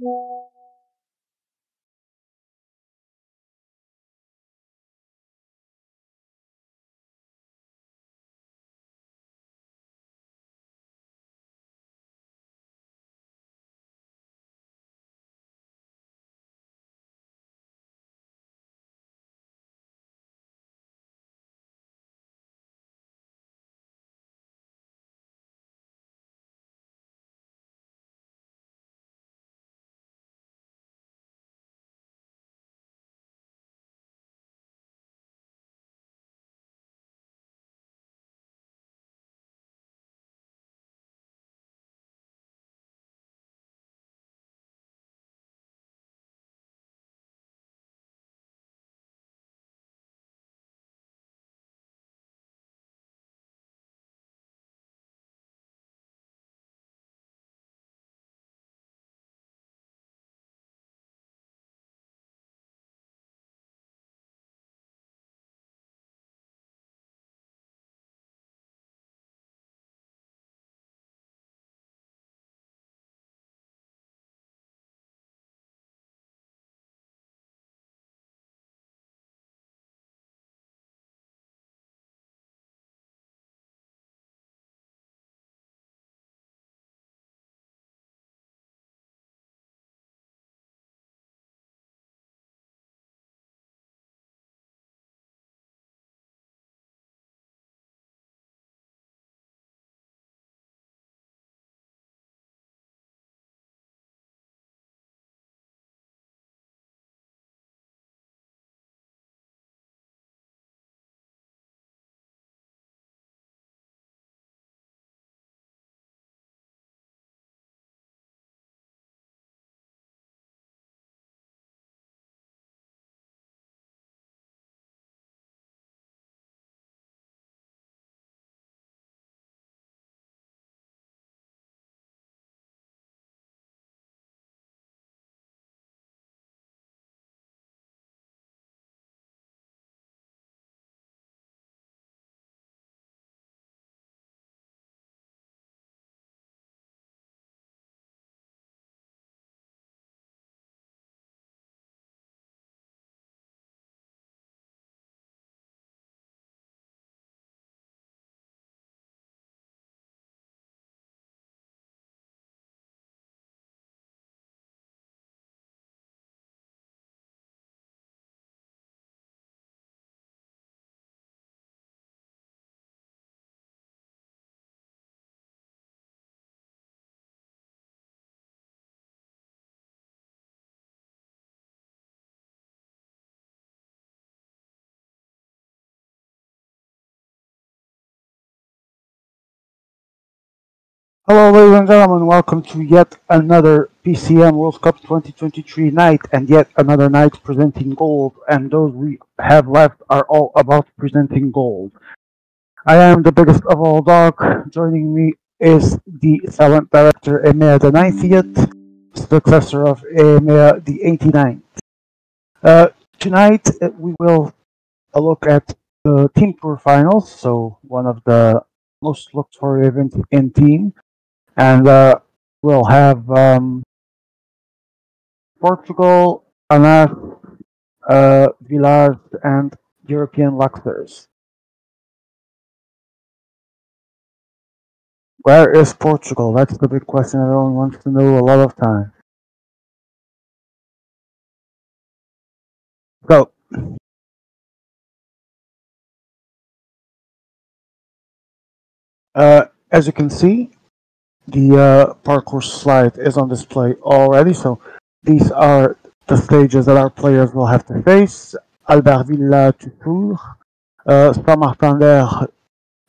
Hello, ladies and gentlemen. Welcome to yet another PCM World Cup 2023 night, and yet another night presenting gold. And those we have left are all about presenting gold. I am the biggest of all dog. Joining me is the silent director Emea the 90th, successor of Emea the 89th. Tonight we will look at the team tour finals, so one of the most looked for events in team. And we'll have Portugal, Anas, Villars, and European Luxers. Where is Portugal? That's the big question everyone wants to know a lot of times. So, as you can see, the parkour slide is on display already. So, these are the stages that our players will have to face. Albertville to Tours, Saint-Martin-d'Air,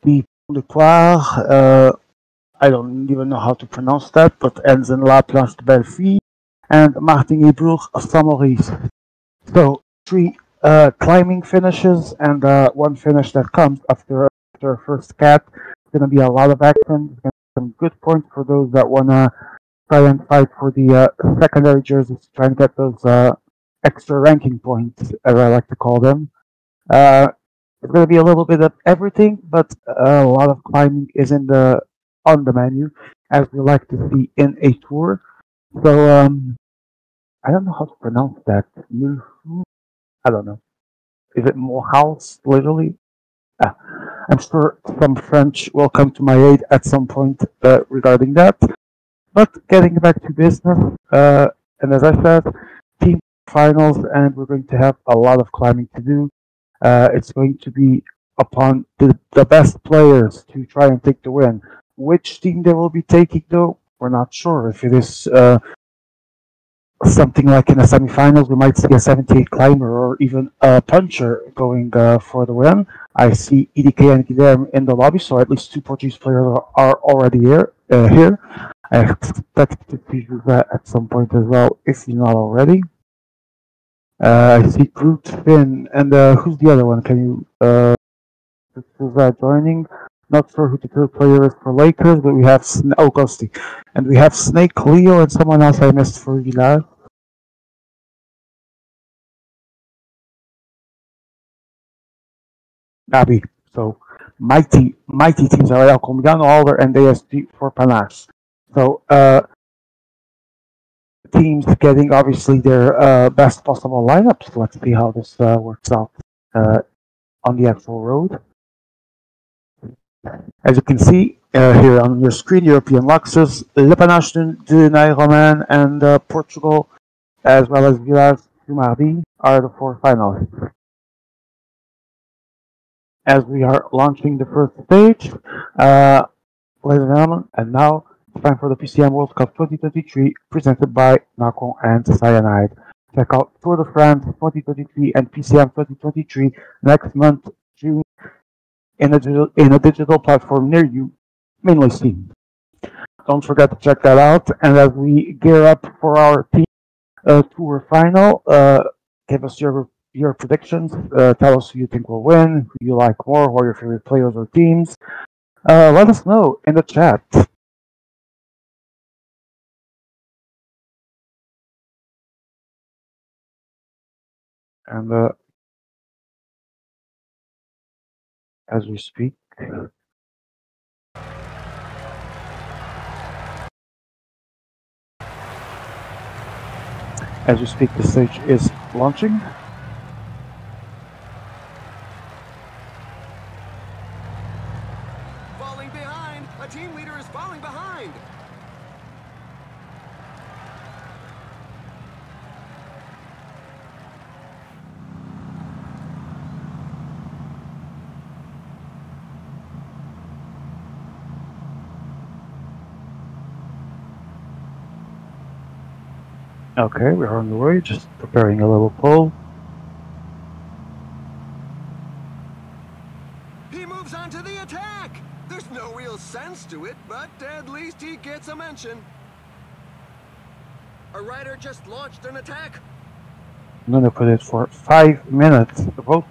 the Pont de Coire, I don't even know how to pronounce that, but ends in La Planche de Belleville, and Martigny-Bourg, Saint-Maurice. So, three climbing finishes, and one finish that comes after first cat. It's going to be a lot of action. It's going to be some good points for those that want to try and fight for the secondary jerseys, try and get those extra ranking points, as I like to call them. It's going to be a little bit of everything, but a lot of climbing is on the menu, as we like to see in a tour. So I don't know how to pronounce that. I don't know. Is it Morehouse, literally? Ah, I'm sure some French will come to my aid at some point regarding that. But getting back to business, and as I said, team finals, and we're going to have a lot of climbing to do. It's going to be upon the best players to try and take the win. Which team they will be taking, though, we're not sure. If it is something like in the semifinals, we might see a 78 climber or even a puncher going for the win. I see EDK and Guilherme in the lobby, so at least two Portuguese players are already here. I expect to see that at some point as well, if he's not already. I see Groot, Finn, and who's the other one? Can you who's joining? Not sure who the third player is for Lakers, but we have Ghosty, and we have Snake, Leo, and someone else I missed for Villar. Gabi. So mighty teams are El Colombiano, Alder, and ASG for Panache. So teams getting obviously their best possible lineups. Let's see how this works out on the actual road. As you can see here on your screen, European Luxus, Le Panache de Roman, and Portugal, as well as Villars Mardi, are the four finalists. As we are launching the first stage, ladies and gentlemen, and now it's time for the PCM World Cup 2023, presented by Nacon and Cyanide. Check out Tour de France 2023 and PCM 2023 next month, June, in a digital platform near you, mainly Steam. Don't forget to check that out. And as we gear up for our team tour final, give us your predictions. Tell us who you think will win, who you like more, who are your favorite players or teams. Let us know in the chat. And as we speak, the stage is launching. Falling behind! A team leader is falling behind! Okay, we're on the way, just preparing a little pole. He moves on to the attack! There's no real sense to it, but at least he gets a mention. A rider just launched an attack. I'm gonna put it for 5 minutes. Vote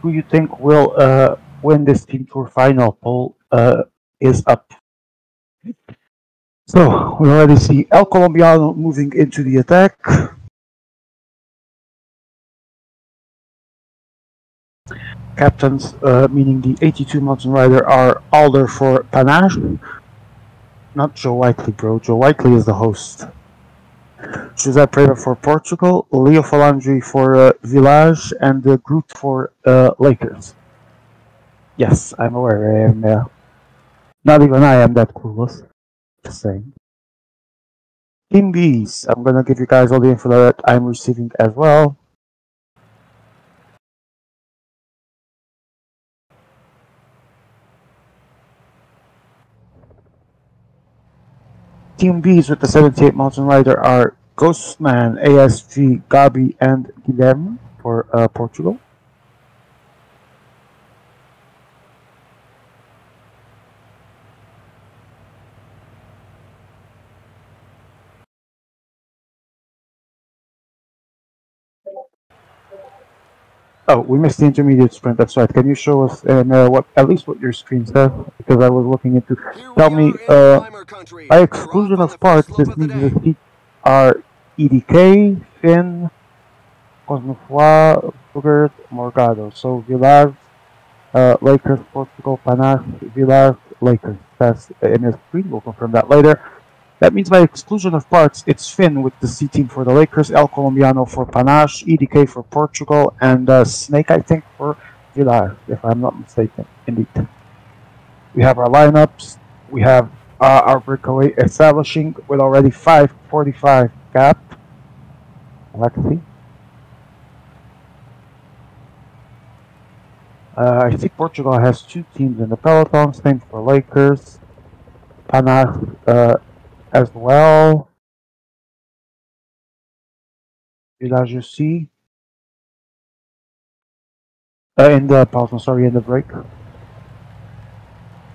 who you think will win this team tour final. Poll is up. So we already see El Colombiano moving into the attack. Captains, meaning the 82 mountain rider, are Alder for Panache. Not Joe Whiteley, bro. Joe Whiteley is the host. José Pereira for Portugal, Leo Falandri for Village, and Groot for Lakers. Yes, I'm aware. I am. Not even I am that clueless. Just saying. Team Bs. I'm gonna give you guys all the info that I'm receiving as well. Team Bs with the 78 mountain rider are Ghostman, ASG, Gabi, and Guilherme for Portugal. Oh, we missed the intermediate sprint. That's right. Can you show us at least what your screen says? Because I was looking into. Tell me, by exclusion of parts, this means the seats are EDK, Finn, Cosmofoy, Bogart, Morgado. So Villar, Lakers, Portugal, Panache, Villar, Lakers. That's in the screen. We'll confirm that later. That means by exclusion of parts, it's Finn with the C team for the Lakers, El Colombiano for Panache, EDK for Portugal, and Snake, I think, for Villar, if I'm not mistaken. Indeed. We have our lineups. We have our breakaway establishing with already 5:45 gap. Let's see. I think Portugal has 2 teams in the peloton. Same for Lakers. Panache as well. Village you see. In the peloton, sorry, in the break.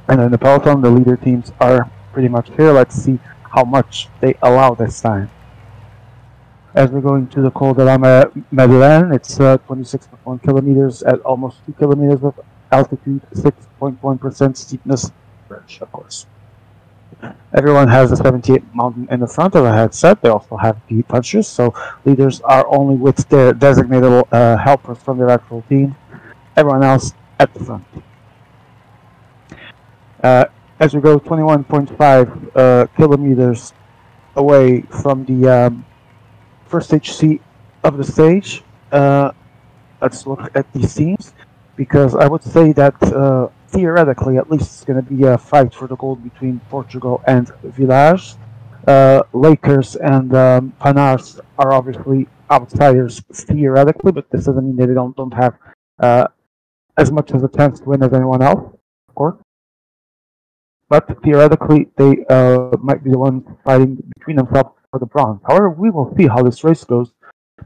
And in the peloton, the leader teams are pretty much here. Let's see how much they allow this time. As we're going to the Col de la Madeleine, it's 26.1 kilometers at almost 2 kilometers of altitude, 6.1% steepness, of course. Everyone has a 78 mountain in the front of a headset. They also have the punchers, so leaders are only with their designated helpers from their actual team. Everyone else at the front. As we go 21.5 kilometers away from the first HC of the stage, let's look at these teams, because I would say that theoretically, at least, it's going to be a fight for the gold between Portugal and Village. Lakers and Panache are obviously outsiders theoretically, but this doesn't mean that they don't have as much as a chance to win as anyone else, of course. But theoretically, they might be the ones fighting between themselves for the bronze. However, we will see how this race goes,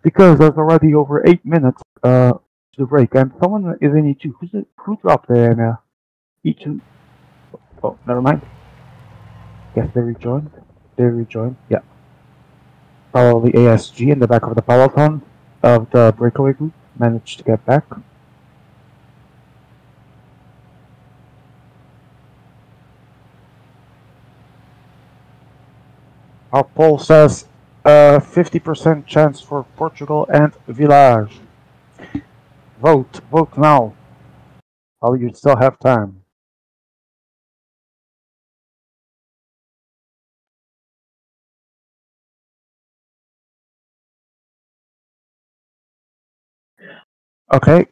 because there's already over 8 minutes to the break, and someone is in E2. Who dropped there now? E2. Oh, never mind. Guess they rejoined. Yeah. Probably ASG in the back of the peloton of the breakaway group managed to get back. Our poll says 50% chance for Portugal and Village. Vote now, while you still have time. Okay,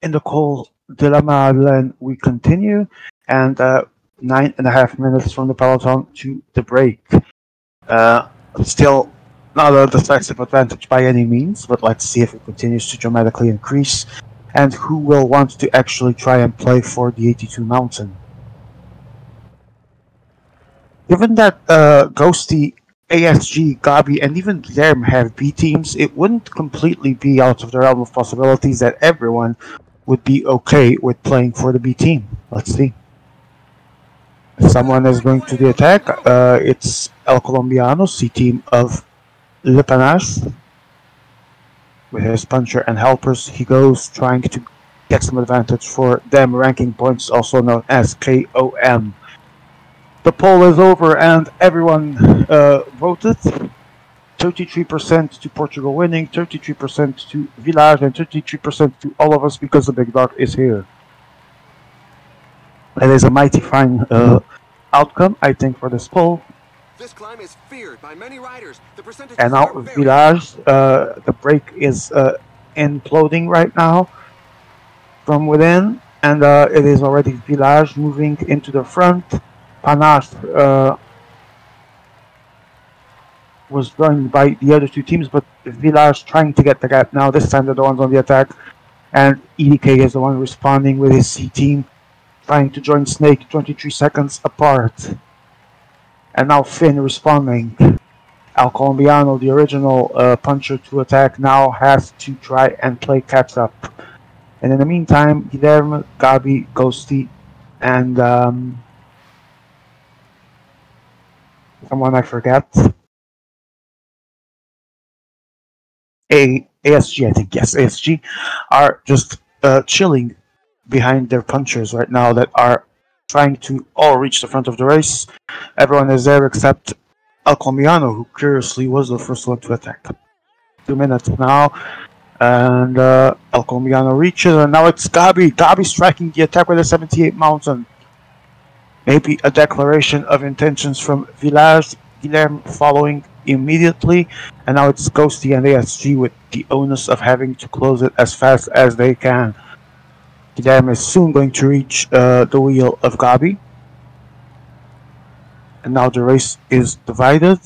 in the Col de la Madeleine we continue, and 9.5 minutes from the peloton to the break. Still not a decisive advantage by any means, but let's see if it continues to dramatically increase, and who will want to actually try and play for the 82 mountain. Given that Ghosty, ASG, Gabi, and even Guilherme have B teams, it wouldn't completely be out of the realm of possibilities that everyone would be okay with playing for the B team. Let's see. Someone is going to the attack. It's El Colombiano, C team of Le Panache. With his puncher and helpers, he goes trying to get some advantage for them, ranking points, also known as KOM. The poll is over and everyone voted. 33% to Portugal winning, 33% to Village, and 33% to all of us because the big dog is here. It is a mighty fine outcome, I think, for this poll. This climb is feared by many riders. The percentages and now are very Village, the break is imploding right now from within, and it is already Village moving into the front. Panache was joined by the other two teams, but Village trying to get the gap now. This time they're the ones on the attack, and EDK is the one responding with his C team, trying to join Snake 23 seconds apart. And now Finn responding. El Colombiano, the original puncher to attack, now has to try and play catch up. And in the meantime, Guilherme, Gabi, Ghosty, and someone I forget. ASG, I think, yes, ASG, are just chilling behind their punchers right now that are trying to all reach the front of the race. Everyone is there except El Colombiano, who curiously was the first one to attack. 2 minutes now, and El Colombiano reaches, and now it's Gabi. Gabi striking the attack with a 78 mountain. Maybe a declaration of intentions from Village, Guilherme following immediately, and now it's Ghosty and ASG with the onus of having to close it as fast as they can. Guilherme is soon going to reach the wheel of Gabi. And now the race is divided.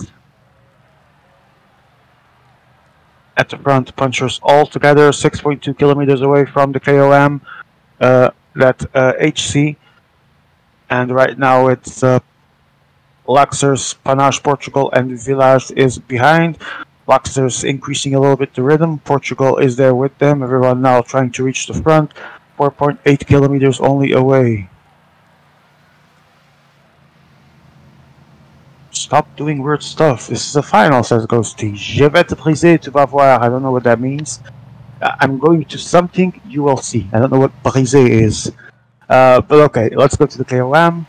At the front, punchers all together, 6.2 kilometers away from the KOM, HC. And right now it's Laxers, Panache, Portugal, and Village is behind. Laxers increasing a little bit the rhythm. Portugal is there with them. Everyone now trying to reach the front. 4.8 kilometers only away. Stop doing weird stuff. This is a final, says Ghosty. Je vais te briser, tu vas voir. I don't know what that means. I'm going to something, you will see. I don't know what briser is. But okay, let's go to the KOM.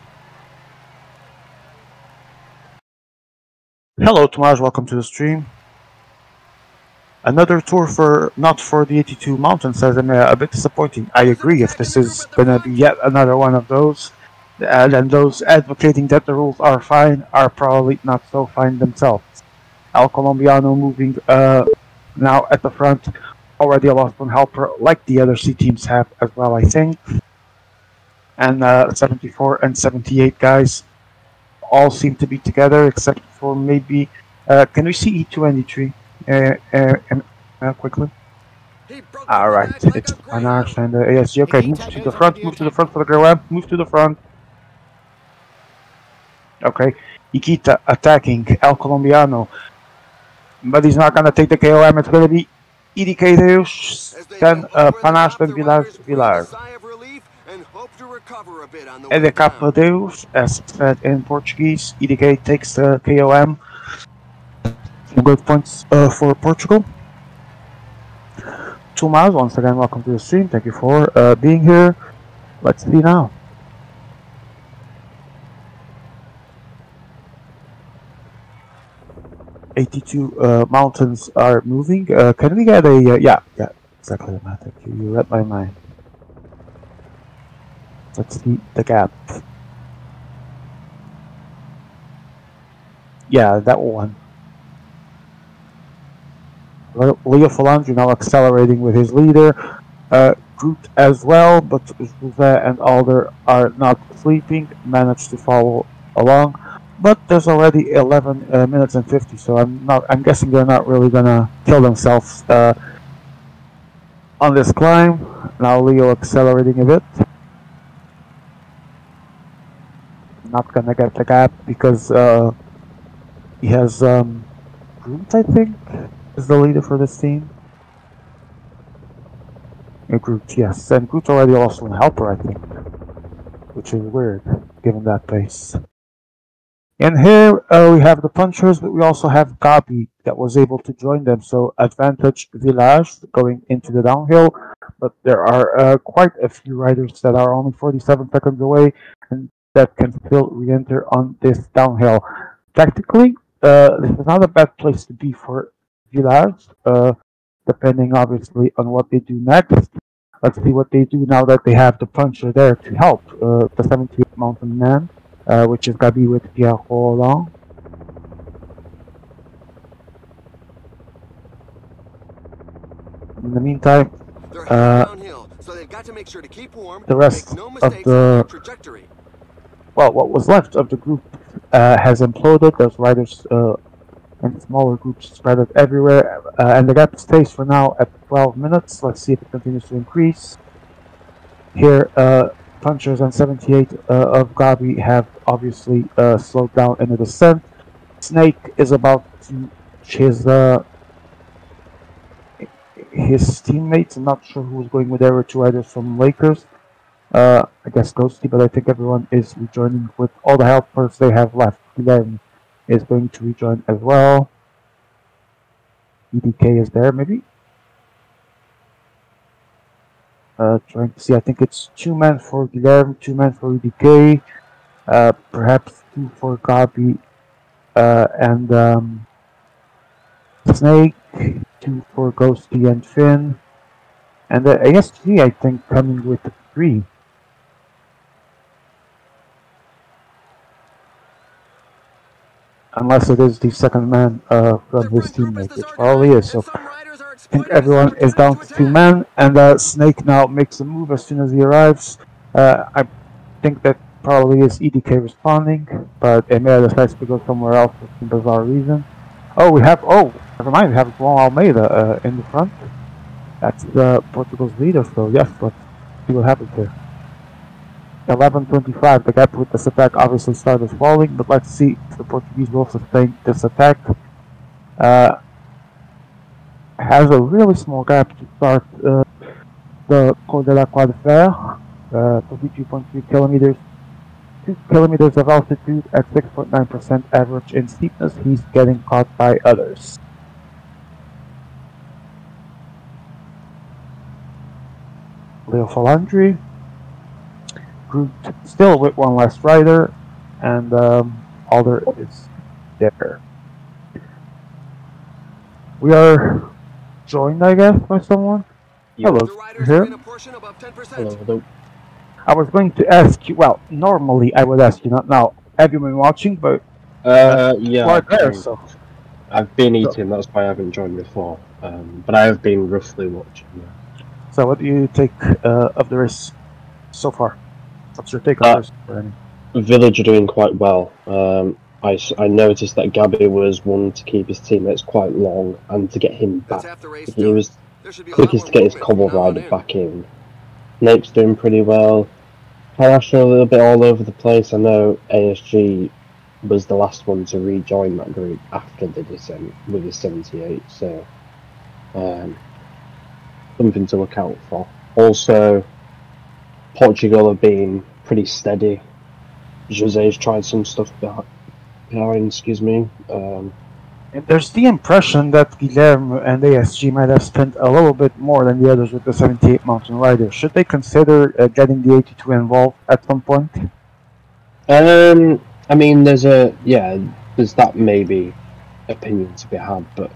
Hello, Tomas, welcome to the stream. Another tour not for the 82 Mountains, says a bit disappointing. I agree, if this is gonna be yet another one of those, then those advocating that the rules are fine are probably not so fine themselves. El Colombiano moving now at the front, already a lost one helper, like the other C teams have as well, I think. And 74 and 78 guys all seem to be together, except for maybe... can we see E2 and E3 quickly? Alright, it's Panache and ASG. Okay, move to the front for the KOM, move to the front. Okay, Ikita attacking El Colombiano, but he's not gonna take the KOM. It's gonna be EDK Deus, then Panache, then Village. EDK Deus, as said in Portuguese. EDK takes the KOM. Some good points for Portugal. Tomas, once again, welcome to the stream. Thank you for being here. Let's see now. 82 mountains are moving. Can we get a... yeah, exactly, Matt. Thank you. You read my mind. Let's see the gap. Yeah, that one. Leo Falandri now accelerating with his leader. Groot as well, but Jose and Alder are not sleeping, managed to follow along. But there's already 11 minutes and 50, so I'm guessing they're not really gonna kill themselves on this climb. Now Leo accelerating a bit. Not gonna get the gap because he has Groot, I think, is the leader for this team. Groot, yes, and Groot's already also a helper, I think, which is weird given that pace. And here we have the punchers, but we also have Gabi that was able to join them. So advantage Village going into the downhill, but there are quite a few riders that are only 47 seconds away and that can still re-enter on this downhill. Tactically, this is not a bad place to be for Village, depending obviously on what they do next. Let's see what they do now that they have the puncher there to help the 78 mountain man. Which is Gabi with Pierre Roland. In the meantime, the rest of the... well, what was left of the group has imploded. There's riders in smaller groups spread out everywhere, and the gap stays for now at 12 minutes. Let's see if it continues to increase. Here, punchers and 78 of Gabi have obviously slowed down in the descent. Snake is about to chase his teammates. I'm not sure who's going with. There were two riders from Lakers. I guess Ghosty, but I think everyone is rejoining with all the helpers they have left. Guilherme is going to rejoin as well. EDK is there, maybe? Trying to see, I think it's 2 men for Guilherme, 2 men for EDK, perhaps 2 for Gabi and Snake, 2 for Ghosty and Finn, and ASG, I think, coming with 3. unless it is the second man from his teammate, which probably is. So I think everyone is down to 2 men, and Snake now makes a move as soon as he arrives. I think that probably is EDK responding, but Emea decides to go somewhere else for some bizarre reason. Oh, never mind, we have João Almeida in the front. That's Portugal's leader, so yes, let's see what happens here. 11:25, the gap with this attack obviously started falling, but let's see if the Portuguese will sustain this attack. Has a really small gap to start the Col de la Croix de Fer, 22.3 kilometers, 2 kilometers of altitude at 6.9% average in steepness. He's getting caught by others. Leo Falandri, grouped still with one last rider, and Alder is there. We are joined, I guess, by someone. Yeah. Hello, here. Hello. I was going to ask you. Well, normally I would ask you, not now. Have you been watching? But yeah, there, so. I've been eating. That's why I haven't joined before. But I have been roughly watching. Yeah. So, what do you take of the race so far? What's your take on this? Village are doing quite well. I noticed that Gabby was one to keep his teammates quite long and to get him back. He was quickest to get his cobble rider back in. Nape's doing pretty well. Harash a little bit all over the place. I know ASG was the last one to rejoin that group after the descent with his 78, so something to look out for. Also, Portugal have been pretty steady. José's tried some stuff behind, excuse me. There's the impression that Guilherme and ASG might have spent a little bit more than the others with the 78 mountain rider. Should they consider getting the 82 involved at some point? I mean, there's that maybe opinion to be had, but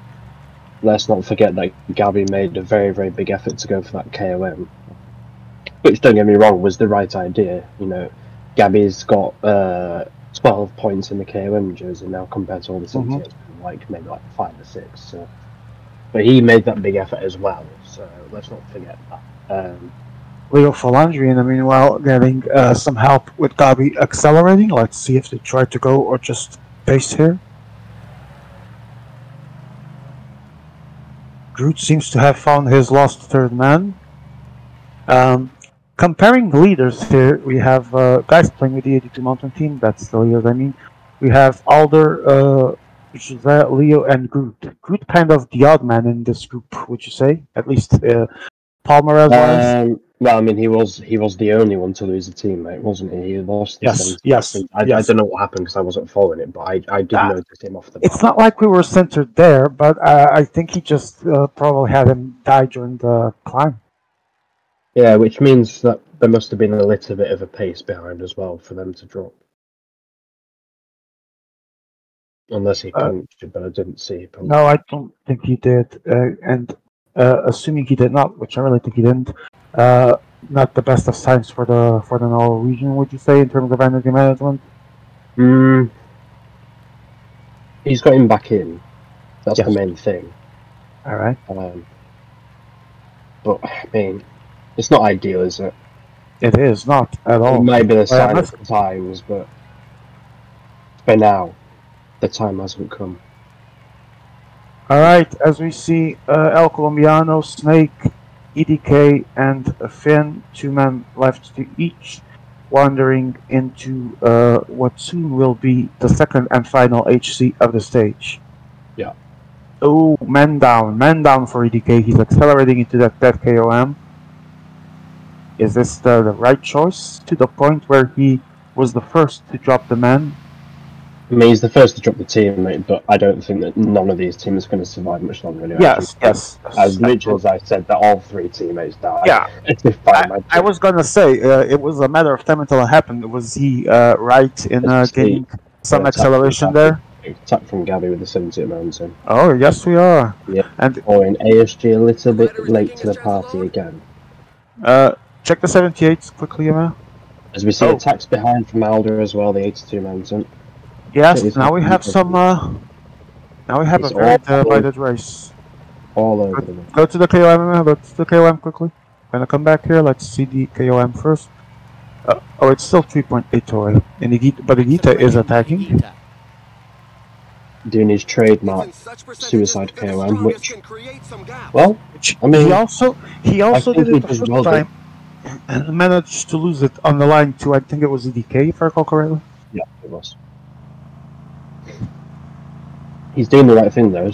let's not forget that Gabby made a very, very big effort to go for that KOM, which, don't get me wrong, was the right idea. You know, Gabby's got 12 points in the KOM jersey now compared to all the 78, maybe 5 or 6. So, but he made that big effort as well, so let's not forget that. Leo Falandri, in the meanwhile, getting some help with Gabi accelerating. Let's see if they try to go or just pace here. Groot seems to have found his lost third man. Comparing leaders here, we have guys playing with the 82 Mountain team. That's the leaders, I mean. We have Alder, José, Leo, and Groot. Groot kind of the odd man in this group, would you say? At least Palmer as well. Well, I mean, he was the only one to lose a teammate, wasn't he? He lost. Yes. I don't know what happened because I wasn't following it, but I did notice him off the bat. It's not like we were centered there, but I think he just probably had him die during the climb. Yeah, which means that there must have been a little bit of a pace behind as well for them to drop. Unless he punched, but I didn't see him punch. No, I don't think he did. And assuming he did not, which I really think he didn't, not the best of signs for the Norwegian, would you say, in terms of energy management? He's got him back in. That's the main thing. All right. But I mean, it's not ideal, is it? It is not at all. It might be a sign of the times, but for now, the time hasn't come. Alright, as we see El Colombiano, Snake, EDK, and Finn, 2 men left to each, wandering into what soon will be the second and final HC of the stage. Yeah. Oh, man down for EDK. He's accelerating into that KOM. Is this the right choice, to the point where he was the first to drop the man? I mean, he's the first to drop the teammate, but I don't think that none of these teams are going to survive much longer anyway. Yes. As literally as I said, that all 3 teammates died. Yeah. I was going to say, it was a matter of time until it happened. Was he right in getting some acceleration there? Attack from Gabby with the 70 mountain. Oh, yes we are. Yeah. Or in ASG a little bit late to the party again. Check the 78s quickly, Emma. As we see attacks behind from Alder as well, the 82 mountain. Yes, now we have some. Now we have It's a very all divided race. all over the map. Go to the KOM. Go to the KOM quickly. Gonna come back here. Let's see the KOM first. Oh, it's still 3.8 away. And but Igita is attacking. Doing his trademark It's in such percentages suicide that the KOM, strongest which, can create some gaps. well, I mean, he also I did think it he the does first well. time and managed to lose it on the line to, I think it was EDK, if I recall correctly. Yeah, it was. He's doing the right thing, though.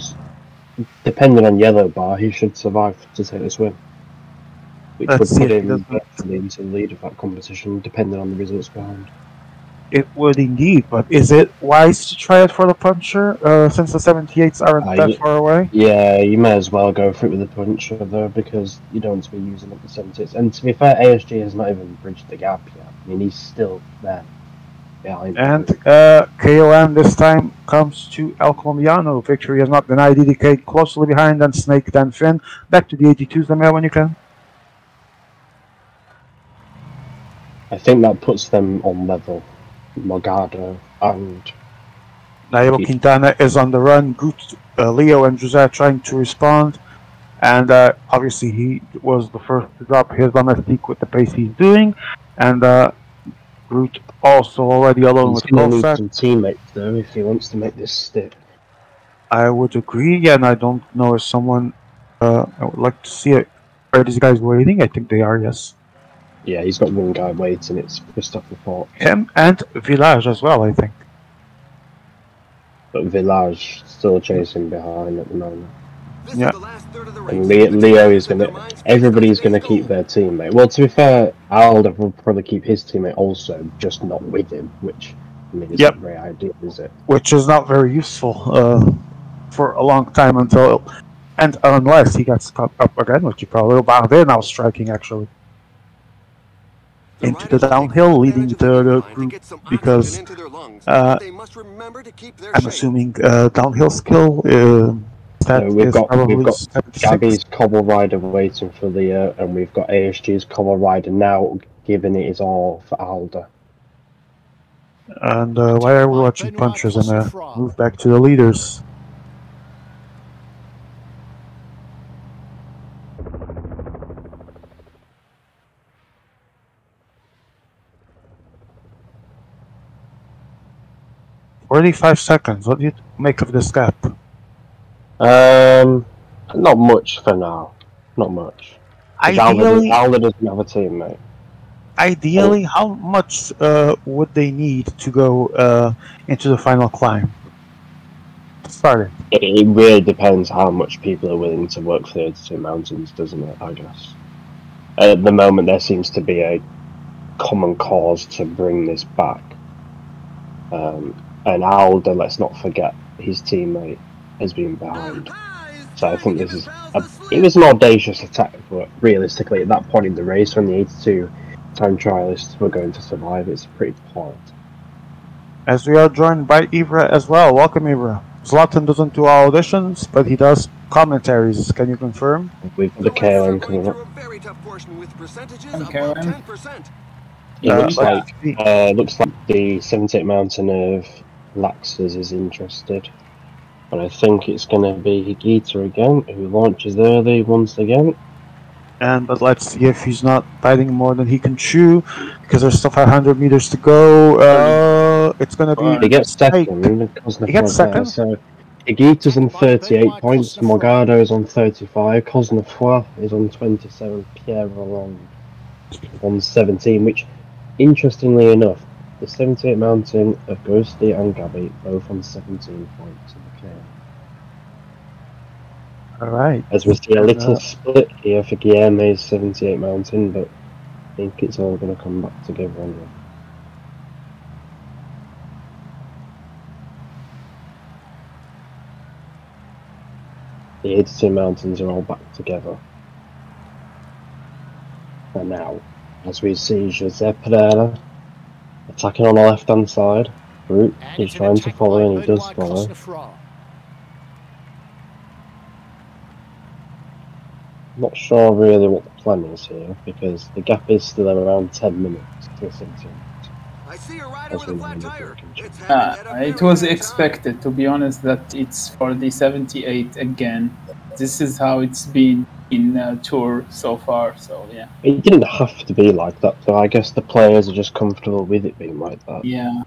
Depending on yellow bar, he should survive to take this win, which Let's would see put if he him doesn't. virtually into the lead of that competition, depending on the results behind. It would indeed, but is it wise to try it for the puncher since the 78s aren't that far away? Yeah, you may as well go for it with the puncher though, because you don't want to be using up the 78s. And to be fair, ASG has not even bridged the gap yet. I mean, he's still there behind. And KOM this time comes to El Colombiano. Victory has not denied EDK, closely behind, then Snake, then Finn. Back to the 82s, the mail when you can. I think that puts them on level. Morgado and Nairo Quintana is on the run. Groot, Leo and Jose trying to respond. And obviously he was the first to drop his domestique with the pace he's doing. And Groot also already alone with going to need Cossack. some teammates though if he wants to make this stick. I would agree. Yeah, and I don't know if someone I would like to see it. Are these guys waiting? I think they are, yes. Yeah, he's got one guy waiting, it's Christopher Fort. Him and Village as well, I think. But Village still chasing behind at the moment. Yeah. And Leo is going to... Everybody's going to keep their teammate. Well, to be fair, Alder will probably keep his teammate also, just not with him, which, I mean, isn't very ideal, is it? Which is not very useful for a long time until... And unless he gets caught up again, which he probably will. But they're now striking, actually. Into the downhill, leading the group, because I'm assuming downhill skill... we've got Gabby's Cobble Rider waiting for Leo, and we've got ASG's Cobble Rider now giving it his all for Alder. And why are we watching punchers and move back to the leaders? "45 seconds. What do you make of this gap?" Not much for now. Not much. Ideally, Alder doesn't have a teammate. Ideally, how much would they need to go into the final climb? Starting. It really depends how much people are willing to work for the 82 mountains, doesn't it? I guess. At the moment, there seems to be a common cause to bring this back. And Alder, let's not forget, his teammate has been behind. So I think this is it was an audacious attack, but realistically, at that point in the race, when the 82 time trialists were going to survive, it's pretty poor. As we are joined by Ivra as well. Welcome, Ivra. Zlatan doesn't do our auditions, but he does commentaries. Can you confirm? We've got the KOM coming up. It looks like the 78 Mountain of Laxers is interested. And I think it's going to be Higita again, who launches early once again. But let's see if he's not biting more than he can chew, because there's still 500 meters to go. It's going to be... He gets second. He gets second? So Higita's on 38 points, Morgado is on 35, Cosnefroy is on 27, Pierre Roland on 17, which, interestingly enough, the 78 Mountain of Ghosty and Gabby both on 17 points in the clear. Alright. As we see a little split here for Guillerme's 78 Mountain, but I think it's all going to come back together anyway. The 82 Mountains are all back together. And now, as we see Jose Pereira attacking on the left hand side, Groot is trying to follow and he does follow. Not sure really what the plan is here, because the gap is still around 10 minutes to the 17. I see a rider As with a we flat know, tire. the It's headed at a It very was bad time. expected, to be honest, that it's for the 78 again. This is how it's been in Tour so far, so yeah. It didn't have to be like that, though. I guess the players are just comfortable with it being like that. Yeah.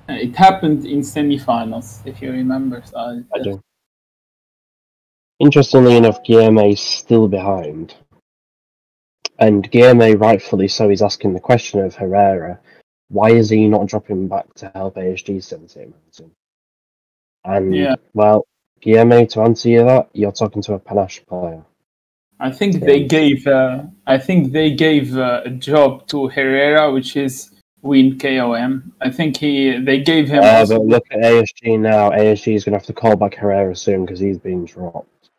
It happened in semi-finals, if you remember. So I do. Interestingly enough, Guilherme is still behind. And Guilherme, rightfully so, is asking the question of Herrera, why is he not dropping back to help ASG 78 Mountain? And, Yeah. well, Guilherme, to answer you that, you're talking to a panache player. I think they gave a job to Herrera, which is win KOM. I think they gave him. Also But look at ASG now. ASG is going to have to call back Herrera soon because he's been dropped.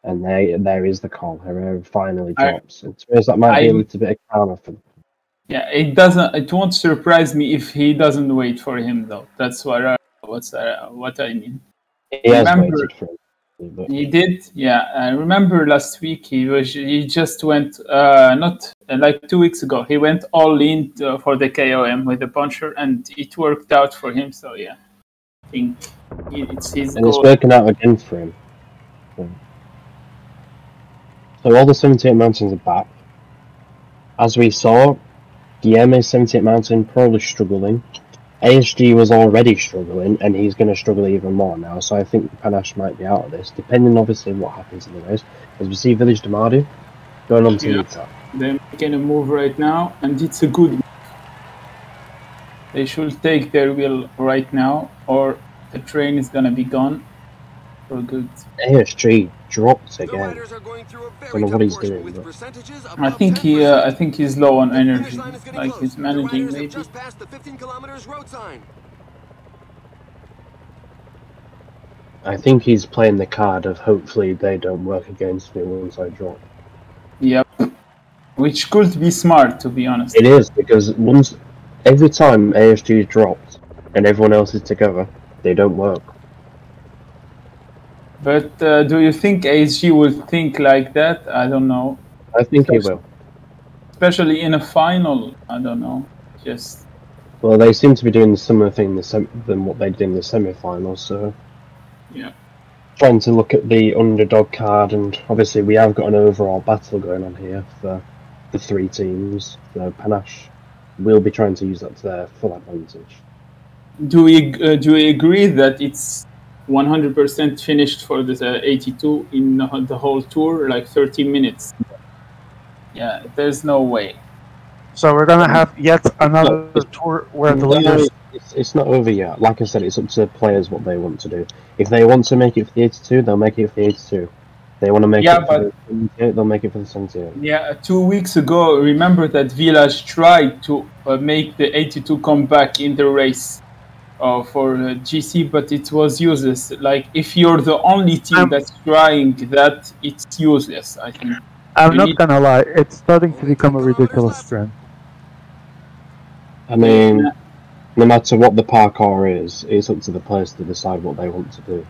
And there is the call. Herrera finally drops. I suppose that might be a little bit of counter for them. Yeah, it won't surprise me if he doesn't wait for him, though. That's what I mean. He has waited for him. But... He did, yeah. I remember last week he just went not like 2 weeks ago. He went all in for the KOM with the puncher, and it worked out for him. So yeah, I think it's his and goal. it's working out again for him. So all the 78 Mountains are back. As we saw, Guilherme's 78 Mountain probably struggling. ASG was already struggling, and he's going to struggle even more now. So I think Panache might be out of this, depending obviously what happens in the race. As we see Village Damadu going on to Nita. They're making a move right now, and it's a good move. They should take their wheel right now, or the train is going to be gone for good. ASG dropped again. I don't know what he's doing. But... I think he's low on energy. Like he's managing maybe. I think he's playing the card of hopefully they don't work against me once I drop. Yep. Which could be smart, to be honest. It is, because every time ASG is dropped and everyone else is together, they don't work. But do you think ASG will think like that? I don't know. I think he will. Especially in a final, I don't know. Well, they seem to be doing a similar thing than what they did in the semi-finals, so... Yeah. Trying to look at the underdog card, and obviously we have got an overall battle going on here for the three teams. So Panache will be trying to use that to their full advantage. Do we agree that it's 100% finished for the 82 in the whole tour, like 30 minutes? Yeah, there's no way. So we're gonna have yet another tour where the leaders... It's not over yet. Like I said, it's up to the players what they want to do. If they want to make it for the 82, they'll make it for the 82. If they want to make it for the 78, they'll make it for the 78. Yeah, 2 weeks ago, remember that Village tried to make the 82 come back in the race for GC, but it was useless. Like, if you're the only team that's trying that, it's useless, I think. I'm not gonna lie, it's starting to become a ridiculous trend. I mean, no matter what the parkour is, it's up to the players to decide what they want to do.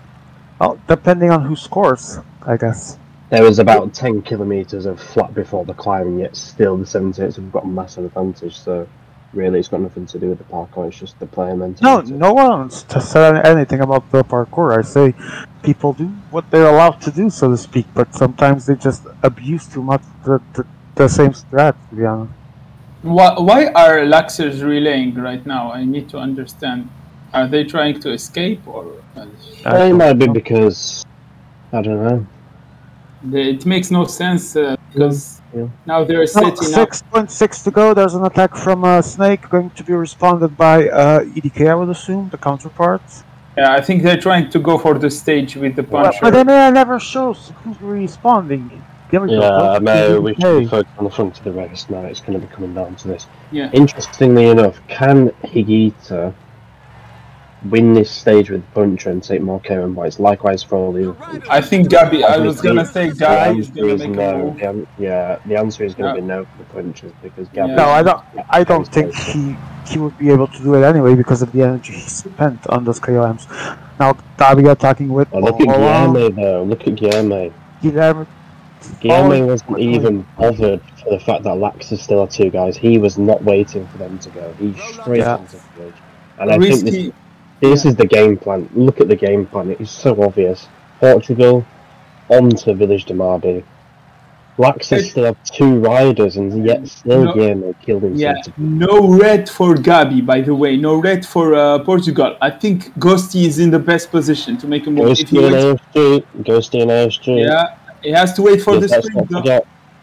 Well, depending on who scores, I guess. There was about 10 kilometres of flat before the climb, and yet still the 78s have got a massive advantage, so really it's got nothing to do with the parkour, it's just the player mentality. No one's said anything about the parkour. I say people do what they're allowed to do, so to speak, but sometimes they just abuse too much the same strat, to be honest. Why are Laxers relaying right now? I need to understand. Are they trying to escape, or? It might be because I don't know. It makes no sense because now they're setting up. 6.6 to go. There's an attack from Snake going to be responded by EDK, I would assume, the counterparts. Yeah, I think they're trying to go for the stage with the puncher. But then it never shows who's responding. No, we should be focused on the front of the race now. It's going to be coming down to this. Yeah. Interestingly enough, can Higita win this stage with the puncher and take more KOM points? Likewise for all the other. I think Gabi. I was going to say Gabi is going to make a move. The answer is going to be no for the punchers because Gabi. No, I don't think he would be able to do it anyway because of the energy he spent on those KOMs. Now Gabi attacking with. Look at Guilherme though. Look at Guilherme. Guillermo wasn't even bothered for the fact that Laxus still had two guys. He was not waiting for them to go. He straight onto the village. And I think this is the game plan. Look at the game plan. It is so obvious. Portugal onto Village de Mardi. Laxus still have two riders, and yet still Guillermo killed himself. Yeah, no red for Gabi, by the way. No red for Portugal. I think Ghosty is in the best position to make a move. Ghosty and ASG. Yeah, he has to wait for the sprint.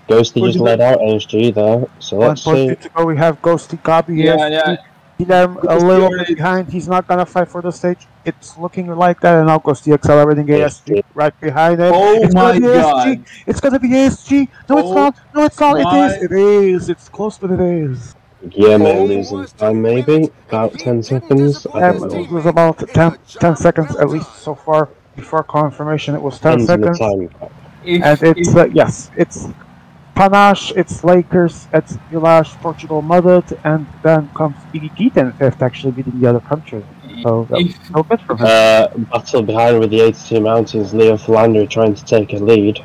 Ghosty just led out ASG there, so let's see. To go, we have Ghosty, Gabi, Guilherme a little bit behind. He's not gonna fight for the stage. It's looking like that, and now Ghosty accelerating ASG right behind it. Oh my god! ASG. It's gonna be ASG. No, it's not. No, it's not. It is. It is. It's close, but it is. Guillermo losing time, maybe about 10 seconds. It was about 10 seconds at least so far. Before confirmation, it was 10 seconds. And it's yes, it's Panache, it's Lakers, it's Village, Portugal Mudded, and then comes EDT in fifth, actually beating the other country. So that's no good for him. Battle behind with the 82 Mountains, Leo Philander trying to take a lead.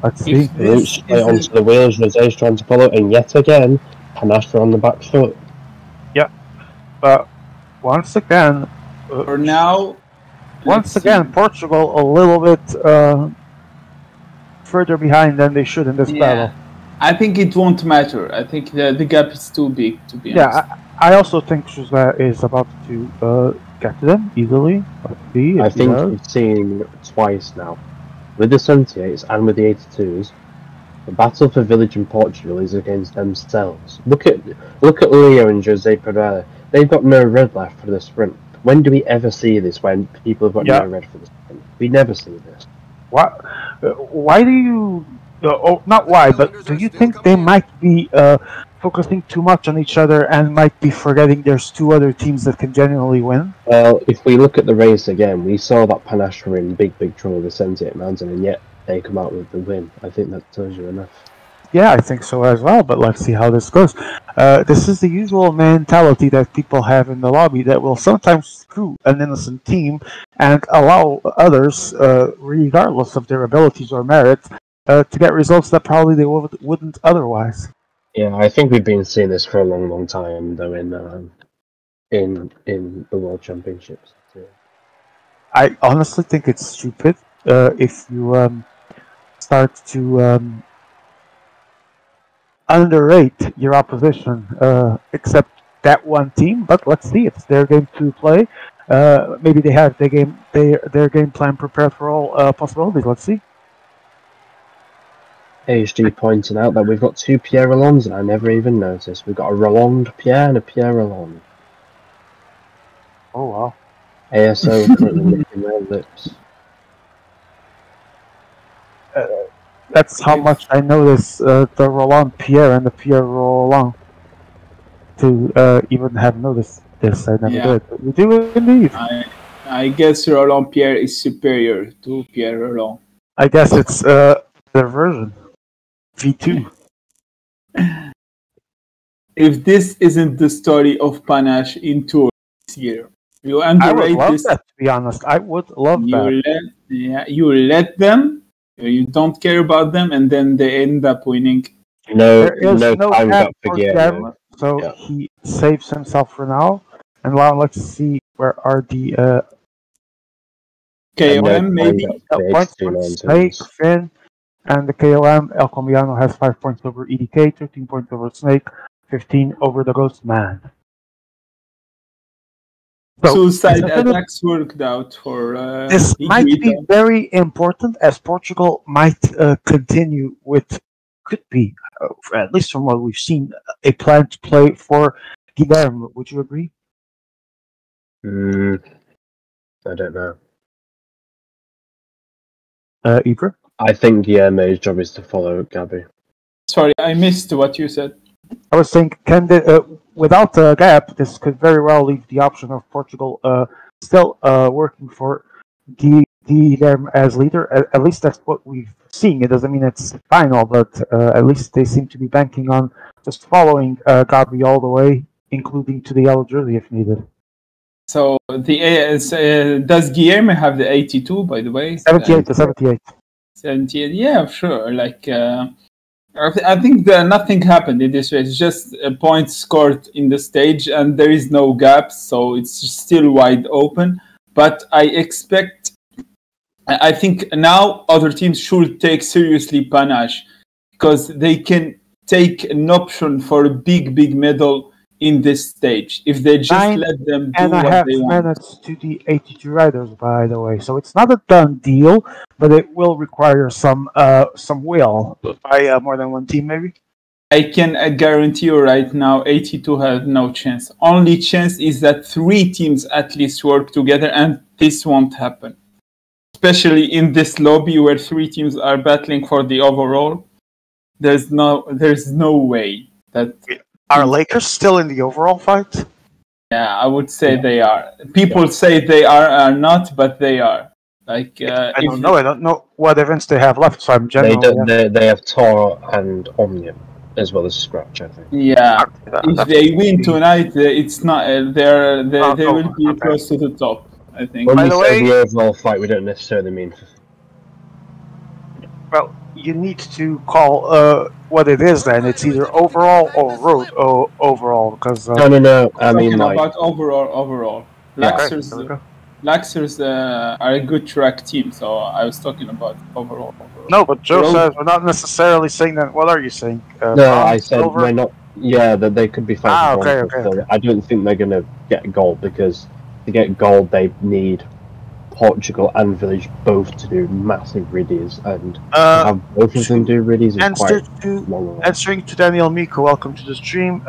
Let's see. Roots straight onto the wheels, Rosé's trying to follow, and yet again, Panache on the back foot. Yeah, but once again, for now, Portugal a little bit further behind than they should in this battle. I think it won't matter. I think the gap is too big, to be honest. Yeah, I also think Jose is about to get to them easily. I think we've seen twice now. With the 78s and with the 82s, the battle for Village in Portugal is against themselves. Look at Leo and Jose Pereira. They've got no red left for the sprint. When do we ever see this when people have got no red for the sprint? We never see this. Why do you... not why, but do you think they might be focusing too much on each other and might be forgetting there's two other teams that can genuinely win? Well, if we look at the race again, we saw that Panache were in big trouble with 78 Mountain, and yet they come out with the win. I think that tells you enough. Yeah, I think so as well, but let's see how this goes. This is the usual mentality that people have in the lobby that will sometimes screw an innocent team and allow others, regardless of their abilities or merit, to get results that probably they wouldn't otherwise. Yeah, I think we've been seeing this for a long time, though, in the World Championships. Yeah. I honestly think it's stupid if you start to underrate your opposition, except that one team. But let's see, it's their game to play. Maybe they have their game plan prepared for all possibilities. Let's see. ASG pointing out that we've got two Pierre Rolands, and I never even noticed. We've got a Roland Pierre and a Pierre Roland. Oh wow. ASO currently licking their lips. That's how much I notice the Roland Pierre and the Pierre Roland to even have noticed this. I never did. But we do indeed. I guess Roland Pierre is superior to Pierre Roland. I guess it's their version. V2. If this isn't the story of Panache in Tour this year, you underrate I would love this. that, to be honest. I would love that. You let them. You don't care about them, and then they end up winning. No time gap for Guillermo. So he saves himself for now. And now let's see where are the KOM maybe. Points for Snake, Finn, and the KOM. El Colombiano has 5 points over EDK, 13 points over Snake, 15 over the Ghost Man. Suicide attacks worked out for this might be very important, as Portugal might continue with, could be, at least from what we've seen, a plan to play for Guilherme. Would you agree? I don't know. Ibra? I think Guillermo's job is to follow Gabi. Sorry, I missed what you said. I was saying, without the gap, this could very well leave the option of Portugal still working for Guilherme as leader. At least that's what we've seen. It doesn't mean it's final, but at least they seem to be banking on just following Gabi all the way, including to the yellow jersey if needed. So does Guilherme have the 82, by the way? 78 to 78. 17. Yeah, sure. Like, I think that nothing happened in this race. Just a point scored in the stage, and there is no gaps, so it's still wide open. But I think now other teams should take seriously Panache, because they can take an option for a big medal in this stage if they just let them do what they 9.5 want. minutes to the 82 riders, by the way. So it's not a done deal, but it will require some will by more than one team, maybe. I can guarantee you right now, 82 have no chance. Only chance is that 3 teams at least work together, and this won't happen. Especially in this lobby where 3 teams are battling for the overall, there's no way that. Are Lakers still in the overall fight? Yeah, I would say they are. People say they are not, but they are. Like I don't know. I don't know what events they have left. So I'm generally. They have Toro and Omnium as well as Scratch, I think. Yeah, if they win tonight, it's not. They will be close to the top, I think. When we say the overall fight, we don't necessarily mean. Well, you need to call what it is. Then it's either overall or road overall. Because No. I mean like about overall. Laxers are a good track team, so I was talking about overall. No, but Joe says we're not necessarily saying that. What are you saying? No, I said we're not. Yeah, that they could be fighting. Okay. I don't think they're going to get gold, because to get gold they need Portugal and Village both to do massive riddies, and have both of them do riddies is quite long. Answering to Daniel Miko, welcome to the stream.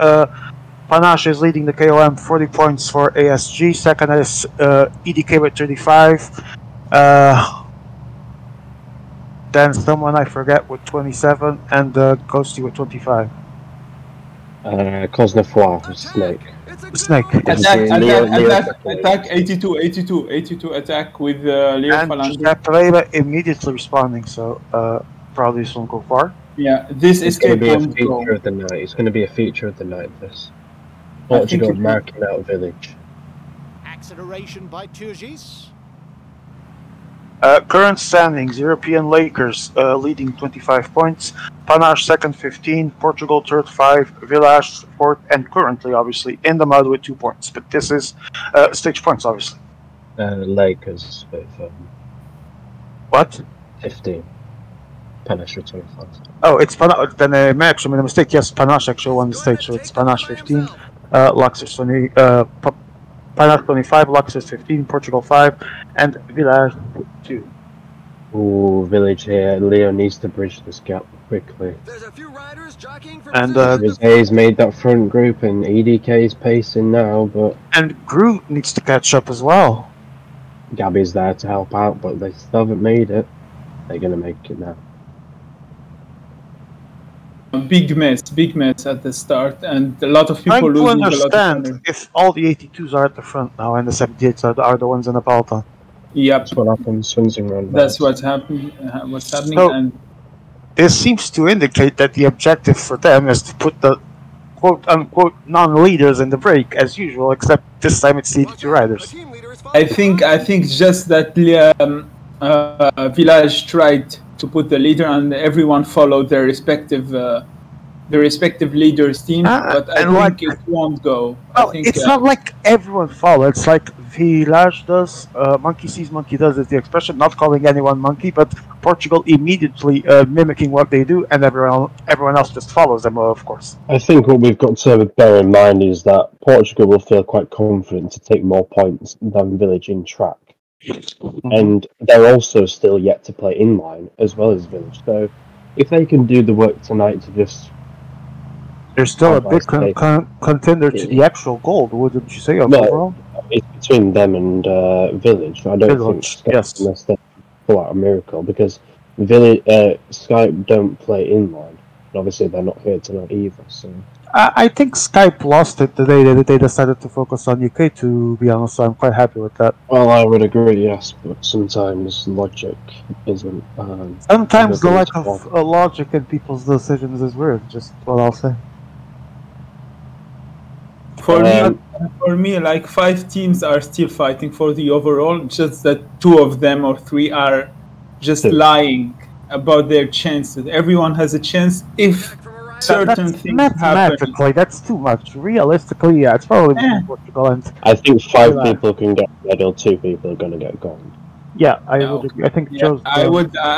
Panache is leading the KOM, 40 points for ASG. Second is EDK with 35. Then someone I forget with 27, and Ghosty with 25. Cosnefoir, Snake. Snake. Attack 82 attack with Leo And Phalange. Giuseppe immediately responding, so probably this won't go far. Yeah, this It's going to be a won't feature go. of the night. It's going to be a feature of the night, this. Portugal marking out Village. Acceleration by Turgis. Current standings: European Lakers leading 25 points, Panache second 15, Portugal third 5, Village fourth, and currently obviously in the mud with 2 points. But this is stage points, obviously. Lakers with What? 15. Panache 25. Oh, it's Panache. Then I actually made a mistake. Yes, Panache actually won the stage, so it's Panache 15, Luxers 20, Panache 25, Luxers 15, Portugal 5, and Village 2. Ooh, Village here. Leo needs to bridge this gap quickly. There's a few riders jockeying for And Jose's made that front group, and EDK is pacing now, but Groot needs to catch up as well. Gabby's there to help out, but they still haven't made it. They're gonna make it now. Big mess at the start, and a lot of people Trying to losing understand if all the 82s are at the front now and the 78s are the ones in the peloton. Yep, That's what happens. Swings around. that's what's happening. So- And This seems to indicate that the objective for them is to put the quote-unquote non-leaders in the break as usual, except this time it's the 82 riders. I think just that Village tried to put the leader, and everyone followed their respective leaders' team. But I think it won't go. Well, I think it's not like everyone follows. It's like Village does, monkey sees, monkey does is the expression, not calling anyone monkey, but Portugal immediately mimicking what they do, and everyone else just follows them, of course. I think what we've got to bear in mind is that Portugal will feel quite confident to take more points than Village in track. And they're also still yet to play inline as well as Village. So if they can do the work tonight to just... They're still a big contender to the actual gold, wouldn't you say, overall? It's between them and Village. I don't think Skype, unless they pull out a miracle, because Village, Skype don't play inline. And obviously they're not here tonight either, so... I think Skype lost it the day that they decided to focus on UK, to be honest, so I'm quite happy with that. Well, I would agree, yes, but sometimes logic isn't... Sometimes the lack of logic in people's decisions is weird, just what I'll say. For me, like 5 teams are still fighting for the overall, just that 2 of them or 3 are just lying about their chances. Everyone has a chance if certain That's things happen. mathematically, that's too much. Realistically, yeah, it's probably Yeah. Portugal and I think 5 Yeah. people can get red or 2 people are going to get gold. yeah, I Yeah, would okay. agree. I think Yeah, Joe's.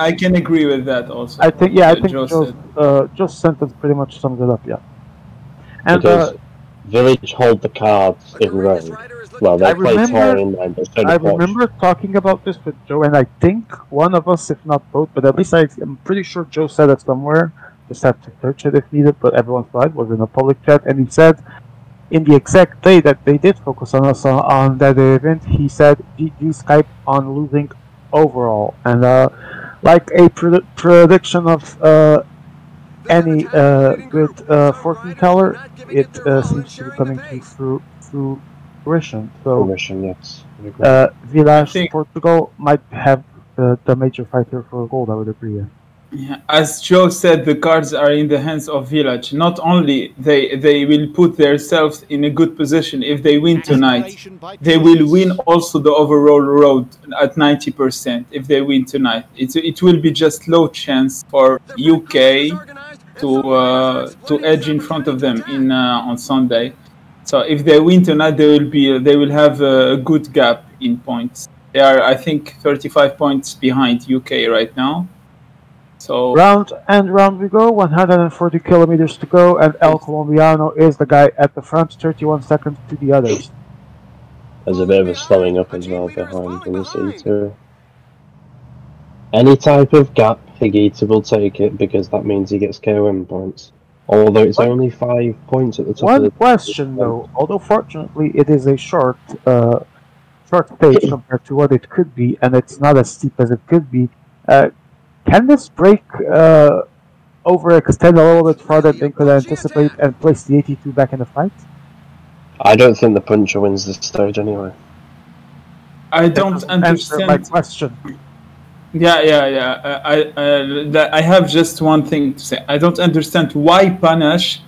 I can agree with that also. I think Joe Joe's sentence pretty much sums it up. Yeah, and Because Village hold the cards in road. Well, they I play remember- Tory in line, but so I do Portugal. remember talking about this with Joe, and I think one of us, if not both, but at least I'm pretty sure Joe said it somewhere. Just have to search it if needed, but everyone saw it. Was in a public chat, and he said, in the exact day that they did focus on us on that event, he said GG Skype on losing overall, and like a prediction of any good fortune teller, it seems to be coming through fruition. So Permission, yes. I agree. Village, I think- Portugal might have the major fighter for gold. I would agree. Yeah. Yeah, as Joe said, the cards are in the hands of Village. Not only they will put themselves in a good position if they win tonight, Acceleration by they will Turgeis. win also the overall road at 90% if they win tonight. It will be just low chance for UK to edge in front of them in on Sunday. So if they win tonight, they will have a good gap in points. They are, I think, 35 points behind UK right now. So Round and round we go. 140 kilometers to go, and El Colombiano is the guy at the front. 31 seconds to the others. There's a bit of a slowing up as well behind in the C2. Any type of gap, Higita will take it because that means he gets KOM points. Although it's only 5 points at the top of One the... question though, although fortunately it is a short stage compared to what it could be, and it's not as steep as it could be. Can this break overextend a little bit farther than could anticipate and place the 82 back in the fight? I don't think the puncher wins this stage anyway. I don't Answer my understand. question. I have just one thing to say. I don't understand why Panache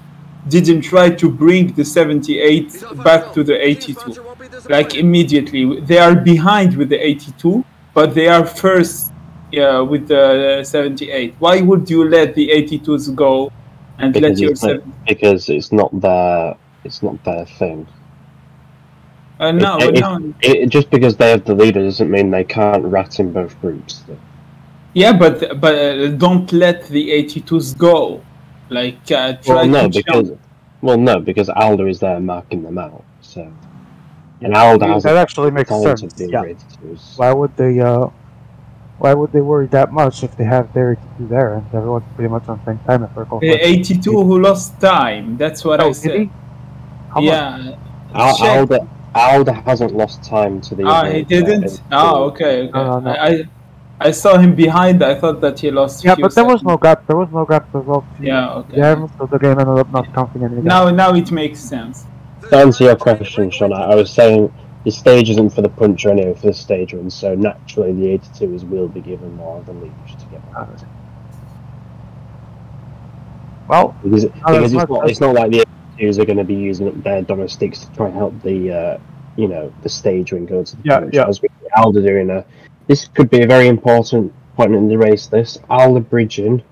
didn't try to bring the 78 back to the 82. Like immediately. They are behind with the 82, but they are first with the 78. Why would you let the 82s go and let your Because it's not their thing. Just because they have the leader doesn't mean they can't rat in both groups. Yeah, but don't let the 82s go. Like try because Alda is there marking them out. So, and Alda has that actually makes sense. Yeah. Why would they worry that much if they have their 82 there and everyone's pretty much on the same time? The 82 who lost time. That's what I said. Yeah. Alda hasn't lost time to the. He didn't. Okay. No. I saw him behind. I thought that he lost. Yeah, but there was no gap. There was no gap as well. Yeah. Okay. Yeah, so the game ended up not counting any. Now it makes sense. To answer your question, Sean, I was saying the stage isn't for the puncher anyway, for the stage run, so naturally the 82s will be given more of a lead to get back. Well, because it's not like the 82s are going to be using up their domestics to try and help the the stage run go to the punch. As we see Alda doing this could be a very important point in the race. This Alda bridging.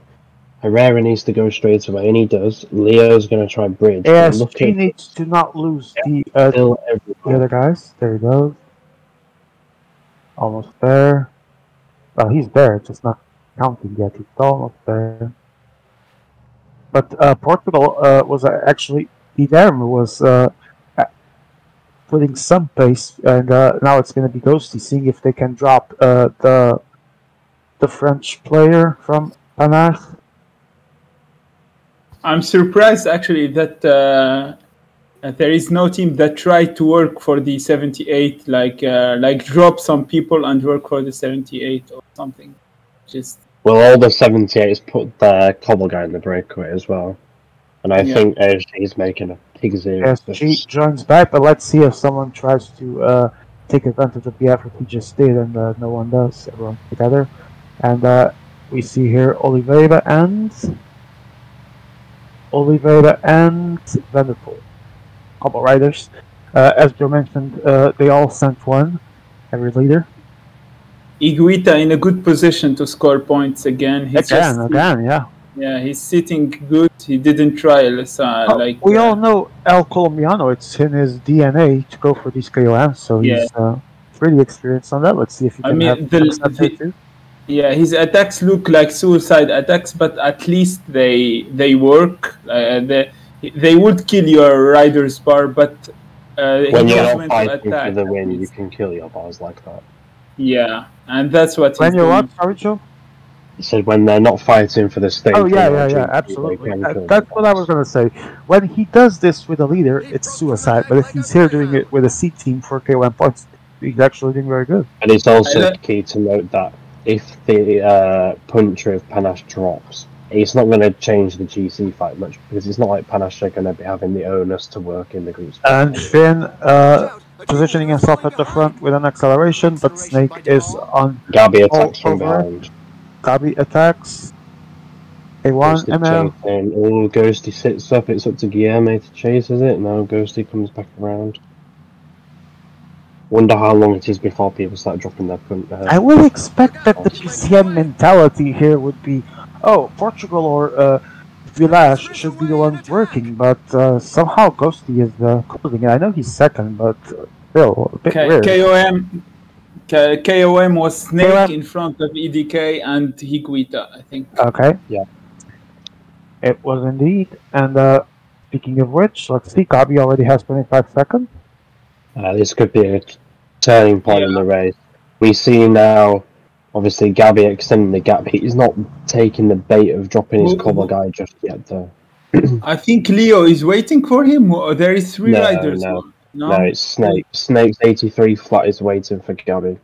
Herrera needs to go straight away, and he does. Leo's going to try bridge. Yes, he needs to not lose the other guys. There he goes. Almost there. Well, he's there, just not counting yet. He's almost there. But Portugal was actually... Guilherme was putting some pace, and now it's going to be Ghosty, seeing if they can drop the French player from Panache. I'm surprised actually that there is no team that tried to work for the 78, like drop some people and work for the 78 or something. Well, all the 78s put the Cobble guy in the breakaway as well, and I think he's making a pig's ear. Yes, she joins back, but let's see if someone tries to take advantage of the effort he just did, and no one does. Everyone's together, and we see here Oliveira and Vanderpool. Couple riders. As Joe mentioned, they all sent one, every leader. Higuita in a good position to score points again. Again, yeah. Yeah, he's sitting good. He didn't try We all know El Colombiano. It's in his DNA to go for these KOMs, so he's pretty experienced on that. Let's see if he can have success there too. Yeah, his attacks look like suicide attacks, but at least they work. They would kill your rider's bar, but when you're not fighting for the win, you can kill your bars like that. Yeah, and that's what when you're what, sorry, Joe? He said when they're not fighting for the stake. Oh yeah, absolutely. That's what I was gonna say. When he does this with a leader, it's suicide. But if he's here doing it with a C team for KOM points, he's actually doing very good. And it's also key to note that if the puncher of Panache drops, it's not going to change the GC fight much because it's not like Panache are going to be having the onus to work in the groups. And Finn positioning himself at the front with an acceleration, but Snake is on. Gabby attacks from behind. Gabby attacks. A1 ML. And all Ghosty sits up. It's up to Guillermo to chase, is it? Now Ghosty comes back around. Wonder how long it is before people start dropping their punt. I would expect that the PCM mentality here would be, oh, Portugal or Village should be the ones working, but somehow Ghosty is closing it. I know he's second, but still a bit weird. KOM was Snake in front of EDK and Higuita, I think. Okay. Yeah. It was indeed. And speaking of which, let's see, Gabi already has 25 seconds. This could be a turning point in the race. We see now, obviously, Gabby extending the gap. He's not taking the bait of dropping his cover guy just yet, though. I think Leo is waiting for him. There is three riders. No, it's Snake. Snake's 83 flat is waiting for Gabby.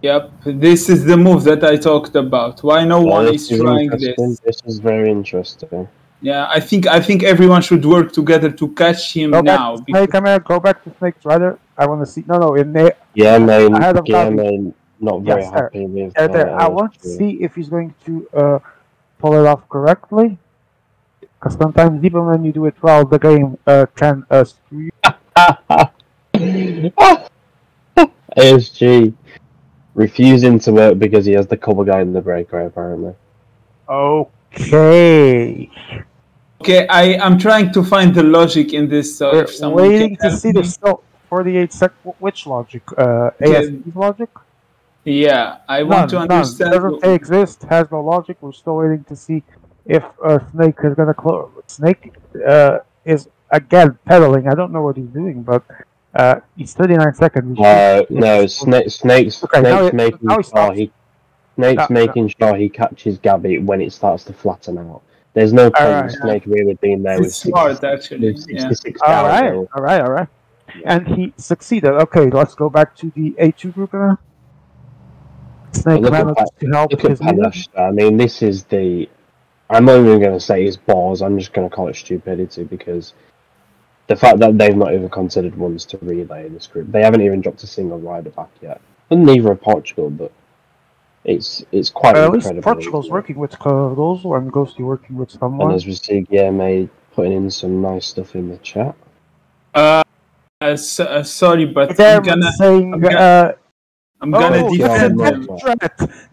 Yep, this is the move that I talked about. Why no one is trying this? This is very interesting. Yeah, I think everyone should work together to catch him now. Snake, go back to Snake's rider. I want to see. No, in there. Yeah, man. Not very happy with. I want to see if he's going to pull it off correctly. Because sometimes even when you do it well, the game can screw you. ASG refusing to work because he has the cover guy in the breakaway, apparently. Okay, I'm trying to find the logic in this. We're waiting to see the 48 seconds. Which logic? ASG's logic? Yeah, I want to understand. Doesn't exist, has no logic. We're still waiting to see if Snake is going to close. Snake is again pedaling. I don't know what he's doing, but he's 39 seconds. No, Snake's making sure he catches Gabby when it starts to flatten out. There's no point in Snake really being there with 66 All right. Yeah. And he succeeded. Okay, let's go back to the A2 group now. Snake managed to help his leader. I mean, this is the... I'm not even going to say it's balls, I'm just going to call it stupidity, because the fact that they've not even considered ones to relay in this group, they haven't even dropped a single rider back yet. And neither of Portugal, but it's quite incredible. At least Portugal's working with Cardozo and Ghosty working with someone. And as we see Guillermo putting in some nice stuff in the chat. Sorry, but I'm gonna defend him.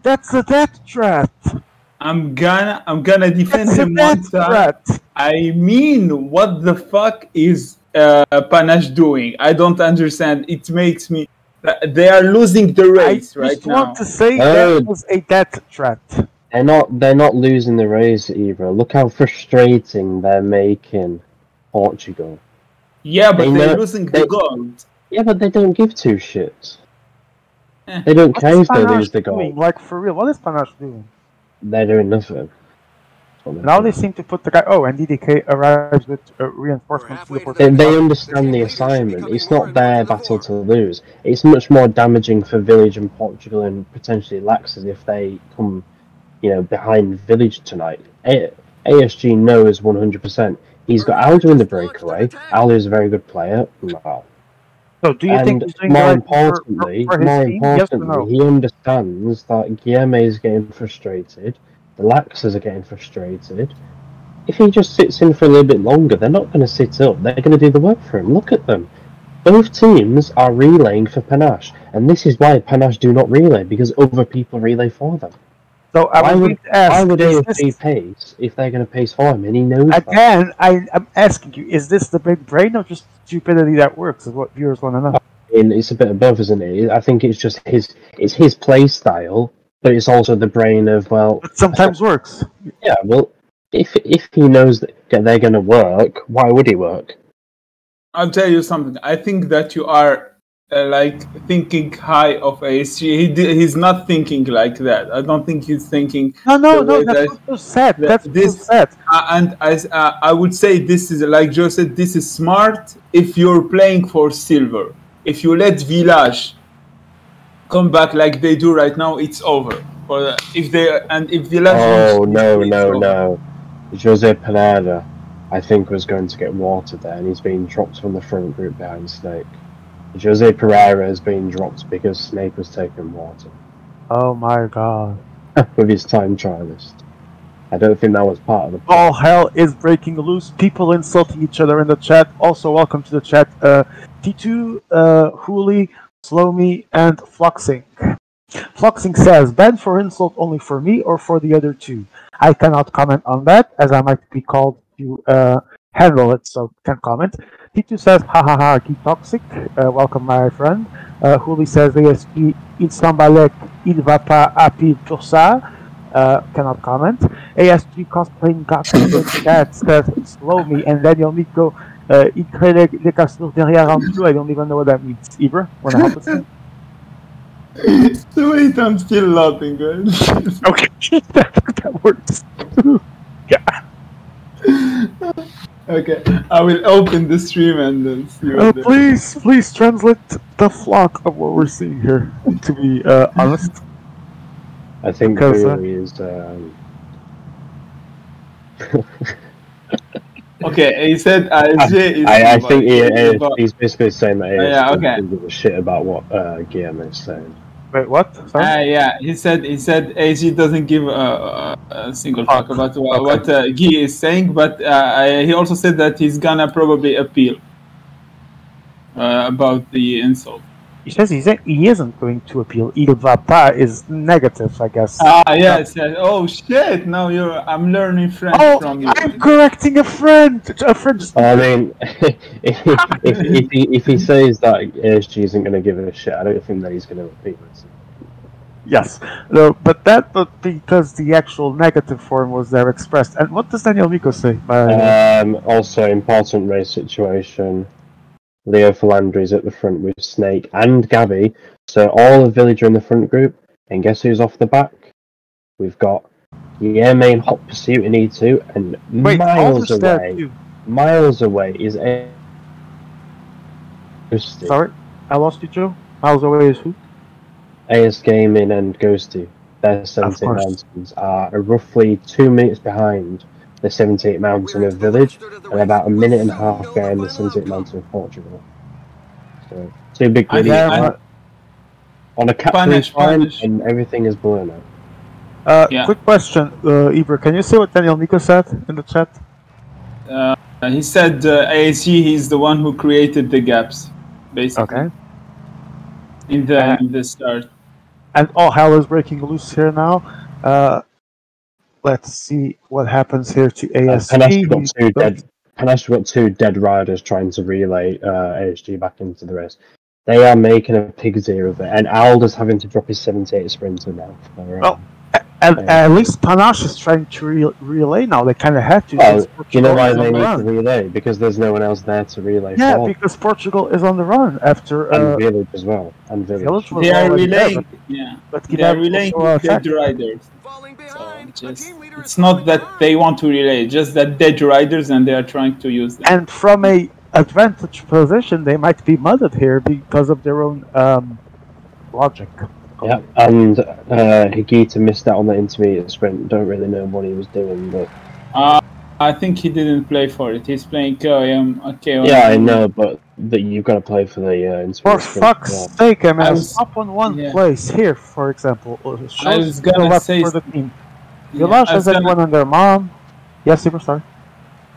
That's a death trap. I'm gonna defend him one time. I mean, what the fuck is Panache doing? I don't understand. It makes me. They are losing the race right now. I just want to say that was a death trap. They're not losing the race either. Look how frustrating they're making Portugal. Yeah, but they're losing the gold. Yeah, but they don't give two shits. They don't care if they lose the gold. Like, for real, what is Panache doing? They're doing nothing. Now they seem to put the guy... Oh, and DDK arrives with reinforcements. They understand the assignment. It's not their battle to lose. It's much more damaging for Village and Portugal and potentially Laxers if they come, behind Village tonight. ASG knows 100%. He's got Aldo in the breakaway. Aldo is a very good player. No. So do you think he's doing more importantly, he understands that Guillermo is getting frustrated. The Laxers are getting frustrated. If he just sits in for a little bit longer, they're not going to sit up. They're going to do the work for him. Look at them. Both teams are relaying for Panache, and this is why Panache do not relay, because other people relay for them. So I was going to ask, why would is ASG this, pace if they're going to pace for him, and he knows that? again, I'm asking you, is this the big brain or just stupidity that works, is what viewers want to know. And it's a bit of both, isn't it? I think it's just his play style, but it's also the brain of, well... It sometimes works. Yeah, well, if he knows that they're going to work, why would he work? I'll tell you something. I think that you are thinking high of ASG. He's not thinking like that. I don't think he's thinking. No. That's what you said. That's what you said. And I would say this is, like Joe said, this is smart if you're playing for silver. If you let Village come back like they do right now, it's over. If Village. Oh no. Jose Pineda, I think, was going to get watered there, and he's being dropped from the front group behind Snake. Jose Pereira has been dropped because Snake was taking water. Oh my god. With his time trialist. I don't think that was part of the All hell is breaking loose. People insulting each other in the chat. Also, welcome to the chat. T2, Hooli, Slowme, and Fluxing. Fluxing says, ban for insult only for me or for the other two? I cannot comment on that, as I might be called to handle it, so can't comment. T2 says, ha, keep toxic. Welcome, my friend. Hooli says, ASP, il s'embalait, il va pas appeler pour ça. Cannot comment. ASG cosplaying got in the chat says, slow me, and Daniel Nico, il crée les cassures derrière en bleu. I don't even know what that means. Ibra, wanna help us? Wait, I'm still laughing, guys. Okay, that works. Yeah. Okay, I will open the stream and then see what please translate the flock of what we're seeing here, to be honest. I think Hooli is... Okay, he said ASG is... I think he's basically saying that ASG doesn't give a shit about what Guillaume is saying. Wait, what? Sorry? Yeah, he said ASG doesn't give a single fuck about what Guy is saying, but he also said that he's gonna probably appeal about the insult. He says he isn't going to appeal. Il va pas is negative, I guess. Yes. Oh shit! Now I'm learning French from you. I'm correcting a friend. I mean, if he says that ASG isn't going to give it a shit, I don't think that he's going to appeal it. Yes, no, but because the actual negative form was there expressed. And what does Daniel Miko say? Also, important race situation. Leo Philandri's at the front with Snake and Gabby. So all of Village are in the front group. And guess who's off the back? We've got Guillermo in hot pursuit in E2. And miles away is Ghosty. Sorry, I lost you, Joe. Miles away is who? AS Gaming and Ghosty. Their 78 Mountains are roughly 2 minutes behind the 78 Mountain of Village, and about a minute and a half behind the 78 Mountain of Portugal. So, two big griddies on a cat line, and everything is blown out. Quick question, Ibra, can you see what Daniel Nico said in the chat? He said ASG, he's the one who created the gaps, basically. Okay. In the start. And all hell is breaking loose here now. Let's see what happens here to ASG. Panache got two dead riders trying to relay ASG back into the race. They are making a pig's ear of it, and Alder's having to drop his 78 sprinter now. Well, at least Panache is trying to relay now. They kind of had to. Well, you know why they need to relay? Because there's no one else there to relay. Yeah, because Portugal is on the run after. And Village as well. And Village. They are relaying. But they are relaying dead riders. So it's not that they want to relay, just that dead riders, and they are trying to use them. And from a advantage position, they might be mudded here because of their own logic. Yeah, and Higita missed out on the intermediate sprint. Don't really know what he was doing, but I think he didn't play for it. He's playing KOM. Yeah, I know, but you've got to play for the intermediate sprint. For fuck's sake, I mean, up on one place here, for example. I was gonna say for the team. Village has anyone on their mom? Yes, Superstar.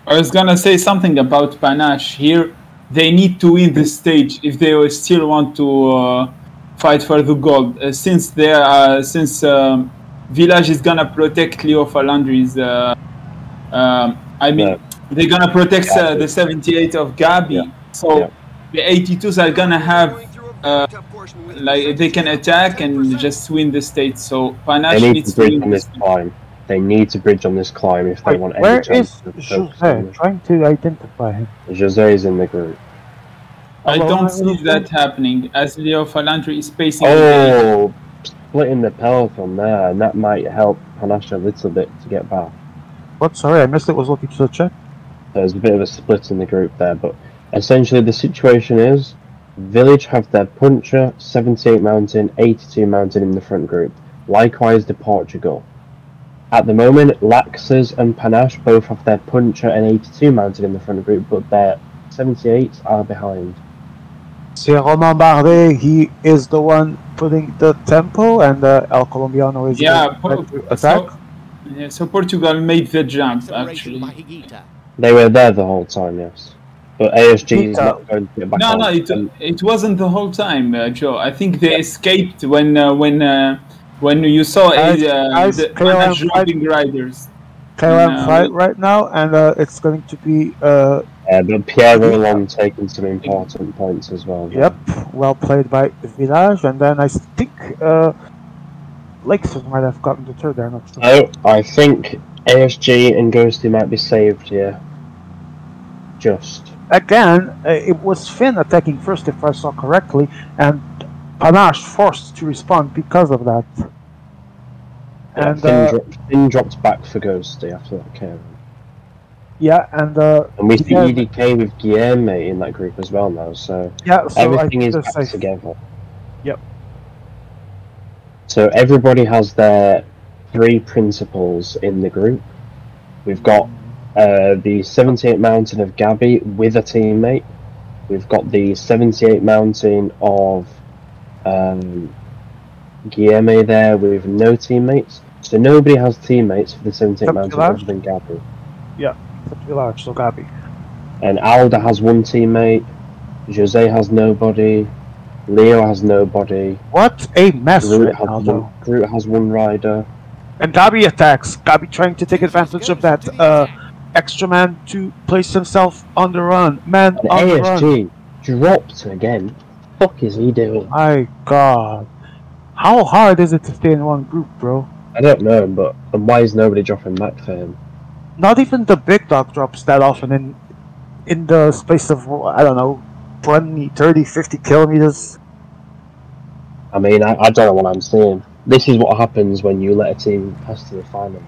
I was gonna say something about Panache here. they need to win this stage if they will still want to fight for the gold. Since Village is gonna protect Leo Falandri's. They're gonna protect the 78 of Gabi. So the 82s are gonna have like they can attack and just win the state. So Panache needs to win this climb. They need to bridge on this climb if they want any chance. Where is Jose? Trying to identify him. Jose is in the group. I don't see that happening as Leo Falandri is pacing. Oh, splitting the peloton there, and that might help Panache a little bit to get back. What? Sorry, I missed it. Was looking to check. There's a bit of a split in the group there, but essentially the situation is Village have their puncher, 78 mountain, 82 mountain in the front group. Likewise, the Portugal. At the moment, Laxers and Panache both have their puncher and 82 mounted in the front group, but their 78s are behind. See, Romain Bardet, he is the one putting the tempo, and El Colombiano is to attack. So Portugal made the jump, actually. They were there the whole time, yes. But ASG is not going to get back on. No, it wasn't the whole time, Joe. I think they escaped when you saw the dropping riders. KLM fight right now, and it's going to be... but Pierre Roland taking some important points as well. Yep, well played by Village, and then I think Lakes might have gotten the third there, not sure. Oh, I think ASG and Ghosty might be saved here. Just. Again, it was Finn attacking first, if I saw correctly, and Panache forced to respond because of that. Yeah, and Finn dropped back for Ghosty after that came. Yeah, and we see EDK with Guillermo in that group as well now, so, everything is back together. Yep. So everybody has their 3 principals in the group. We've got the 78 mountain of Gabi with a teammate. We've got the 78 mountain of Guillermo there with no teammates. So nobody has teammates for the 78 mountain other than Gabi. Yeah, except Village, so Gabi. And Alda has 1 teammate. Jose has nobody. Leo has nobody. What a mess right now, though. Groot has 1 rider. And Gabi attacks. Gabi trying to take advantage of that extra man to place himself on the run. Man and on ASG the run. Dropped again. What the fuck is he doing? My god. How hard is it to stay in one group, bro? I don't know, but why is nobody dropping back for him? Not even the big dog drops that often in the space of, I don't know, 20, 30, 50 kilometers. I mean, I don't know what I'm seeing. This is what happens when you let a team pass to the final.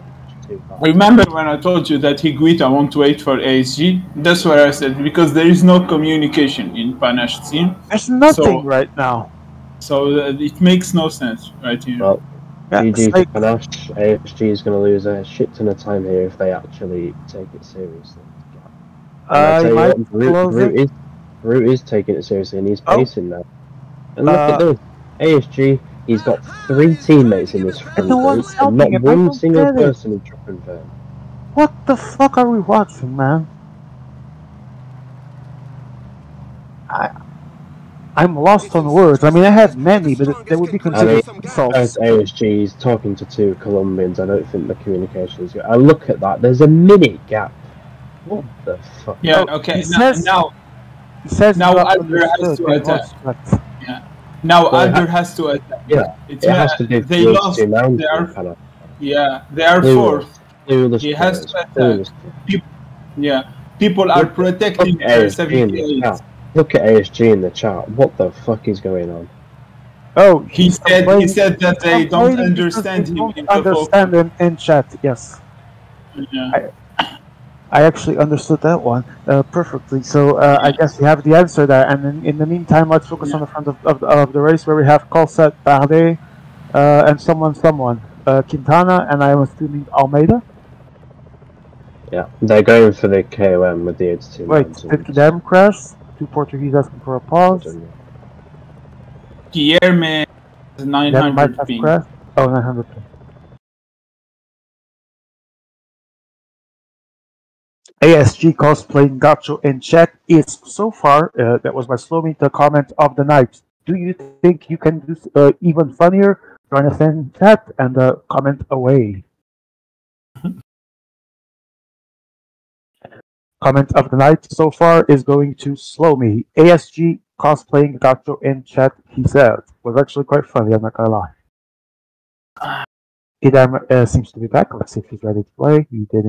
Remember when I told you that Higuita won't wait for ASG? That's what I said, because there is no communication in Panache team. There's nothing right now. So it makes no sense right here. Well, GG to Panache, ASG is going to lose a shit ton of time here if they actually take it seriously. Groot is taking it seriously and he's pacing now. And look at this. ASG, he's got 3 teammates in this front group, and not one single person is dropping for him. What the fuck are we watching, man? I'm lost on words. I mean, I have many, but they would be considered insults. As ASG is talking to 2 Colombians, I don't think the communication is good. I look at that, there's a minute gap. What the fuck? Yeah, okay, now Alder has to attack. Yeah. Now Alder has to attack. Yeah, it has to do. They lost. They are 4th. He has to attack. People are protecting their 78. Look at ASG in the chat. What the fuck is going on? Oh, he said that they don't understand him. Understand him in chat. Yes. Yeah. I actually understood that one perfectly. So I guess we have the answer there. And in the meantime, let's focus on the front of the race where we have Colset, Bardet, and someone, Quintana, and I am assuming Almeida. Yeah, they're going for the KOM with the 82. Wait, did them crash? 2 Portuguese asking for a pause. Guillermo is 900 ping. Oh, 900 ping. ASG cosplaying Gacho in chat. is so far, that was my slow meter comment of the night. Do you think you can do even funnier? Join us in chat and comment away. Comment of the night so far is going to Slow Me. ASG cosplaying Gacho in chat, he said. Was actually quite funny, I'm not gonna lie. Idam seems to be back. Let's see if he's ready to play. He did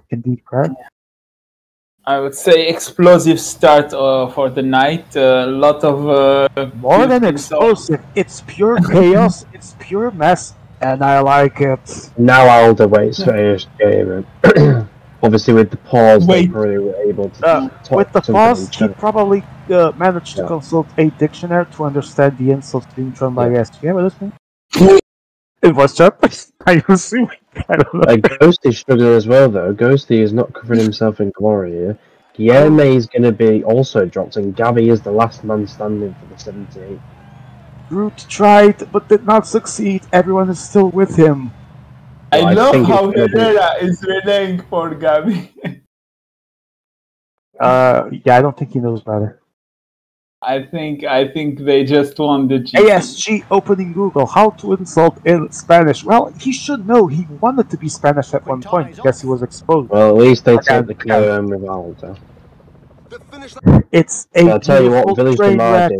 indeed crack. I would say explosive start for the night. A lot of more than explosive. It's pure chaos. It's pure mess, and I like it. Now Alder waits for ASG. Obviously, with the pause, they probably were able to talk with the pause, he probably managed to Yeah. consult a dictionary to understand the insults being thrown by ASG. Am I listening? In voice chat? Are you assuming? I don't know. Ghosty struggling as well, though. Ghosty is not covering himself in glory here. Guillermo is going to be also dropped, and Gabby is the last man standing for the 78. Groot tried, but did not succeed. Everyone is still with him. I love think how it's gonna be- Herrera is relaying for Gabby. Yeah, I don't think he knows better. I think they just won the GC. ASG opening Google, how to insult in Spanish. Well, he should know. He wanted to be Spanish at one point. I guess he was exposed. Well, at least they Okay. take the KOM with Alder. The finish line. It's a I'll tell you what, beautiful Village train wreck.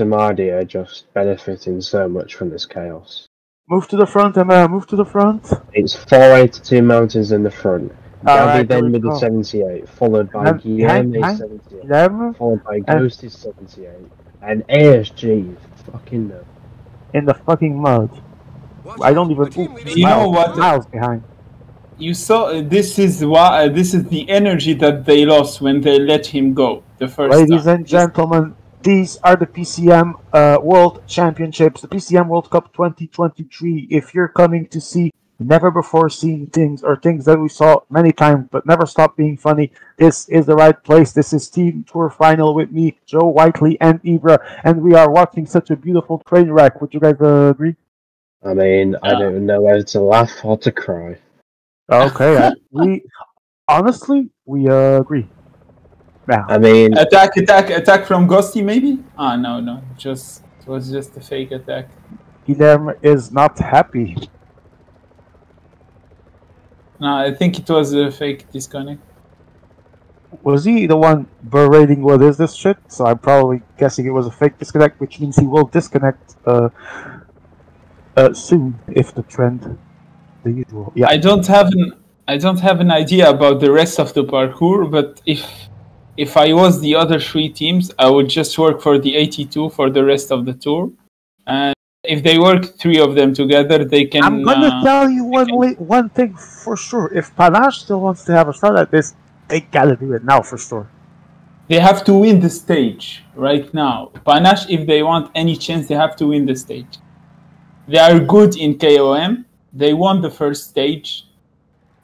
Demardi are just benefiting so much from this chaos. Move to the front, Emma. Move to the front. It's 482 mountains in the front. Gabby Alright, then here we with the go. 78, followed by And then behind- Guillermo 78, 11 followed by Ghosty's 78, and ASG, fucking no. in the fucking mud. Watch I don't out, even. the team Ooh, leader- You know miles- what? Miles behind. You saw this is why this is the energy that they lost when they let him go the first Ladies time. and gentlemen, these are the PCM World Championships, the PCM World Cup 2023. If you're coming to see never before seen things or things that we saw many times but never stop being funny, this is the right place. This is Team Tour Final with me, Joe Whiteley and Ibra, and we are watching such a beautiful train wreck. Would you guys agree? I mean, I don't know whether to laugh or to cry. Okay, we honestly we agree. Now, I mean, Attack from Ghosty maybe? Ah no, it was just a fake attack. Guilherme is not happy. No, I think it was a fake disconnect. Was he the one berating what is this shit? So I'm probably guessing it was a fake disconnect, which means he will disconnect soon if the trend the usual. Yeah. I don't have an idea about the rest of the parkour, but if I was the other three teams, I would just work for the 82 for the rest of the tour. And if they work three of them together, they can. I'm gonna tell you one thing for sure. If Panache still wants to have a shot at this, they gotta do it now for sure. They have to win the stage right now. Panache, if they want any chance, they have to win the stage. They are good in KOM. They won the first stage.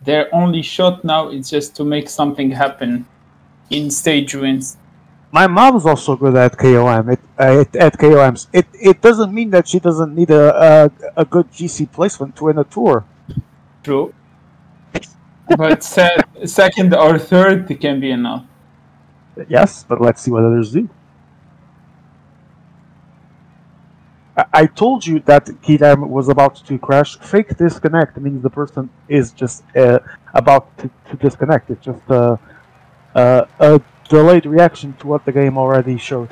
Their only shot now is just to make something happen in stage wins. My mom's also good at KOM. At KOMs, it doesn't mean that she doesn't need a good GC placement to win a tour. True. But second or third can be enough. Yes, but let's see what others do. I told you that Guilherme was about to crash. Fake disconnect means the person is just about to disconnect. It's just a delayed reaction to what the game already showed.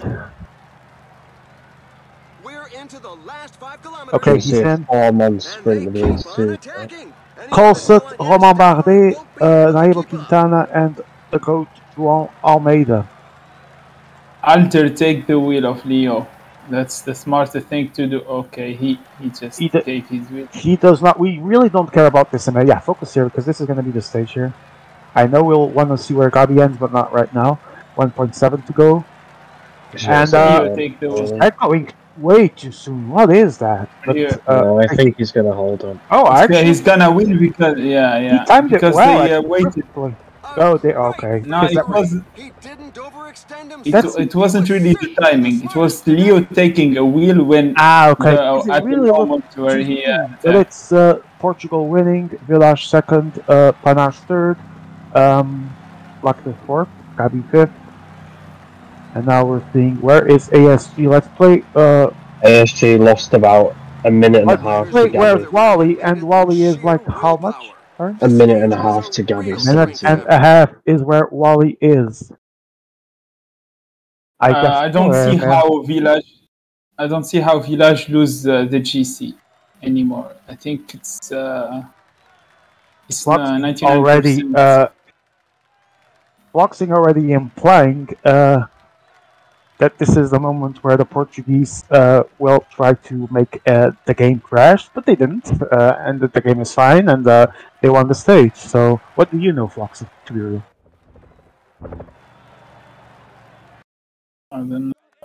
We're into the last 5 kilometers. Okay, you see he's a in. 4-month And sprint they with keep these on two. attacking. Anyone Colsett, who wants Romain to Bardet, won't be able to Nairo keep up. Quintana, and the coach João Almeida. Alter, take the wheel of Leo. That's the smarter thing to do. Okay, he just He gave his wheel. He does not. We really don't care about this. And yeah, focus here because this is going to be the stage here. I know we'll want to see where Gabi ends, but not right now. 1.7 to go. And Leo, take the wheel. I'm going way too soon. What is that? But, Yeah. No, I think he's going to hold on. oh, actually, He's gonna win because he yeah. timed it Because well. they actually, waited. perfectly. Oh, they okay. No, Because it that was He didn't overextend it, himself. it wasn't really the timing. It was Leo taking a wheel when okay. the, Is it at really the looked moment where too he soon? But it's Portugal winning, Village second, Panache third, Black the fourth, Gabi fifth, And now we're seeing where is ASG. Let's play. ASG lost about a minute and a Let's half play to Gabby. where's Wally, and Wally is like how much? Sorry? A minute and a half to Gabby. A minute and a half is where Wally is. I guess. I don't see how Village. I don't see how Village lose the GC anymore. I think it's 99%. Already Floxing already implying that this is the moment where the Portuguese will try to make the game crash, but they didn't, and the game is fine, and they won the stage. So, what do you know, Floxing, to be real?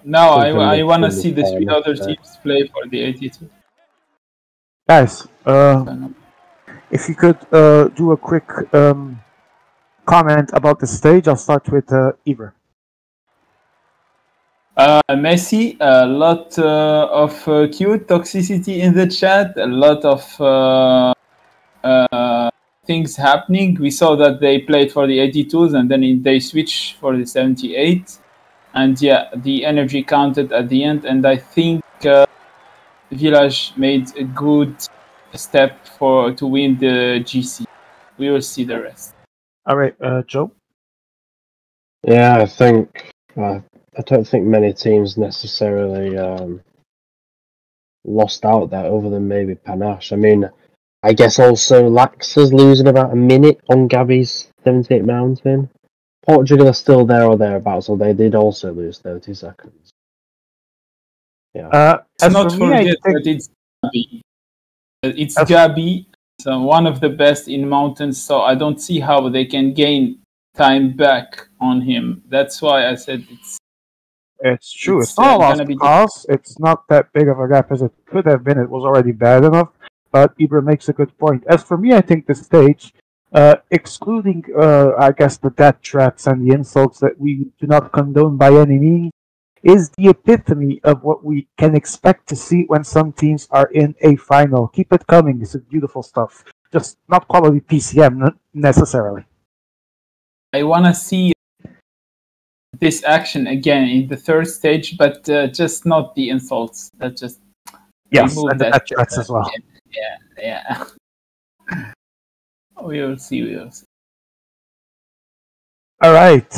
Now I want to see the three other teams play for the 82. Guys, if you could do a quick comment about the stage, I'll start with Ivor. Messi, a lot of cute toxicity in the chat, a lot of things happening. We saw that they played for the 82s and then they switched for the 78. And yeah, the energy counted at the end, and I think Village made a good step to win the GC. We will see the rest. All right, Joe? Yeah, I think... I don't think many teams necessarily lost out there other than maybe Panache. I mean, I guess also Laxa's losing about a minute on Gabby's 78 mountain. Portugal are still there or thereabouts, so they did also lose 30 seconds. Yeah. Let's not forget that it's Gabi. It's Gabi, so one of the best in mountains, so I don't see how they can gain time back on him. That's why I said it's true. It's not a lost cause. It's not that big of a gap as it could have been. It was already bad enough. But Ibra makes a good point. As for me, I think the stage, excluding, I guess, the death threats and the insults that we do not condone by any means, is the epitome of what we can expect to see when some teams are in a final. Keep it coming. This is beautiful stuff. Just not quality PCM, not necessarily. I want to see this action again in the third stage, but just not the insults. That just and the death threats as well. Yeah. We will see. All right.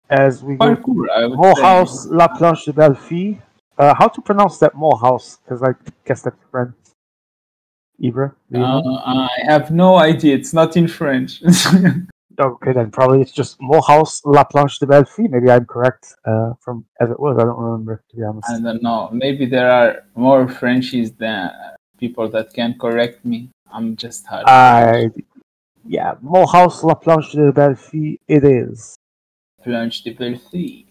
As we go, Morehouse, La Planche de Belfi. How to pronounce that Morehouse? Because I guess that's French. Ibra? I have no idea. It's not in French. Okay, then probably it's just Morehouse, La Planche de Belfi. Maybe I'm correct from as it was. I don't remember, to be honest. I don't know. Maybe there are more Frenchies than people that can correct me. I'm just hard. Yeah, Morehouse, La Planche de Belfi. It is. Planche de Belfi.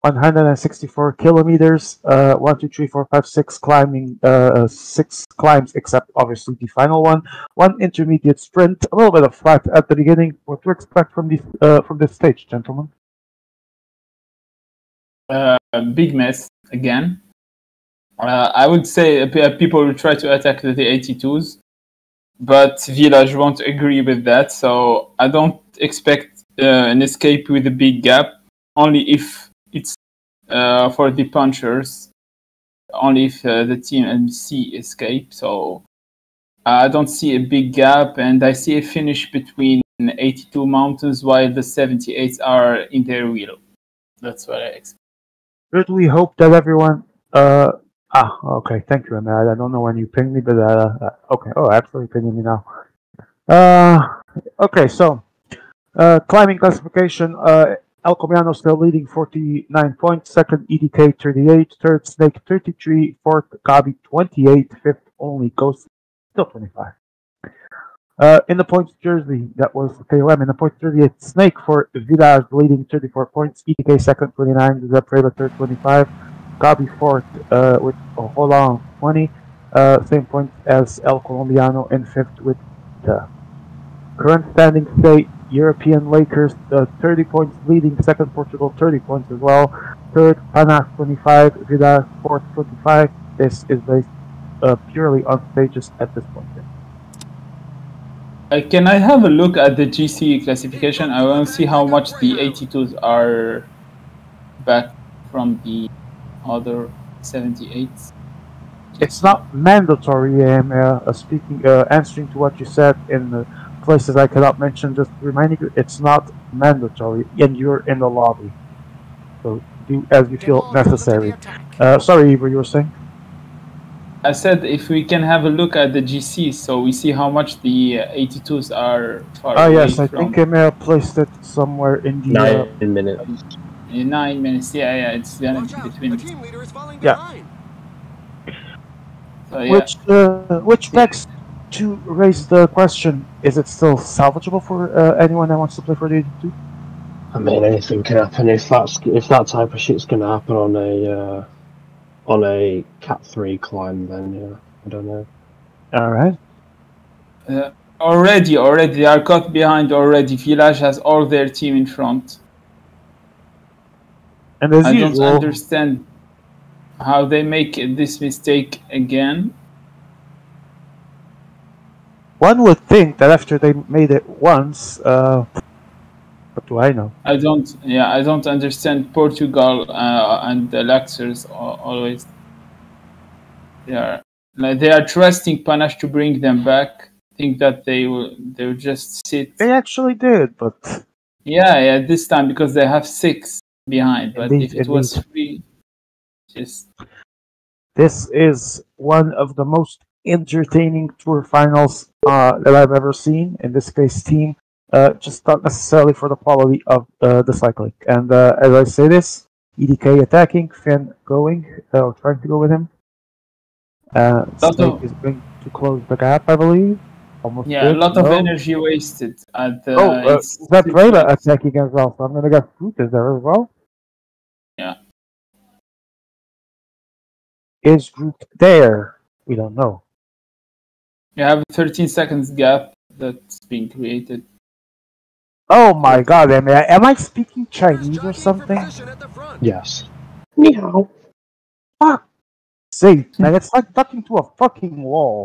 164 kilometers. 1, 2, 3, 4, 5, 6 climbing. 6 climbs, except obviously the final one. 1 intermediate sprint. A little bit of flat at the beginning. What to expect from this stage, gentlemen? Big mess again. I would say people will try to attack the 82s, but Village won't agree with that. So I don't expect an escape with a big gap. Only if it's for the punchers, only if the team MC escape. So I don't see a big gap, and I see a finish between 82 mountains while the 78s are in their wheel. That's what I expect. Certainly hope that everyone... okay, thank you, Ahmed. I don't know when you pinged me, but okay. Oh, absolutely pinging me now. Okay, so climbing classification. El Comiano still leading 49 points. Second, EDK 38. Third, Snake 33. Fourth, Gabi 28. Fifth, only Ghost still 25. In the points jersey, that was KOM. In the points jersey, it's Snake for Village leading 34 points. EDK second 29. Zapreva third 25. Gabi fourth with Holland 20. Same points as El Colombiano, and fifth with the current standing state. European Lakers 30 points leading. Second, Portugal 30 points as well. Third, Panache 25. Village fourth 25. This is based purely on stages at this point. Can I have a look at the GC classification? I want to see how much the 82s are back from the other 78s. It's not mandatory. Answering to what you said in the places I cannot mention, just reminding you, it's not mandatory, and you're in the lobby. So do as you feel necessary. Sorry, Eva, you were saying? I said if we can have a look at the GC, so we see how much the 82s are far away Yes, I from. think I may have placed it somewhere in the 9 minutes. In 9 minutes, yeah, it's gonna Watch be out, between. the team leader is falling Yeah. behind. So, yeah. Which begs to raise the question: is it still salvageable for anyone that wants to play for the 82? I mean, anything can happen if that type of shit's gonna happen on a Cat 3 climb. Then yeah, I don't know. All right. Already they are caught behind already. Village has all their team in front. And as I usual, don't understand how they make this mistake again. one would think that after they made it once, what do I know? I don't understand Portugal and the Laxers always. They are trusting Panache to bring them back. Think that they'll just sit. They actually did, but Yeah, this time because they have 6 behind. But Indeed, if it was indeed. 3, just this is one of the most entertaining tour finals that I've ever seen. In this case, team, just not necessarily for the quality of the cycling. And as I say this, EDK attacking, Finn going, or trying to go with him. Snake is going to close the gap, I believe. Almost a lot of No. energy wasted at the. That Brava attacking as well, so I'm going to get Fruit is there as well. Yeah. Is Groot there? We don't know. You have a 13 seconds gap that's being created. Oh my god, am I speaking Chinese or something? Yes. Ni hao. Fuck sake, man, it's like talking to a fucking wall.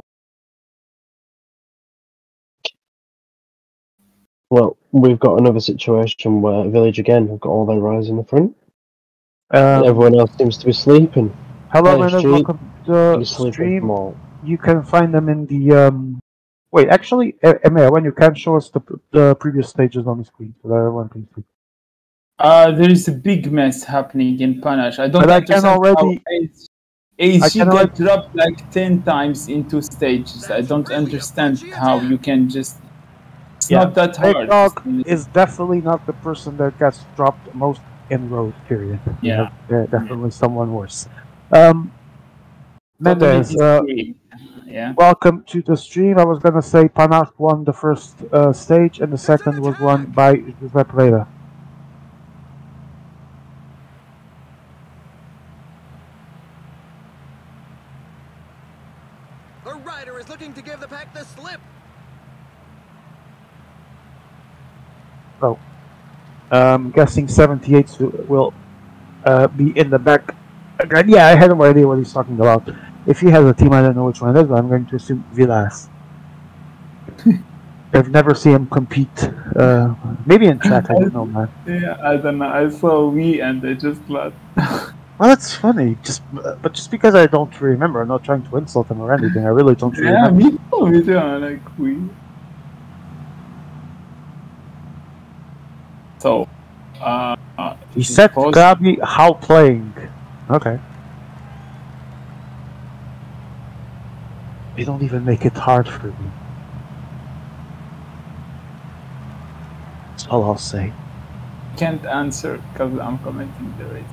Well, we've got another situation where Village again have got all their riders in the front. Everyone else seems to be sleeping. Hello, Hey, and Street, welcome to the you sleeping stream. tomorrow? You can find them in the Wait, actually, Emma, when you can show us the previous stages on the screen so that everyone can see. There is a big mess happening in Panache. I don't But I can understand already. how AG got dropped like 10 times in 2 stages. I don't understand how you can just. It's not that hard. Dog is definitely not the person that gets dropped most in road. Period. Yeah. Definitely someone worse. Totally Mendez, yeah. welcome to the stream. I was gonna say Panache won the first stage, and the second was won by Giuseppe Reda. A rider is looking to give the pack the slip. So, I'm guessing 78 will be in the back. Again, yeah, I had no idea what he's talking about. If he has a team, I don't know which one it is, but I'm going to assume Villas. I've never seen him compete. Maybe in track, I don't know, man. Yeah, I don't know. I saw we and I just laughed. Well, that's funny. But just because I don't remember, I'm not trying to insult him or anything. I really don't remember. Me too. I'm like we. So, he said Gabi how playing. Okay. They don't even make it hard for me. That's all I'll say. Can't answer because I'm commenting the race.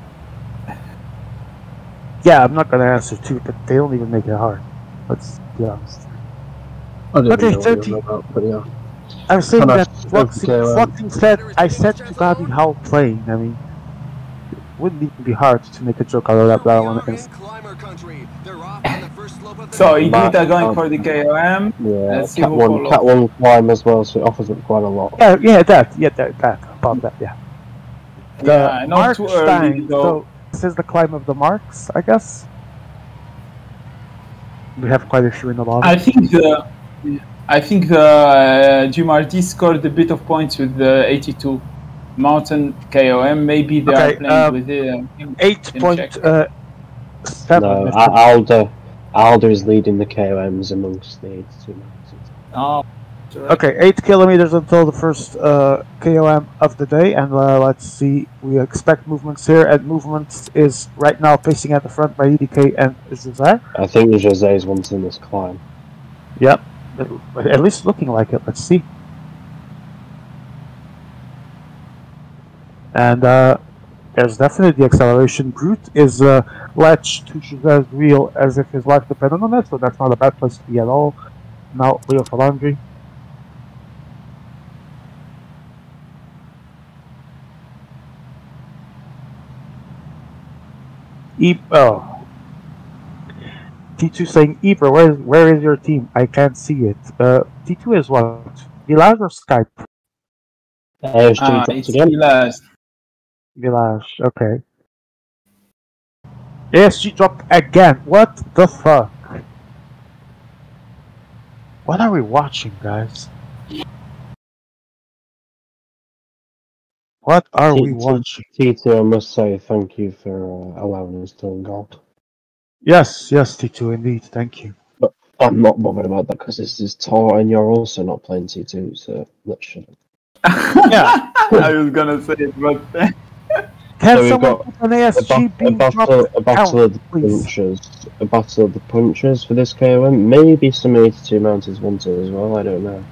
Yeah, I'm not gonna answer too, but they don't even make it hard. Let's be honest. I don't Okay, know what 30. you're about, but yeah. I'm saying Panache, that Fluxing said I said to Gabi how playing. I mean, it wouldn't even be hard to make a joke out of that. But I want to. So Igita going for the KOM. Yeah, Cat 1 climb as well, so it offers up quite a lot. Yeah, that about that, yeah. The not too early though. So this is the climb of the marks, I guess. We have quite a few in the lobby. I think I think GMRT scored a bit of points with the 82 Mountain KOM. Maybe they are playing with him. 8.7. No, Alder is leading the KOMs amongst the 82 mountains. Oh, Okay, 8 kilometers until the first KOM of the day, and let's see. We expect movements here, and movements is right now pacing at the front by EDK and Jose. I think Jose is wanting this climb. Yep, at least looking like it. Let's see. And there's definitely the acceleration. Groot is latched to Jose's wheel as if his life depended on it, so that's not a bad place to be at all. Now, Leo Falandri. T2 saying, Ibra, where is your team? I can't see it. T2 is what? Village or Skype? it's Village. Village, okay. ASG dropped again. What the fuck? What are we watching, guys? What are we watching? T2, I must say thank you for allowing us to gold. Yes, T2, indeed. Thank you. But I'm not bothered about that because this is Tor and you're also not playing T2, so let's shut up. Yeah. I was gonna say it, but... Can So someone put an ASG being dropped? A battle of the punchers. A battle of the punchers for this KOM. Maybe some 82 mountains wanted as well, I don't know.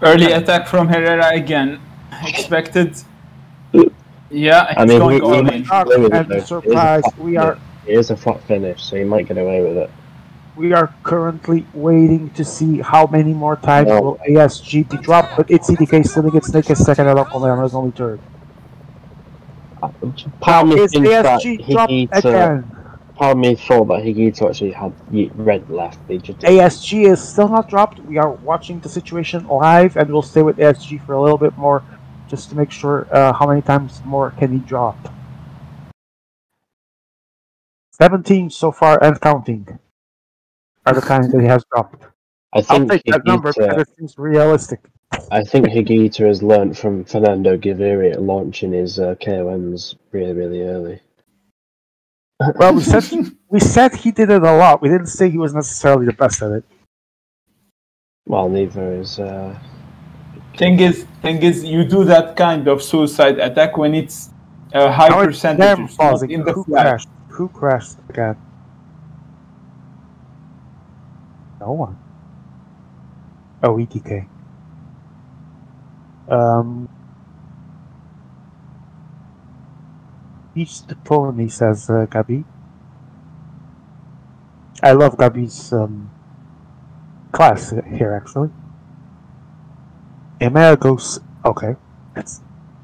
Early attack from Herrera again. Expected. Yeah, I mean, going all in. And surprise, we are... It is a flat finish, so you might get away with it. We are currently waiting to see how many more times will ASG be dropped, but it's EDK still gets Nick is second and Alcomer is only third. Part of me Is thinks that ASG dropped again? Part of me thought that Higito actually had red left. They just ASG is still not dropped. We are watching the situation live, and we'll stay with ASG for a little bit more, just to make sure how many times more can he drop. 17 so far and counting are the times that he has dropped. I'll take that number because it seems realistic. I think Higita has learnt from Fernando Gaviria at launching his KOMs really, really early. Well, we said he did it a lot. We didn't say he was necessarily the best at it. Well, neither is. Thing is, you do that kind of suicide attack when it's a high percentage in the flash. Who crashed again? No one. Oh, ETK. Beach the pony, says Gabi. I love Gabi's class here, actually. Emea goes. Okay. That's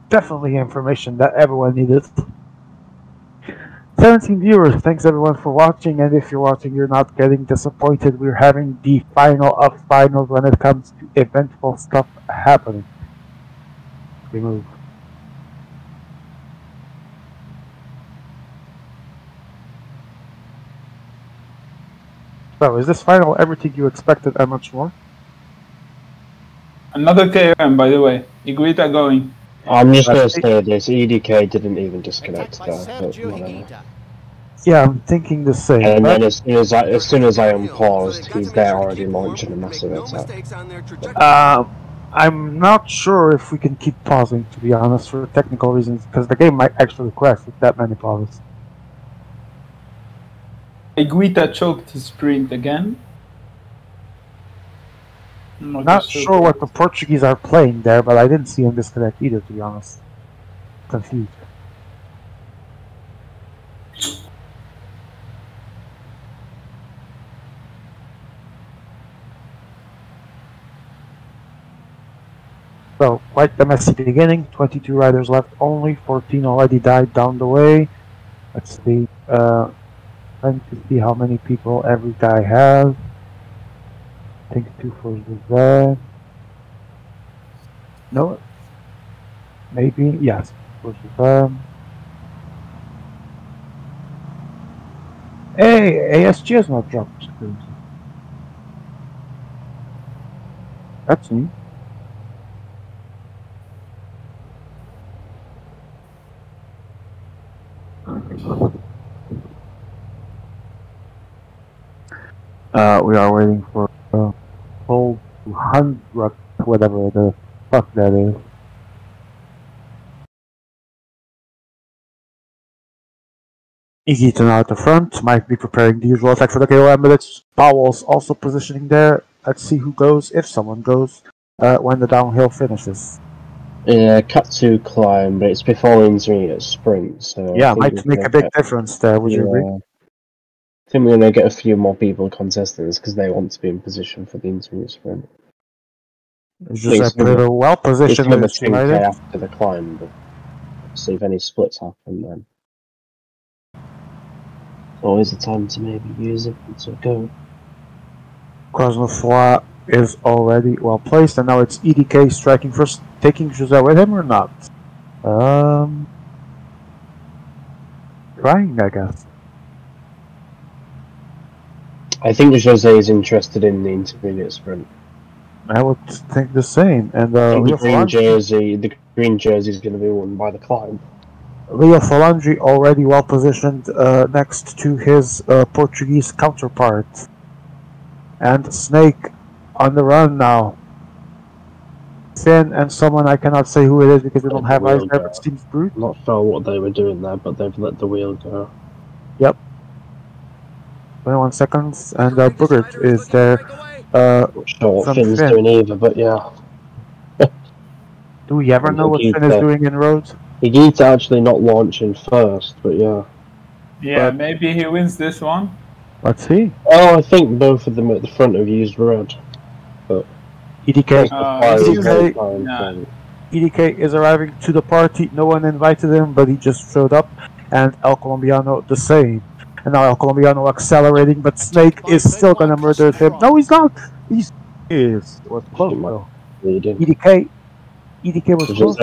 definitely information that everyone needed. 17 viewers, thanks everyone for watching, and if you're watching, you're not getting disappointed. We're having the final of finals when it comes to eventful stuff happening. We move. So, is this final everything you expected and much more? Another KM, by the way. Iguita going. I'm just going to say this, EDK didn't even disconnect there, but whatever. Yeah, I'm thinking the same. And then as soon as I unpaused, he's there already launching a massive attack. I'm not sure if we can keep pausing, to be honest, for technical reasons, because the game might actually request that many pauses. Iguita choked his sprint again. Not sure what the Portuguese are playing there, but I didn't see him disconnect either, to be honest. Confused. So, quite the messy beginning. 22 riders left only. 14 already died down the way. Let's see. Trying to see how many people every guy has. I think 2 for Jose. No. Maybe. Yes. For Jose. Hey, ASG has not dropped. That's neat. We are waiting for whole 100, whatever the fuck that is. Eaton out the front, might be preparing the usual attack for the KOM, but it's Powell's also positioning there. Let's see who goes, if someone goes, when the downhill finishes. Yeah, cut to climb, but it's before intermediate sprint, so Yeah, might make a big difference there, would you agree? I think we're going to get a few more people contesting this because they want to be in position for the intermediate sprint. Giuseppe well positioned with his team after the climb, but see if any splits happen then. Always a time to maybe use it to go. Krasnofla is already well placed, and now it's EDK striking first, taking Jose with him or not? Trying, I guess. I think Jose is interested in the intermediate sprint. I would think the same. And the green jersey is going to be won by the climb. Leo Falandri already well positioned next to his Portuguese counterpart. And Snake on the run now. Finn and someone I cannot say who it is because we don't have eyes there, but it seems Brute. Not sure what they were doing there, but they've let the wheel go. Yep. 21 seconds, and Boogert is there. Not sure what Finn's doing either, but yeah. Do we ever know what Finn is doing in roads? He needs actually not launching first, but yeah. Yeah, maybe he wins this one. Let's see. Oh, I think both of them at the front have used red. But EDK. EDK is arriving to the party. No one invited him, but he just showed up. And El Colombiano the same. And now El Colombiano accelerating, but Snake is still gonna murder him. No, he's not. He is. It was close though. EDK was close.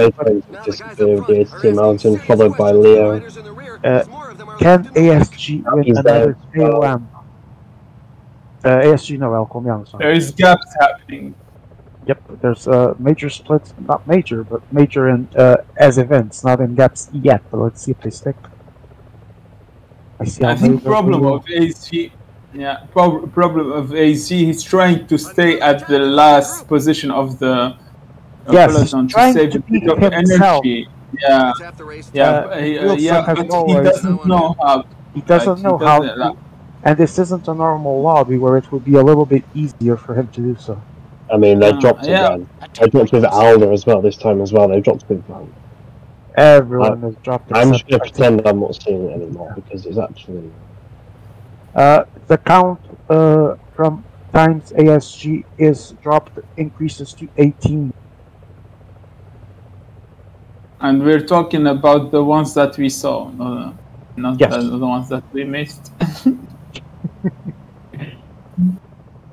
Disappeared the AST Mountain, followed by Leo. Can ASG win another KOM? ASG, no, El Colombiano, sorry. There is gaps happening. Yep, there's major splits, not major, but major in as events, not in gaps yet. But let's see if they stick. I think problem of AC, problem of AC. He's trying to stay at the last position of the peloton to save a bit of energy. Yeah, but he doesn't know how. He doesn't know how. And this isn't a normal lobby where it would be a little bit easier for him to do so. I mean, they dropped again. They dropped with Alder as well this time as well. They dropped with Van. Everyone has dropped. I'm just going to pretend I'm not seeing it anymore because it's actually. The count from times ASG is dropped, increases to 18. And we're talking about the ones that we saw, not the ones that we missed.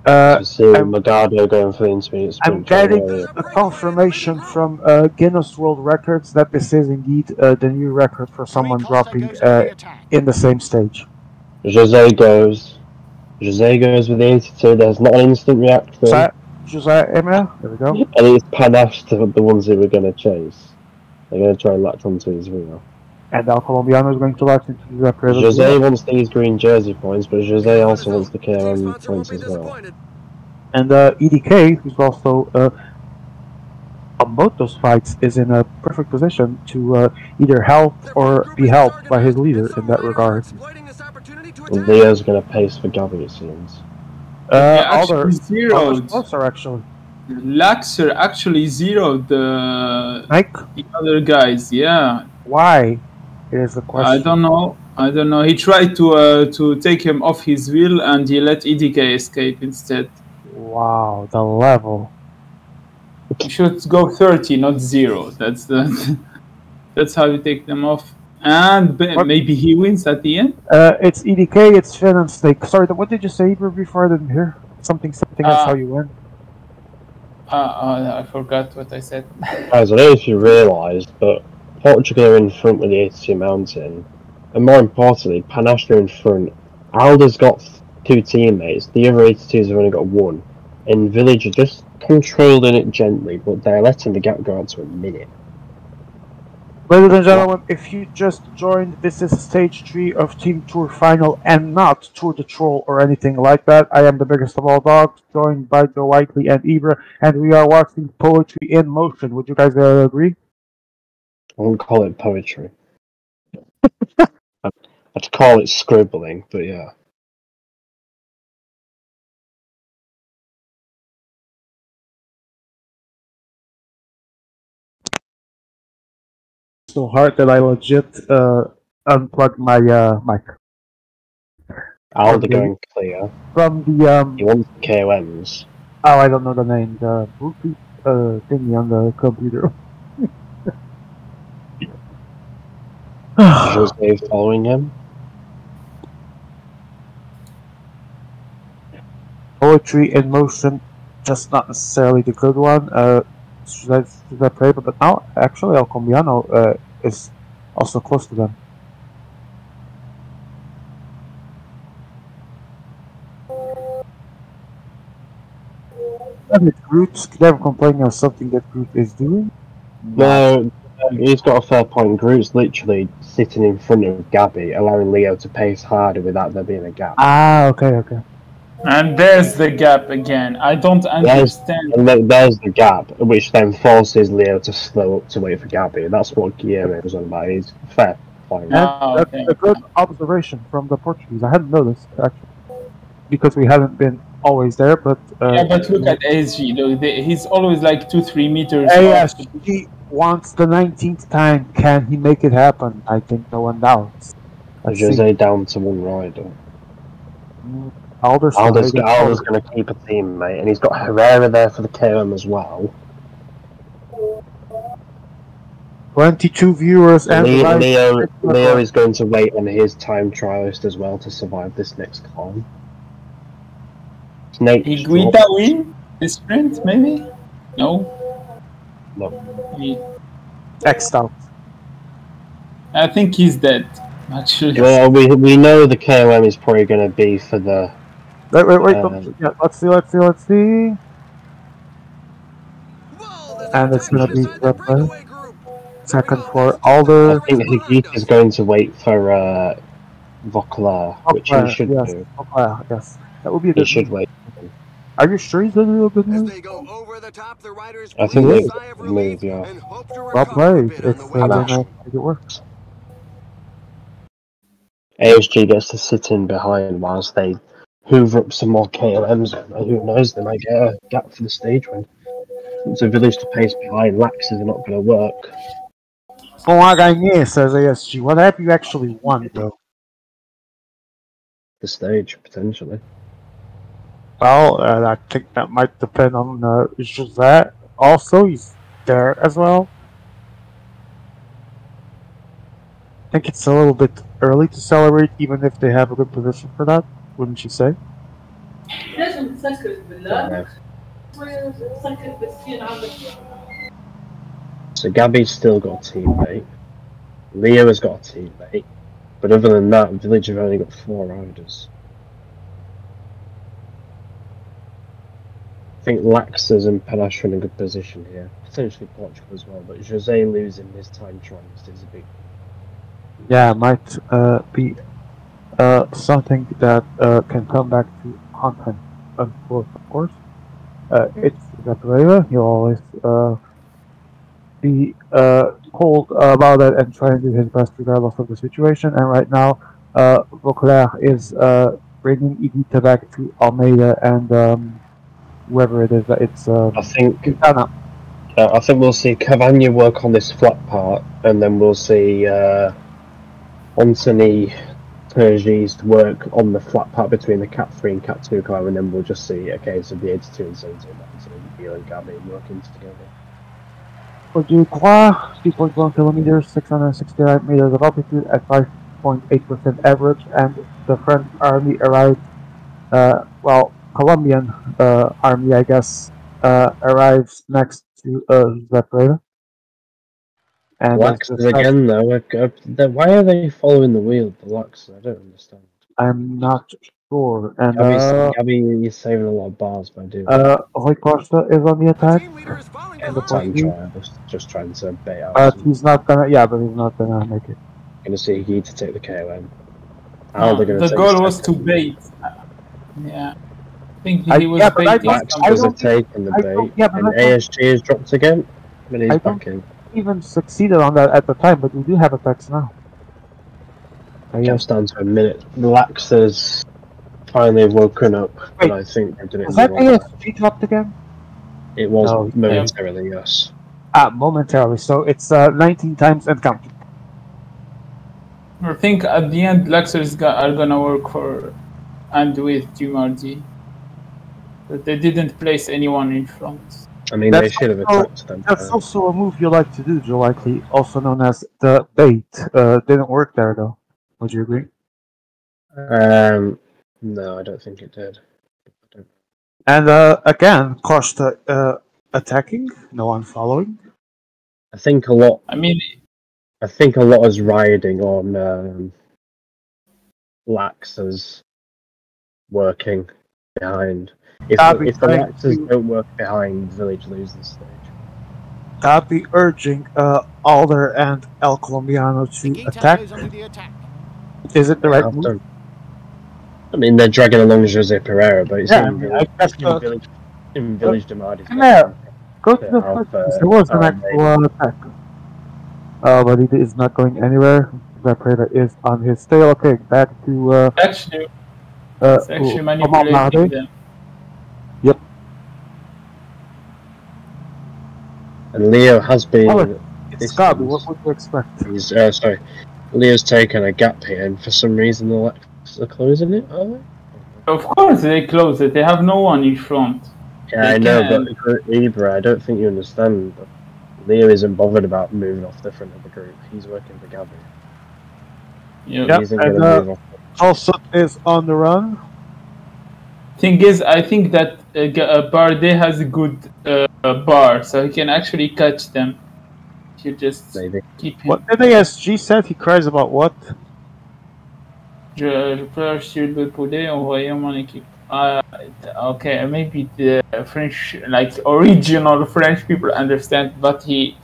Magado going for the intermediate sprint. I'm getting a confirmation from Guinness World Records that this is indeed the new record for someone dropping in the same stage. Jose goes with the 82. There's not an instant reaction. Jose Emma, there we go. And it's panache to the ones that we're going to chase. They're going to try and latch onto his wheel. And El Colombiano is going to latch into the previous. Jose wants these green jersey points, but Jose also wants the KOM points as well. And EDK, who's also on both those fights, is in a perfect position to either help or be helped by his leader in that regard. Leo's going to pace for Gabby, it seems. Actually zeroed. Closer, actually. Laxer actually zeroed the other guys. Yeah. Why? Is the question. I don't know. He tried to take him off his wheel, and he let EDK escape instead. Wow, the level. You should go 30, not 0. That's how you take them off. And maybe he wins at the end. It's EDK, it's Finn and Snake. Sorry, what did you say before? I didn't hear something. That's how you win. I forgot what I said. Guys, I don't know if you realised, but Portugal are in front with the 82 Mountain, and more importantly, Panache are in front. Alder's got 2 teammates. The other 82s have only got 1. In Village are just controlling it gently, but they're letting the gap go on to a minute. Ladies and gentlemen, if you just joined, this is stage 3 of Team Tour Final and not Tour de Troll or anything like that. I am the biggest of all dogs, joined by Joe Whiteley and Ibra, and we are watching Poetry in Motion. Would you guys agree? I wouldn't call it poetry. I'd call it scribbling, but yeah. So hard that I legit unplugged my mic. Alder going clear. From the He wants the KOMs. oh, I don't know the name. The Bluetooth thingy on the computer. Jose following him. Poetry in Motion, just not necessarily the good one. Should I play? But now, actually, El Colombiano is also close to them. And with Groot, never complaining of something that Groot is doing. No, he's got a fair point. Groot's literally sitting in front of Gabby, allowing Leo to pace harder without there being a gap. Ah, okay. And there's the gap again. I don't understand. And there's the gap, which then forces Leo to slow up to wait for Gabby. That's what Guillermo was on about. He's fair point. And okay. that's a good observation from the Portuguese. I hadn't noticed, actually, because we haven't been always there, but... yeah, but look at ASG. Look, he's always like 2-3 meters yes, he wants the 19th time. Can he make it happen? I think no one doubts. Jose down to one rider. Alder's going to keep a teammate, and he's got Herrera there for the KOM as well. 22 viewers and Leo is going to wait on his time trialist as well to survive this next climb. Snake. Higuita win this sprint, maybe? No. X'd out. I think he's dead. Not sure. Well, we know the KOM is probably going to be for the. Wait. Yeah, let's see. And it's going to be the second for Alder. I think Higuita is going to wait for Vauclair, which he should do. Vauclair, yes. That would be a good. He should wait. Are you sure he's going to do a good move? I think they move, yeah. Well played. It's it works. ASG gets to sit in behind whilst they hoover up some more KLMs. Who knows, they might get a gap for the stage win. It's a village to pace behind. Laxes are not going to work. Oh, I gagné, says ASG. What have you actually won, though? The stage, potentially. Well, I think that might depend on Jose. Also, he's there as well. I think it's a little bit early to celebrate, even if they have a good position for that, wouldn't you say? So Gabby's still got a teammate. Leo has got a teammate. But other than that, Village have only got 4 riders. I think Laxers and Panache are in a good position here. Potentially Portugal as well, but Jose losing his time trying is a big. Yeah, might be something that can come back to haunt him, of course. It's Zapreva. He'll always be cold about it and try and do his best regardless of the situation. And right now, Vauclair is bringing Higuita back to Almeida and whoever it is. It's I think Quintana. I think we'll see Cavagna work on this flat part, and then we'll see Anthony Turgis to work on the flat part between the Cat 3 and Cat 2 car, and then we'll just see a case of the 82 and 17 so Gil and Gabby working together. For Ducroix, 3.1 kilometers, 669 meters of altitude at 5.8% average, and the French army arrived, Colombian army, I guess, arrives next to Zapreva. And Laxers again, though. Why are they following the wheel, the Laxers? I don't understand. I'm not Sure. And Gabby is saving a lot of bars by doing Roy Costa is on the The attack. team leader is falling And the behind. time trial, just trying to bait out. But he's not gonna. Yeah, but he's not gonna make it. Going to see Higi to take the KOM. How are they going to The take goal was to second? bait. Yeah. I think he was but I baiting don't- Max something. was don't- taking the I bait, don't- yeah, but and I don't- ASG has dropped again, but he's I back in. Even succeeded on that at the time, but we do have attacks now. Comes down to a minute. Lax has finally woken up, but I think they're doing it Was in the that wrong way. ASG dropped again? It was No. momentarily, yes. Momentarily. So it's 19 times and counting. I think at the end, Luxers are gonna work for and with Dumardi. But they didn't place anyone in front. I mean, they That's should have also- attacked them. That's also a move you like to do, Joe Likely, also known as the bait. Didn't work there though. Would you agree? No, I don't think it did. And again, Costa attacking, no one following. I think a lot I mean, is riding on Lax's working behind. If Gabby the trying Laxers to- don't work behind, Village loses stage. I'd be urging Alder and El Colombiano to Higuita attack. is under the attack. Is it the right Have move? done. I mean, they're dragging along Jose Pereira, but it's Yeah, I in mean, Village. I guess In Village Demardi's Come here. Go to Yeah, the I'll, first. There was an actual attack. But he is not going anywhere. That Predator is on his tail. Okay, back to actually, it's actually manipulating Amamade. them. And Leo has been. Oh, It's This Gabi. is- What would you expect? He's sorry. Leo's taken a gap here, and for some reason the Laxers are closing it. Are they? Of course, they close it. They have no one in front. Yeah, They I know, can. but for Ibra, I don't think you understand. But Leo isn't bothered about moving off the front of the group. He's working for Gabby. You Yep, He isn't and, going to move off. Also is on the run. Thing is, I think that Bardet has a good bar, so he can actually catch them. If you just Maybe. keep him. What did ASG said? He cries about what? Je peux sur le poulet envoyer mon équipe. Okay, maybe the French, like original French people understand, but he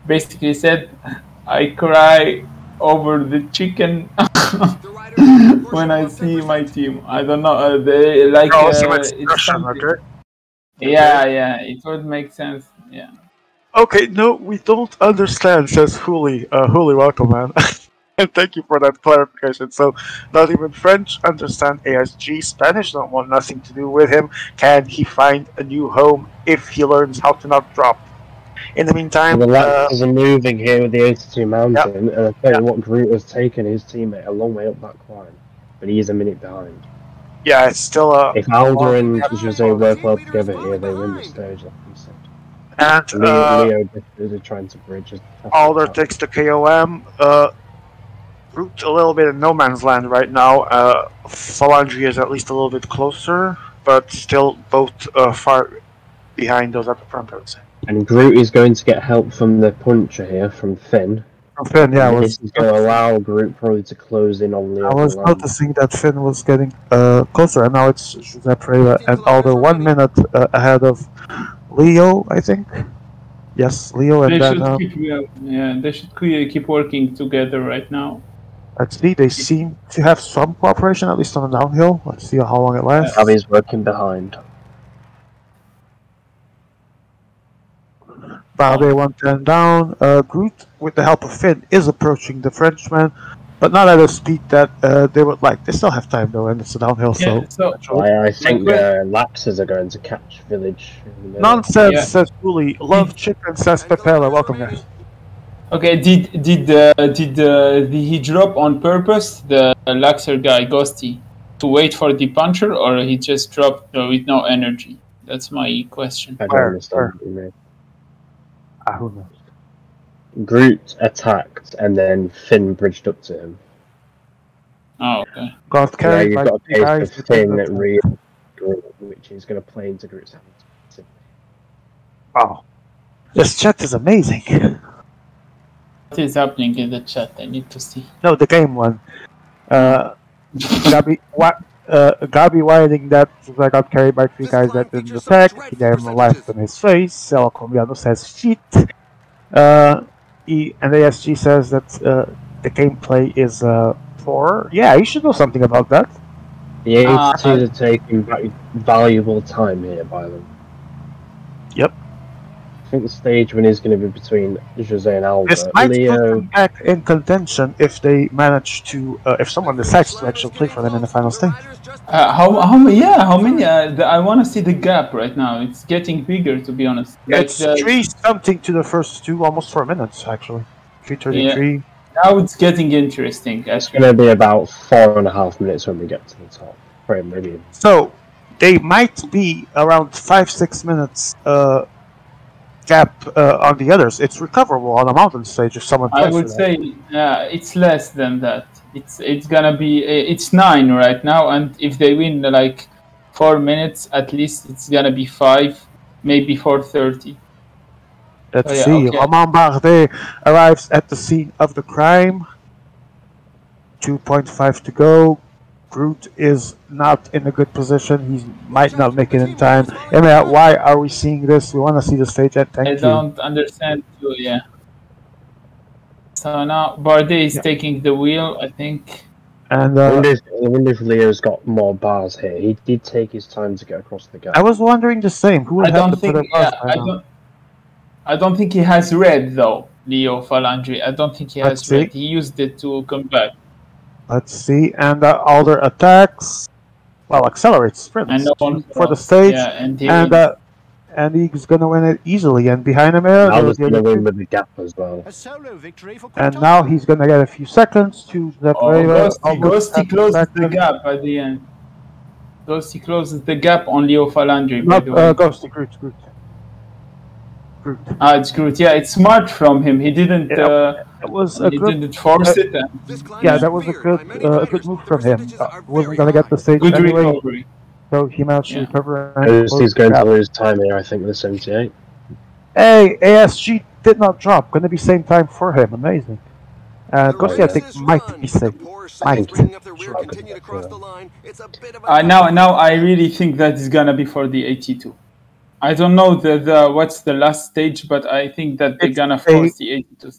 basically said, "I cry over the chicken The riders when I portion see of my 10%. team." I don't know. They like it's something- Yeah, it would make sense. Yeah. Okay, no, we don't understand, says Hooli. Hooli, welcome, man. And thank you for that clarification. So, not even French understand ASG. Spanish don't want nothing to do with him. Can he find a new home if he learns how to not drop? In the meantime, The Laxers are moving here with the 82 mountain, and I tell Yeah. you what, Groot has taken his teammate a long way up that climb, but he is a minute behind. yeah, it's still a. If Alder and Jose work well together here, they win the stage, like you said. And Leo is trying to bridge. Alder takes the KOM. Root a little bit in no man's land right now. Phalandri is at least a little bit closer, but still both far behind those at the front, I would say. And Groot is going to get help from the puncher here, from Finn. Finn, yeah, And this is going to allow Groot probably to close in on Leo. I was and land. noticing that Finn was getting closer, and now it's Jose Pereira and Alder 1 minute ahead of Leo, I think. Yes, Leo, and They then should they should keep working together right now. let's see, they seem to have some cooperation, at least on the downhill. Let's see how long it lasts. Gabby's working behind. Balde 110 down. Groot, with the help of Finn, is approaching the Frenchman, but not at a speed that they would like. They still have time though, and it's a downhill, Yeah, so. I think Like, Laxers are going to catch Village. in the middle. Nonsense, Yeah. says Bully. Love chicken, says Pepela. Welcome, guys. Okay, did he drop on purpose, the Luxor guy, Ghosty, to wait for the puncher, or he just dropped with no energy? That's my question. I don't Where? understand what you mean. Who knows? Groot attacked and then Finn bridged up to him. Oh, okay. Got Now carried you've by got a three case guys. of Finn at Rio, which is going to play into Groot's hands. Wow. This chat is amazing. What is happening in the chat? I need to see. No, the game one. Gabby, Gabi widening that I got carried by 3 guys that didn't attack. He gave him a life in his face. El Colombiano says shit. And ASG says that the gameplay is poor. Yeah, you should know something about that. The 82s are taking valuable time here by them. Yep. I think the stage win is going to be between Jose and Alba. This might put Leo, them back in contention if they manage to, if someone decides to actually play for them in the final stage. How many? I want to see the gap right now. It's getting bigger, to be honest. It's 3 something to the first 2, almost 4 minutes actually. 3:33. Yeah. Now it's getting interesting. it's going to be about 4.5 minutes when we get to the top. Probably maybe. So they might be around 5-6 minutes gap on the others. It's recoverable on a mountain stage if someone plays. I would say it's less than that. It's gonna be it's 9 right now, and if they win like 4 minutes at least, it's gonna be 5, maybe 4:30. Let's see. Okay. Romain Bardet arrives at the scene of the crime. 2.5 to go. Groot is not in a good position. He might not make it in time. Emma, why are we seeing this? We want to see the stage. Thank you. I don't understand too, yeah. So now Bardet is taking the wheel, I think. And I wonder if Leo's got more bars here. He did take his time to get across the gap. I was wondering the same. Who would have to put it I don't think he has red though, Leo Falandri. I don't think he has red. He used it to come back. Let's see, and Alder attacks. Well, accelerates sprints for the stage, and he's gonna win it easily. And behind him, Alder's gonna win with the gap as well. A solo victory for and now he's gonna get a few seconds to Ghosty closes the gap at the end. Ghosty closes the gap on Leo Falandri. Not Ghosty, Groot. Ah, it's Groot. Yeah, it's smart from him. He didn't. It was a good, didn't force it. Yeah, that was a good move from him. Wasn't gonna get the stage good anyway, recovery. So he managed to recover. He's going to lose time here, I think, with 78. Hey, ASG did not drop. Gonna be same time for him. Amazing. Ghosty, I think, might be safe. Now I really think that is gonna be for the 82. I don't know what's the last stage, but I think that they're gonna force the 82.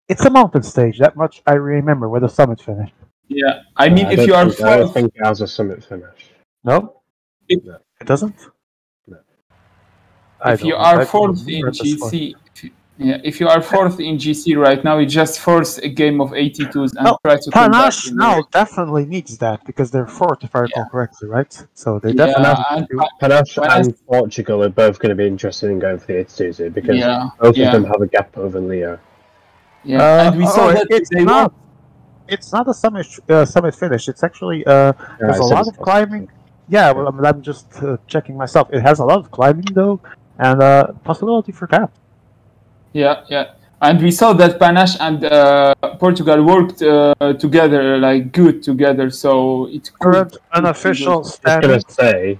It's a mountain stage. That much I remember where the summit finished. Yeah, I mean, if you are fourth, I don't think it has a summit finish. No, it doesn't. No. If you are fourth in GC, if you are fourth in GC right now, you just force a game of 82s and try to come back. Panache now definitely needs that because they're fourth, if I recall correctly, right? So they definitely. Panache and Portugal are both going to be interested in going for the 82s here because both of them have a gap over Leo. Yeah, and we saw that it's not a summit finish. It's actually there's a lot of climbing. Yeah, well, I'm just checking myself. It has a lot of climbing though, and possibility for cap. Yeah, and we saw that Panache and Portugal worked together, like good together. So it's current unofficial standings. Sorry,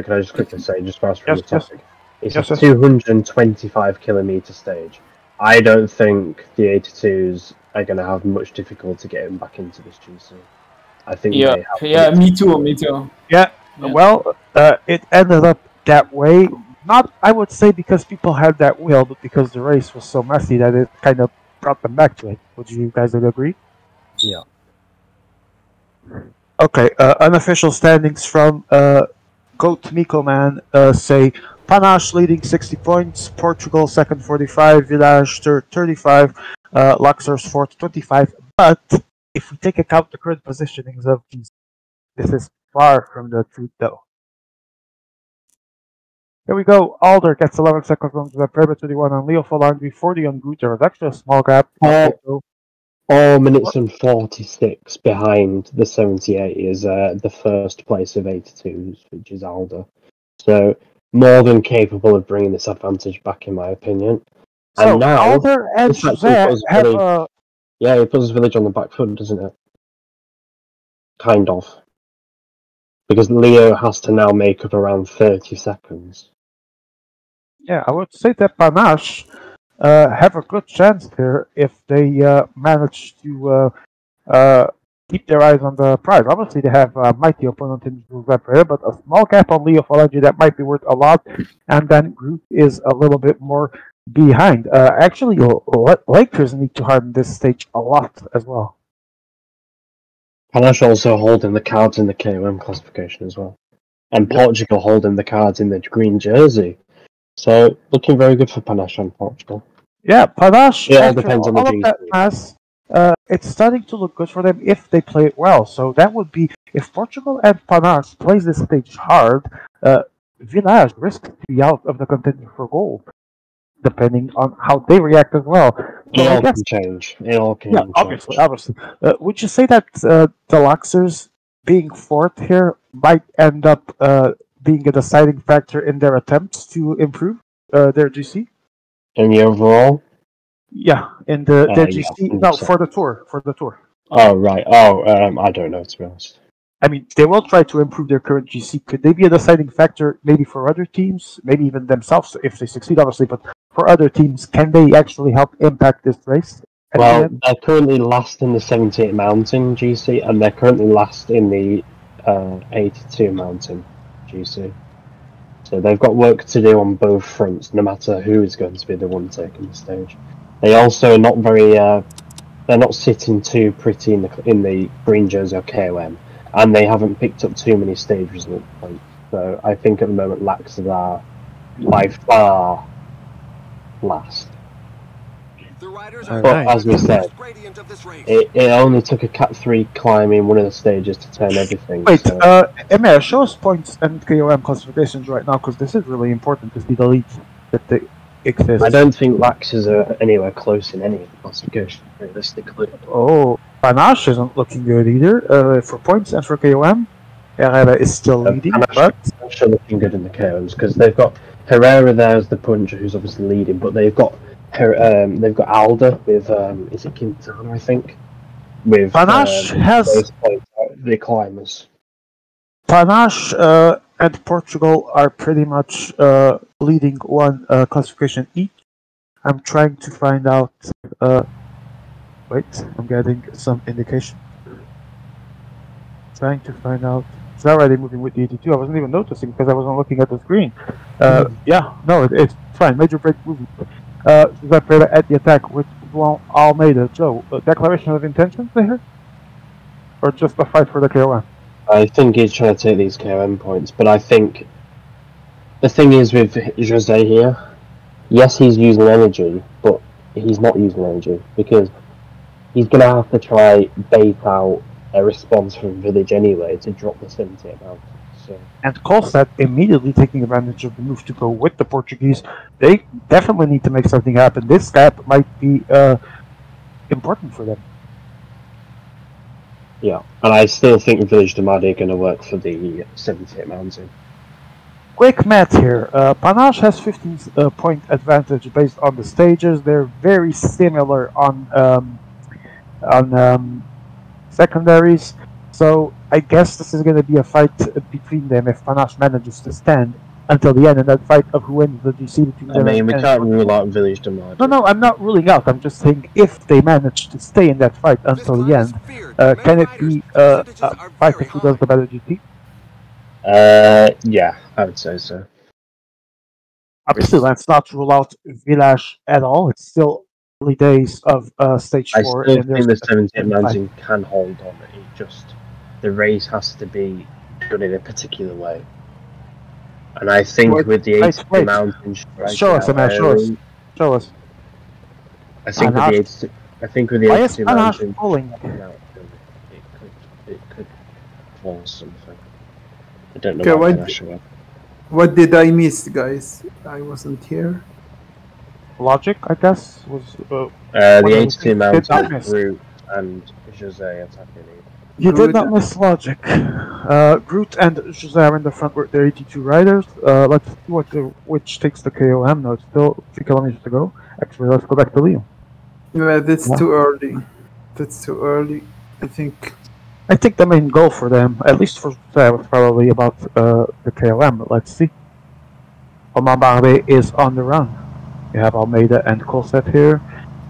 can I just quickly say, just fast from the topic? It's a 225 kilometer stage. I don't think the 82s are going to have much difficulty getting back into this GC. I think me too. Yeah, well, it ended up that way. Not, I would say, because people had that will, but because the race was so messy that it kind of brought them back to it. Would you guys agree? Yeah. Okay, unofficial standings from Goat Miko Man say Panache leading 60 points, Portugal second 45, Village third 35, Luxor's fourth 25. But if we take account the current positionings of these, this is far from the truth though. Here we go. Alder gets 11 seconds on the Preba 21 on Leo Falandri, 40 on Groot. There was actually a small gap. 4 minutes and 46 behind the 78 is the first place of 82s, which is Alder. So more than capable of bringing this advantage back, in my opinion. So and now, Alder and Jose have yeah, it puts his village on the back foot, doesn't it? Kind of. Because Leo has to now make up around 30 seconds. Yeah, I would say that Panache have a good chance here if they manage to keep their eyes on the prize. Obviously, they have a mighty opponent in Josep Pereira, but a small gap on Leo Falaji that might be worth a lot. And then Groot is a little bit more behind. Actually, Lakers need to harden this stage a lot as well. Panache also holding the cards in the KOM classification as well. And Portugal holding the cards in the green jersey. So, looking very good for Panache and Portugal. Yeah, Panache, It all after depends on all the of that GC. mess, it's starting to look good for them if they play it well. So that would be, if Portugal and Panache plays this stage hard, Village risks to be out of the contention for gold, depending on how they react as well. So It I all guess, can change. It all can yeah, change. obviously. Would you say that the Luxers being fourth here might end up being a deciding factor in their attempts to improve their GC? In the overall? Yeah, in the Yeah, GC. No, 100%. for the tour. For the tour. Oh, right. Oh, I don't know, to be honest. I mean, they will try to improve their current GC. Could they be a deciding factor, maybe for other teams, maybe even themselves, if they succeed, obviously? But for other teams, can they actually help impact this race? Well, they're currently last in the 78 Mountain GC, and they're currently last in the 82 Mountain GC. So they've got work to do on both fronts, no matter who is going to be the one taking the stage. They also are not very. They're not sitting too pretty in the green jersey or KOM, and they haven't picked up too many stage result points. So I think at the moment Laxers are by far last. The riders But are as we said, gradient of this race. It only took a Cat 3 climb in one of the stages to turn everything. Wait, so. Emir, show us points and KOM classifications right now, because this is really important to see the leads that they exist. I don't think Laxers are anywhere close in any classification, realistically. Oh, Panache isn't looking good either for points and for KOM. Herrera is still leading, but They're looking good in the KOMs because they've got Herrera there as the puncher, who's obviously leading, but they've got Alda with is it Quintana, I think, with Panache has those points, the climbers. Panache and Portugal are pretty much leading one classification each. I'm trying to find out. Wait, I'm getting some indication. Trying to find out. It's already moving with the 82. I wasn't even noticing because I wasn't looking at the screen. Yeah, no, it's fine. Major break movement. Josep Pereira at the attack with João Almeida. Joe, declaration of intentions here? Or just a fight for the KOM? I think he's trying to take these KOM points, but I think the thing is with Jose here, yes, he's using energy, but he's not using energy because he's going to have to try bait out a response from Village anyway to drop the 78 Mountain. So. And Kolstad immediately taking advantage of the move to go with the Portuguese. They definitely need to make something happen. This gap might be important for them. Yeah, and I still think Village Damadi are going to work for the 78 Mountain. Quick math here. Panache has 15 point advantage based on the stages. They're very similar on secondaries. So I guess this is going to be a fight between them if Panache manages to stand until the end, and that fight of who wins the GC between them. I mean, we can't rule out Village Damadi. No, I'm not ruling out. I'm just saying if they manage to stay in that fight until the end, can it be a fight of who does the better GT? Yeah, I would say so. Obviously, let's not rule out Village at all. It's still early days of stage 4. I still think the 78 Mountain can hold on. It just the race has to be done in a particular way. And I think with the 82 Mountain, show us. I think with the 82 Mountain, it could fall something. I don't know why. What did I miss, guys? I wasn't here. Logic, I guess, was the 82 Mountain, Groot and Jose attacking it. You did not miss Logic. Groot and Jose are in the front with their 82 riders. Let's see which takes the KOM now. It's still 3 kilometers to go. Actually, let's go back to Leo. Yeah, that's too early. That's too early, I think. I think the main goal for them, at least for Jose, was probably about the KOM. But let's see. Omambarbe is on the run. You have Almeida and Kolstad here.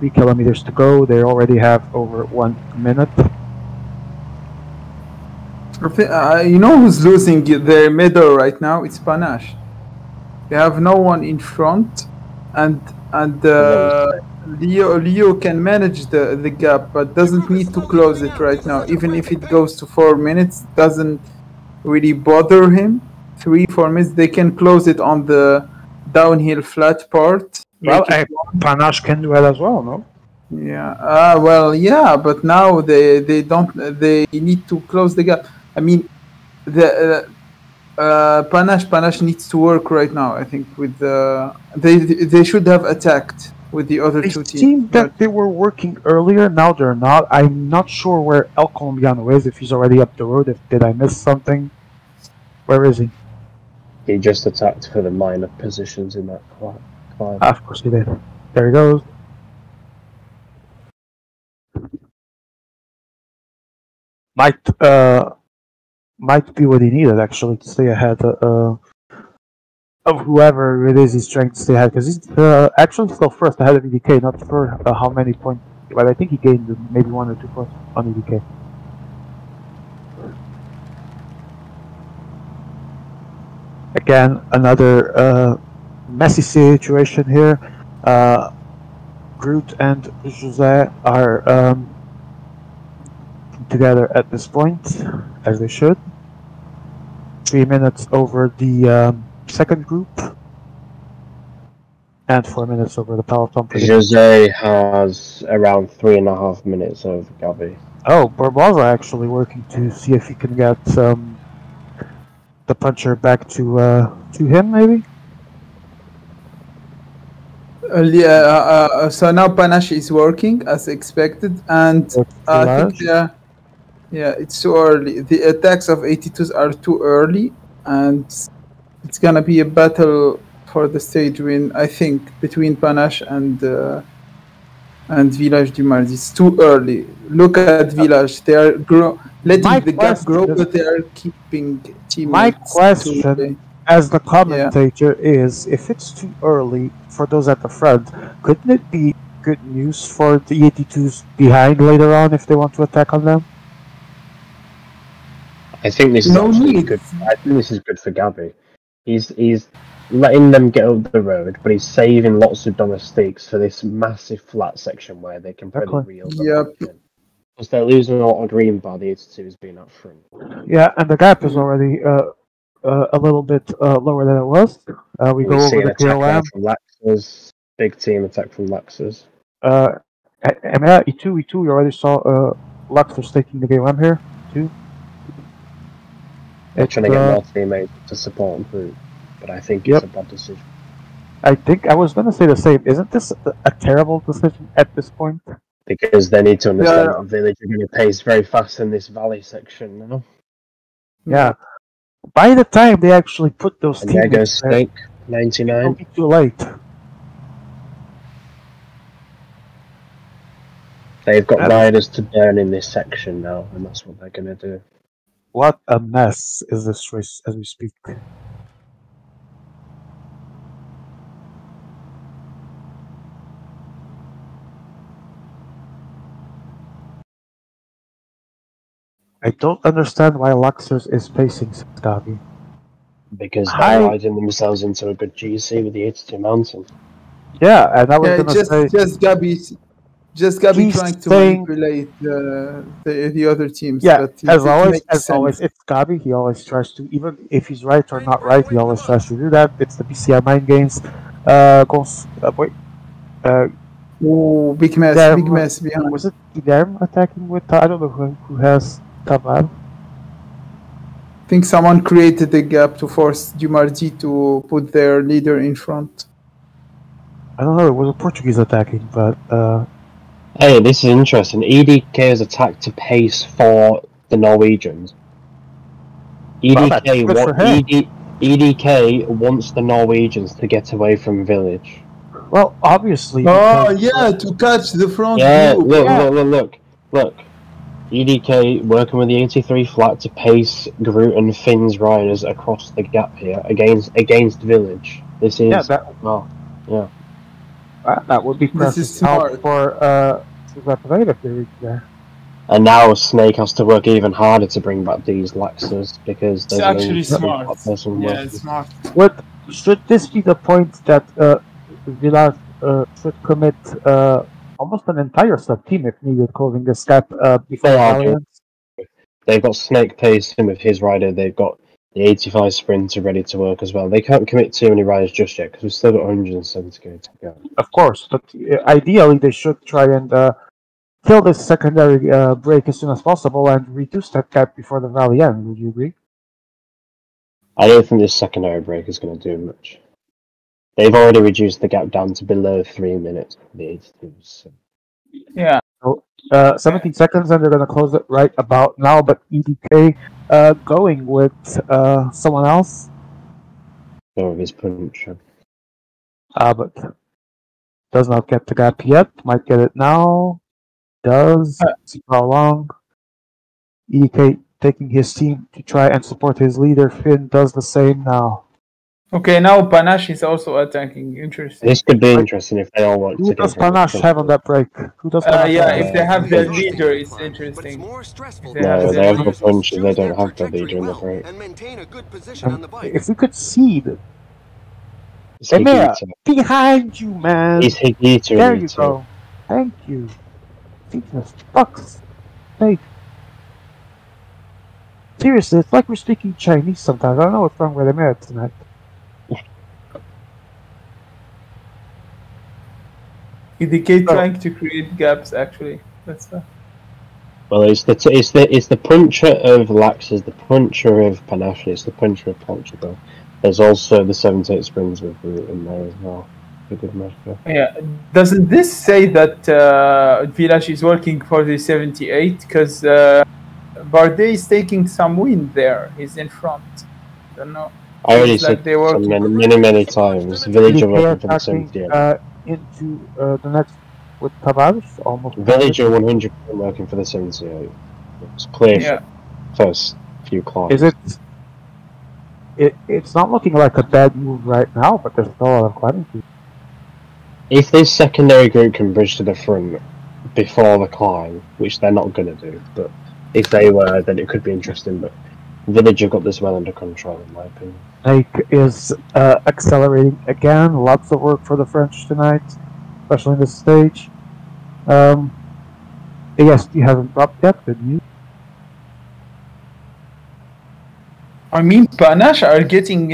3 kilometers to go. They already have over 1 minute. You know who's losing their middle right now? It's Panache. They have no one in front, and Leo can manage the gap, but doesn't need to close it right now. Even if it goes to 4 minutes, doesn't really bother him. 3-4 minutes, they can close it on the downhill flat part. Well, Panache can do it as well, no? Yeah. Well, yeah, but now they don't. They need to close the gap. I mean, the Panache needs to work right now. I think with they should have attacked with the other two teams. It seemed that they were working earlier. Now they're not. I'm not sure where El Colombiano is. If he's already up the road. Did I miss something? Where is he? He just attacked for the minor positions in that climb. Of course he did. There he goes. Might be what he needed actually to stay ahead of whoever it is he's trying to stay ahead, because he's actually still first ahead of EDK, not for how many points, but I think he gained maybe 1 or 2 points on EDK. Again, another messy situation here. Groot and Jose are together at this point, as they should. 3 minutes over the second group, and 4 minutes over the peloton. Jose has around 3.5 minutes over Gabi. Oh, Barbosa actually working to see if he can get the puncher back to him, maybe. So now Panache is working as expected, and I think it's too early. The attacks of 82s are too early, and it's gonna be a battle for the stage win, I think, between Panache and Village du Mars. It's too early. Look at Village; they are letting the gap grow, but they are keeping teammates. My question, as the commentator, is if it's too early for those at the front, couldn't it be good news for the 82s behind later on if they want to attack on them? I think this is actually good. I think this is good for Gabi. He's letting them get up the road, but he's saving lots of domestiques for this massive flat section where they can pretty reel them in. Because they're losing a lot of green by the 82s being up front. Yeah, and the gap is already a little bit lower than it was. We go over the KOM. From Laxers, big team attack from Laxers. E2, you already saw Laxers taking the KOM here, too. They're trying to get more teammates to support and through, but I think it's a bad decision. I think I was going to say the same. Isn't this a terrible decision at this point? Because they need to understand that Village are going to pace very fast in this valley section now. Yeah. By the time they actually put those teams, there goes Snake, 99. It'll be too late. They've got riders to burn in this section now, and that's what they're going to do. What a mess is this race as we speak. I don't understand why Luxers is pacing Gabi. Because they're riding themselves into a good GC with the 82 Mountain. Yeah, and I was going to say... Just Gabi trying to manipulate the other teams. Yeah, as always, it's Gabi. He always tries to, even if he's right or not right, he always tries to do that. It's the PCM mind games. Big mess behind. Was it Guilherme attacking with? I don't know who has Tavar. I think someone created a gap to force Dumardi to put their leader in front. I don't know. It was a Portuguese attacking, but. Hey, this is interesting. EDK has attacked to pace for the Norwegians. EDK wants the Norwegians to get away from Village. Well, obviously. Oh yeah, to catch the front. Yeah, look. EDK working with the 83 flat to pace Groot and Finn's riders across the gap here against Village. This is that would be perfect help for Suzette if they reach there. And now Snake has to work even harder to bring back these Laxers because It's there's actually only smart. one person Yeah, working. it's smart. Should this be the point that Villa should commit almost an entire sub-team if needed, closing this gap before They are Valiant? They've got Snake pacing with his rider. They've got the 85 Sprinter ready to work as well. They can't commit too many riders just yet because we've still got 170k to go. Of course, but ideally they should try and kill this secondary break as soon as possible and reduce that gap before the Valley end. Would you agree? I don't think this secondary break is going to do much. They've already reduced the gap down to below 3 minutes. The 82s. So. Yeah. So 17 seconds, and they're going to close it right about now. But EDK going with someone else. Go with his punch. But does not get the gap yet. Might get it now. Does. See how long. EDK taking his team to try and support his leader. Finn does the same now. Okay, now Panache is also attacking. Interesting. This could be interesting if they all work Who together. does Panache have on that break? Who does Panache Yeah, have? if they have their Interesting leader, to it's find, but it's interesting. more stressful They to have No, their they have leader. the punches. They choose their don't have the trajectory leader in the well break. and maintain a good position on the bike. If we could see the It's Emea, Higita. behind you, man. He's Higita There in you the go. Thank you. Jesus fucks. Hey. Seriously, it's like we're speaking Chinese sometimes. I don't know what's wrong with Emea tonight. EDK trying to create gaps. Actually, that's Well, it's the puncher of Laxers, the puncher of Panache, it's the puncher of Portugal. There's also the 78 Springs with in there as well. A good measure. Yeah. Doesn't this say that Village is working for the 78? Because Bardet is taking some wind there. He's in front. I don't know. I already It's like said they work many times. Villager EDK working for the attacking 78. into the next with Tavares. Almost. Villager 100% working for the 78. It's clear Yeah. for first few climbs. Is it? It's not looking like a bad move right now, but there's still a lot of climbing to do. If this secondary group can bridge to the front before the climb, which they're not going to do, but if they were, then it could be interesting. But Villager got this well under control, in my opinion. Snake is accelerating again. Lots of work for the French tonight, especially in this stage. Yes, you haven't dropped yet, did you? I mean, Panache are getting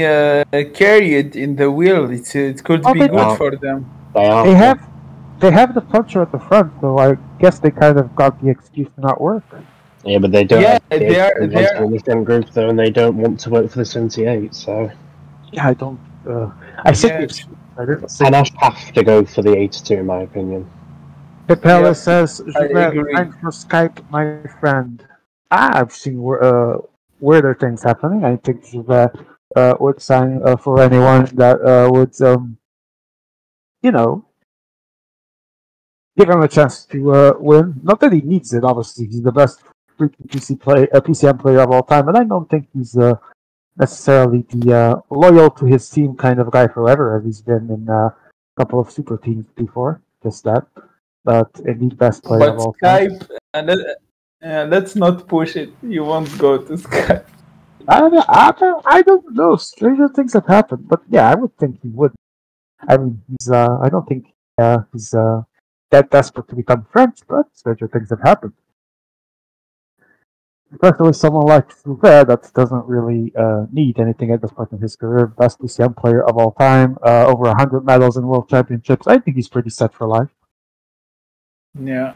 carried in the wheel. It could Oh, be they good are. for them. They have the puncher at the front, so I guess they kind of got the excuse to not work. Yeah, but they don't. Yeah, have they are- in the same group though, and they don't want to work for the 78. So Yeah, I don't. I said Yeah. the excuse. I didn't say. Panache have to go for the 82, in my opinion. Pepele Yeah, says, I "Gilbert, agree. thanks for Skype, my friend." I've seen weirder things happening. I think Gilbert would sign for anyone that would, you know, give him a chance to win. Not that he needs it, obviously. He's the best freaking PCM player of all time, and I don't think he's necessarily the loyal to his team kind of guy forever, as he's been in a couple of super teams before. Just that. But indeed, best player But of all time. Skype, let's not push it. You won't go to Skype. I don't know. Stranger things have happened, but yeah, I would think he would. I mean, he's. I don't think he's that desperate to become French, but stranger things have happened. Especially someone like Souvert that doesn't really need anything at this point in his career. Best PCM player of all time, over 100 medals in world championships. I think he's pretty set for life. Yeah.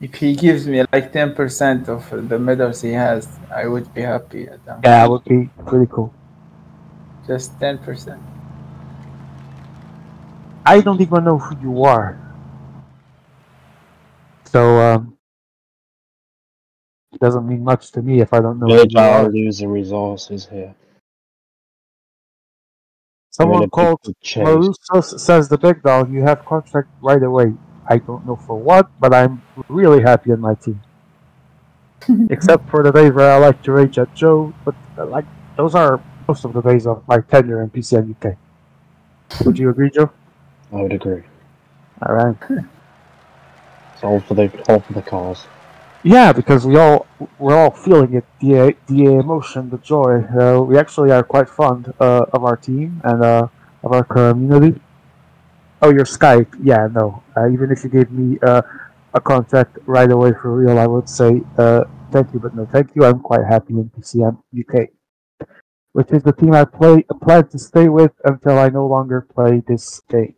If he gives me like 10% of the medals he has, I would be happy at that. Yeah, it would be pretty cool. Just 10%. I don't even know who you are. So, it doesn't mean much to me if I don't know who Village you are are. losing resources here. Someone They're in a called big chase. Marusos says the big dog, you have contract right away. I don't know for what, but I'm really happy in my team. Except for the days where I like to rage at Joe, but like those are most of the days of my tenure in PCM UK. Would you agree, Joe? I would agree. All right. It's all for the cause. Yeah, because we're all feeling it, the emotion, the joy. We actually are quite fond of our team and of our community. Oh, your Skype? Yeah, no. Even if you gave me a contract right away for real, I would say thank you, but no thank you. I'm quite happy in PCM UK, which is the team I plan to stay with until I no longer play this game.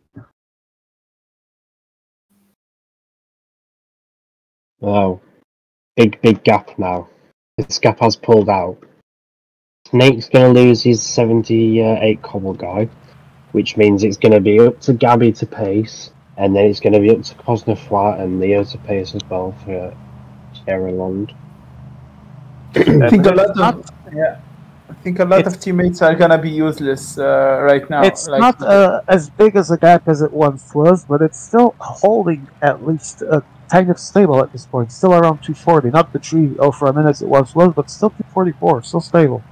Oh, big gap now. This gap has pulled out. Snake's going to lose his 78 cobble guy, which means it's going to be up to Gabby to pace, and then it's going to be up to Cosneflat and Leo to pace as well for Sherrland. I think a lot of teammates are gonna be useless right now. It's not as big as a gap as it once was, but it's still holding at least kind of stable at this point. Still around 240, not the 3 for a minute it once was, but still 244, still stable.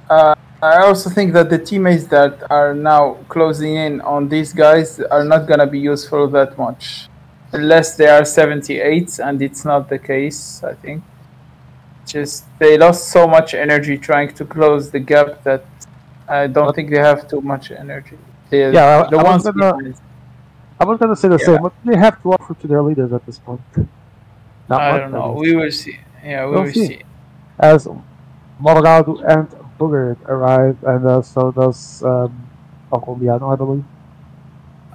I also think that the teammates that are now closing in on these guys are not gonna be useful that much, unless they are 78s, and it's not the case. I think just they lost so much energy trying to close the gap that I don't think they have too much energy. I was gonna say the same. What do they have to offer to their leaders at this point? I don't know. We will see. Yeah, we will see. As Morgado and Booger arrive, and so does Ocombiano, I believe.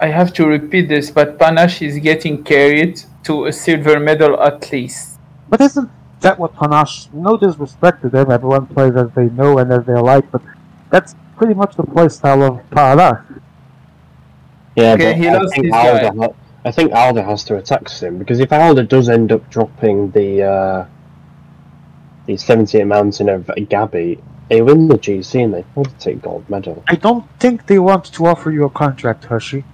I have to repeat this, but Panache is getting carried to a silver medal at least. But isn't that what Panache? No disrespect to them, everyone plays as they know and as they like, but that's pretty much the playstyle of Panache. Yeah, okay, but I think Alder has to attack him, because if Alder does end up dropping the 78 mountain of Gabby, they win the GC and they probably take gold medal. I don't think they want to offer you a contract, Hershey.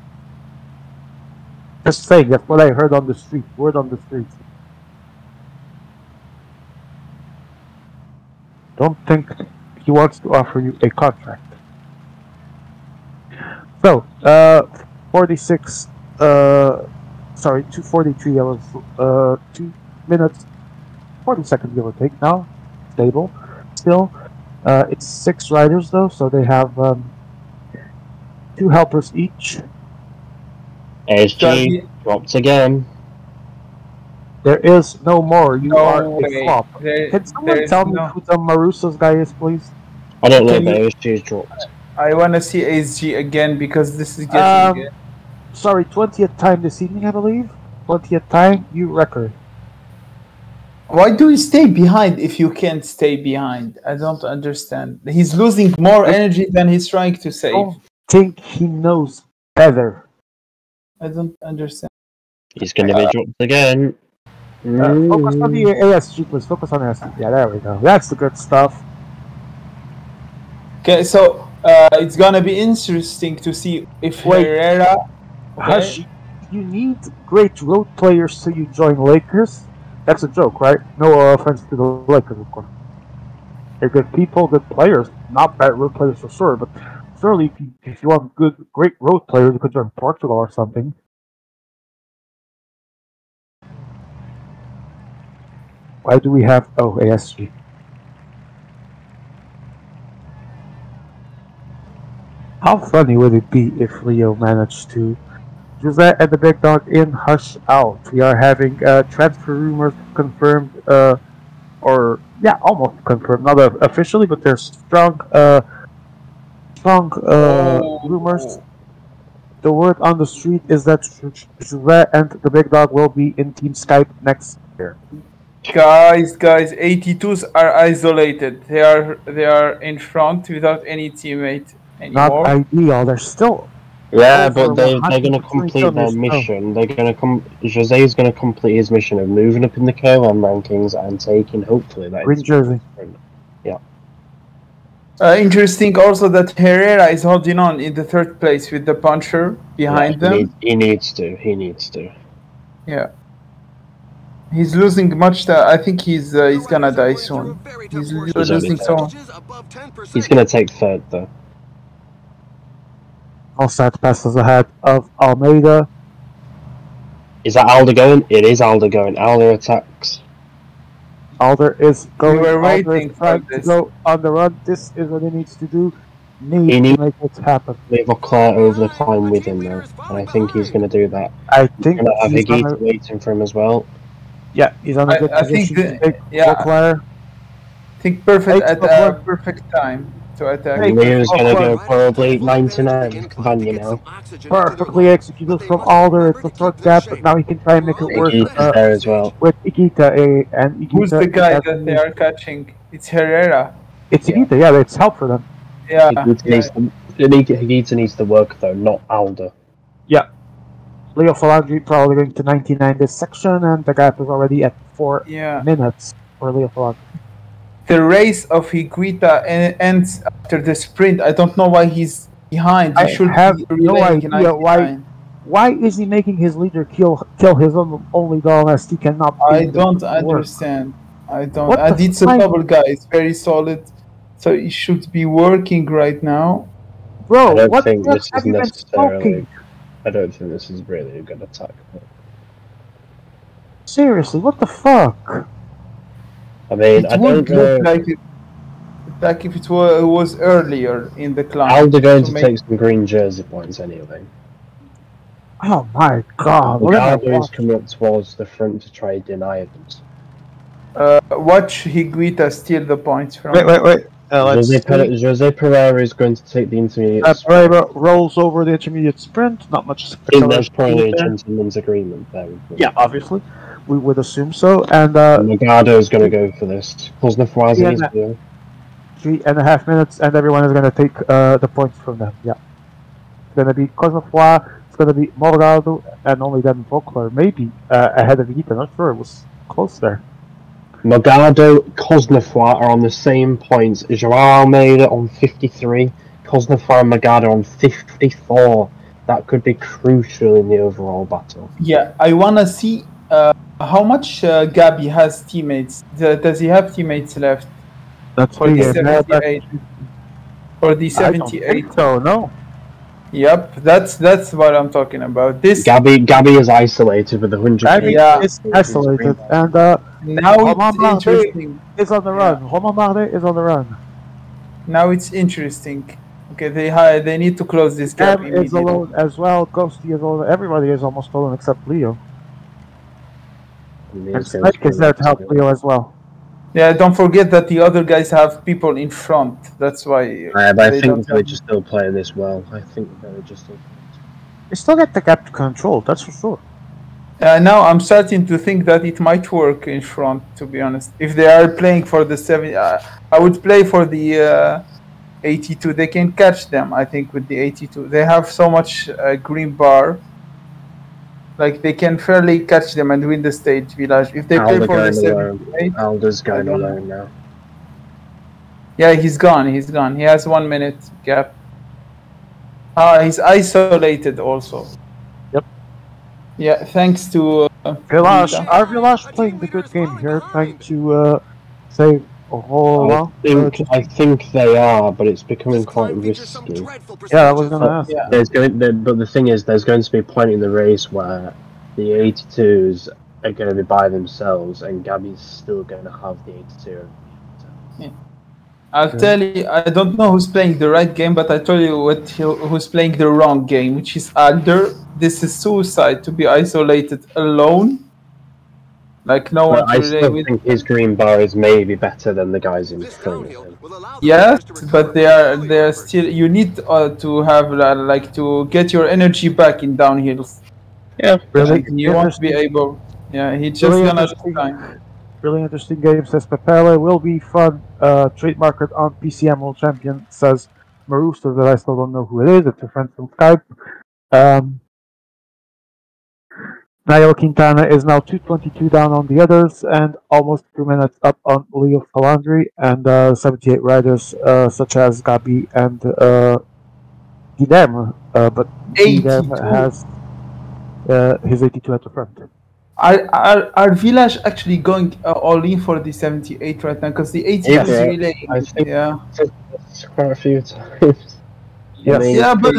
Just saying, that's what I heard on the street, word on the street. Don't think he wants to offer you a contract. So, 46, sorry, 243, I was, 2 minutes, 40 seconds give or take now, stable, still. It's 6 riders though, so they have 2 helpers each. SG dropped again. There is no more. You are a flop. Can someone tell me who the Maruso's guy is, please? I don't know, but ASG's dropped. I want to see ASG again because this is getting again. Sorry, 20th time this evening, I believe. 20th time, new record. Why do you stay behind if you can't stay behind? I don't understand. He's losing more energy than he's trying to save. I don't think he knows better. I don't understand. He's going to be dropped again. Focus on the ASG, please. Focus on ASG. Yeah, there we go. That's the good stuff. Okay, so it's going to be interesting to see if Herrera... Hush, you need great road players so you join Lakers. That's a joke, right? No offense to the Lakers, of course. They're good people, good players. Not bad road players for sure, but surely if you want great road players, you could join Portugal or something. Why do we have... Oh, ASG. How funny would it be if Leo managed to... Jose and the Big Dog in, Hush out. We are having transfer rumors confirmed, or yeah, almost confirmed. Not officially, but there's strong rumors. The word on the street is that Jose and the Big Dog will be in Team Skype next year. Guys, 82s are isolated. They are in front without any teammate anymore. Not ideal. They're still. Yeah, but they're going to complete their mission. They're going to Jose's going to complete his mission of moving up in the K1 rankings and taking, hopefully, that Green jersey. Yeah. Interesting also that Herrera is holding on in the 3rd place with the puncher behind them. He needs to. Yeah. He's losing much. I think he's gonna die soon. He's losing so much. He's gonna take 3rd though. Alsat passes ahead of Almeida. Is that Alder going? It is Alder going. Alder attacks. Alder is going. were Alder waiting is for trying to this. go on the run. This is what he needs to do. He Need needs- to make it happen. Leave Leclerc over the climb with him though, and I think he's going to do that. I think He's going to have he's Higita on a, waiting for him as well. yeah, he's on a good I think position to the- take yeah. Leclerc. I think perfect Takes at the a one. perfect time to attack. Take Leo's it. going to go Right probably 99 Cavagna now. Perfectly executed from Alder. It's a front gap, but now he can try and make it work Higita's there as well. with Higita. And Higita Who's the guy has- that they are catching? It's Herrera. It's Yeah. Higita, yeah, it's help for them. Yeah, Higita needs to work though, not Alder. Leo Falandri probably going to 99 this section, and the gap is already at 4 yeah. minutes for Leo Falandri. The race of Higuita ends after the sprint. I don't know why he's behind. He I should have be no relaying idea 99. Why is he making his leader kill his only dog as he cannot? I do don't the work? understand. I don't. What And the it's a fuck? double guy. It's very solid. So it should be working right now. Bro, I don't what think the this fuck is have you been necessarily. smoking? I don't think this is really a good attack. Seriously, what the fuck? I mean, It I would don't know. look like if it was earlier in the climb. Alder going to make- take some green jersey points anyway. Oh my god, look at Alder that is watch. coming up towards the front to try and deny them. Watch Higuita steal the points from. Wait. Let's Jose Pereira is going to take the intermediate. Pereira rolls over the intermediate sprint. Not much. I think there's acceleration probably a there. gentleman's agreement there. Yeah, obviously, we would assume so. And Magado is going to go for this. Kuznetsov Yeah, is that- here. 3.5 minutes, and everyone is going to take the points from them. Yeah, it's going to be Kozlov, it's going to be Morgado, and only then Vogler, maybe ahead of Higuita. Not sure. It was close there. Magado, Kuznetsov are on the same points. Joao Almeida on 53, Kuznetsov and Magado on 54. That could be crucial in the overall battle. Yeah, I wanna see how much Gabi has teammates. Does he have teammates left That's for the 78? For the I don't 78. think so. No. Yep, that's what I'm talking about. This Gabi is isolated with 100. Gabi Yeah. is isolated, and now it's Romain interesting. is on the run. Romain Bardet is on the run. Now it's interesting. Okay, they need to close this gap Cam is immediately. alone as well. Ghosty is alone. Everybody is almost alone except Leo. And Snake is there to help Leo as well. Yeah, don't forget that the other guys have people in front. That's why. But I they think don't they're have- just still playing this well. I think they're just still. They still get the gap controlled, that's for sure. Now I'm starting to think that it might work in front. To be honest, if they are playing for the 7, I would play for the 82. They can catch them. I think with the 82, they have so much green bar. Like they can fairly catch them and win the stage village. If they play Alder for the going alone. 78, Alder's going I don't know. alone now. yeah, he's gone. He's gone. He has 1 minute gap. He's isolated also. Yep. Yeah, thanks to Village, Vita. are Village playing the good game here, trying to save Roland? I think they are, but it's becoming quite risky. Yeah, I was gonna ask. Yeah. But the thing is, there's going to be a point in the race where the 82s are going to be by themselves, and Gabi's still going to have the 82. I'll tell you, I don't know who's playing the right game, but I tell you who's playing the wrong game, which is Alder. This is suicide to be isolated alone. Like no But one I to relay still with. think his green bar is maybe better than the guys in front of him. Yes, but they are still. You need to have like to get your energy back in downhills. Yeah, Really, And you won't be able. Yeah, he's just Really gonna interesting. lose time. really interesting game, says Pepele. Will be fun. Trademark it on PCM World Champion, says Marusto, that I still don't know who it is. It's a friend from Skype. Nairo Quintana is now 222 down on the others and almost 2 minutes up on Leo Falandri, and 78 riders such as Gabi and Guilherme, but 82. Guilherme has his 82 at the front. Are Village actually going all in for the 78 right now? Because the 80 Yeah, is relaying. I think- Yeah. It's quite a few times. Yes. Yeah, but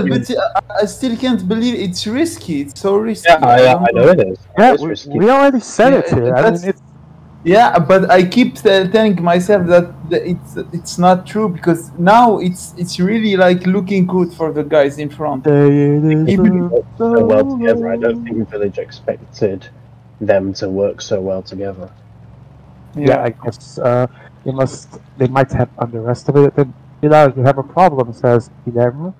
I still can't believe it's risky. It's so risky. Yeah, I know it is. Yeah, It's risky. we already said it here. I mean, it's Yeah, but I keep telling myself that it's not true because now it's really like looking good for the guys in front. They work so well together. I don't think Village expected them to work so well together. Yeah, I guess they might have underestimated him. You have a problem, says Guillermo,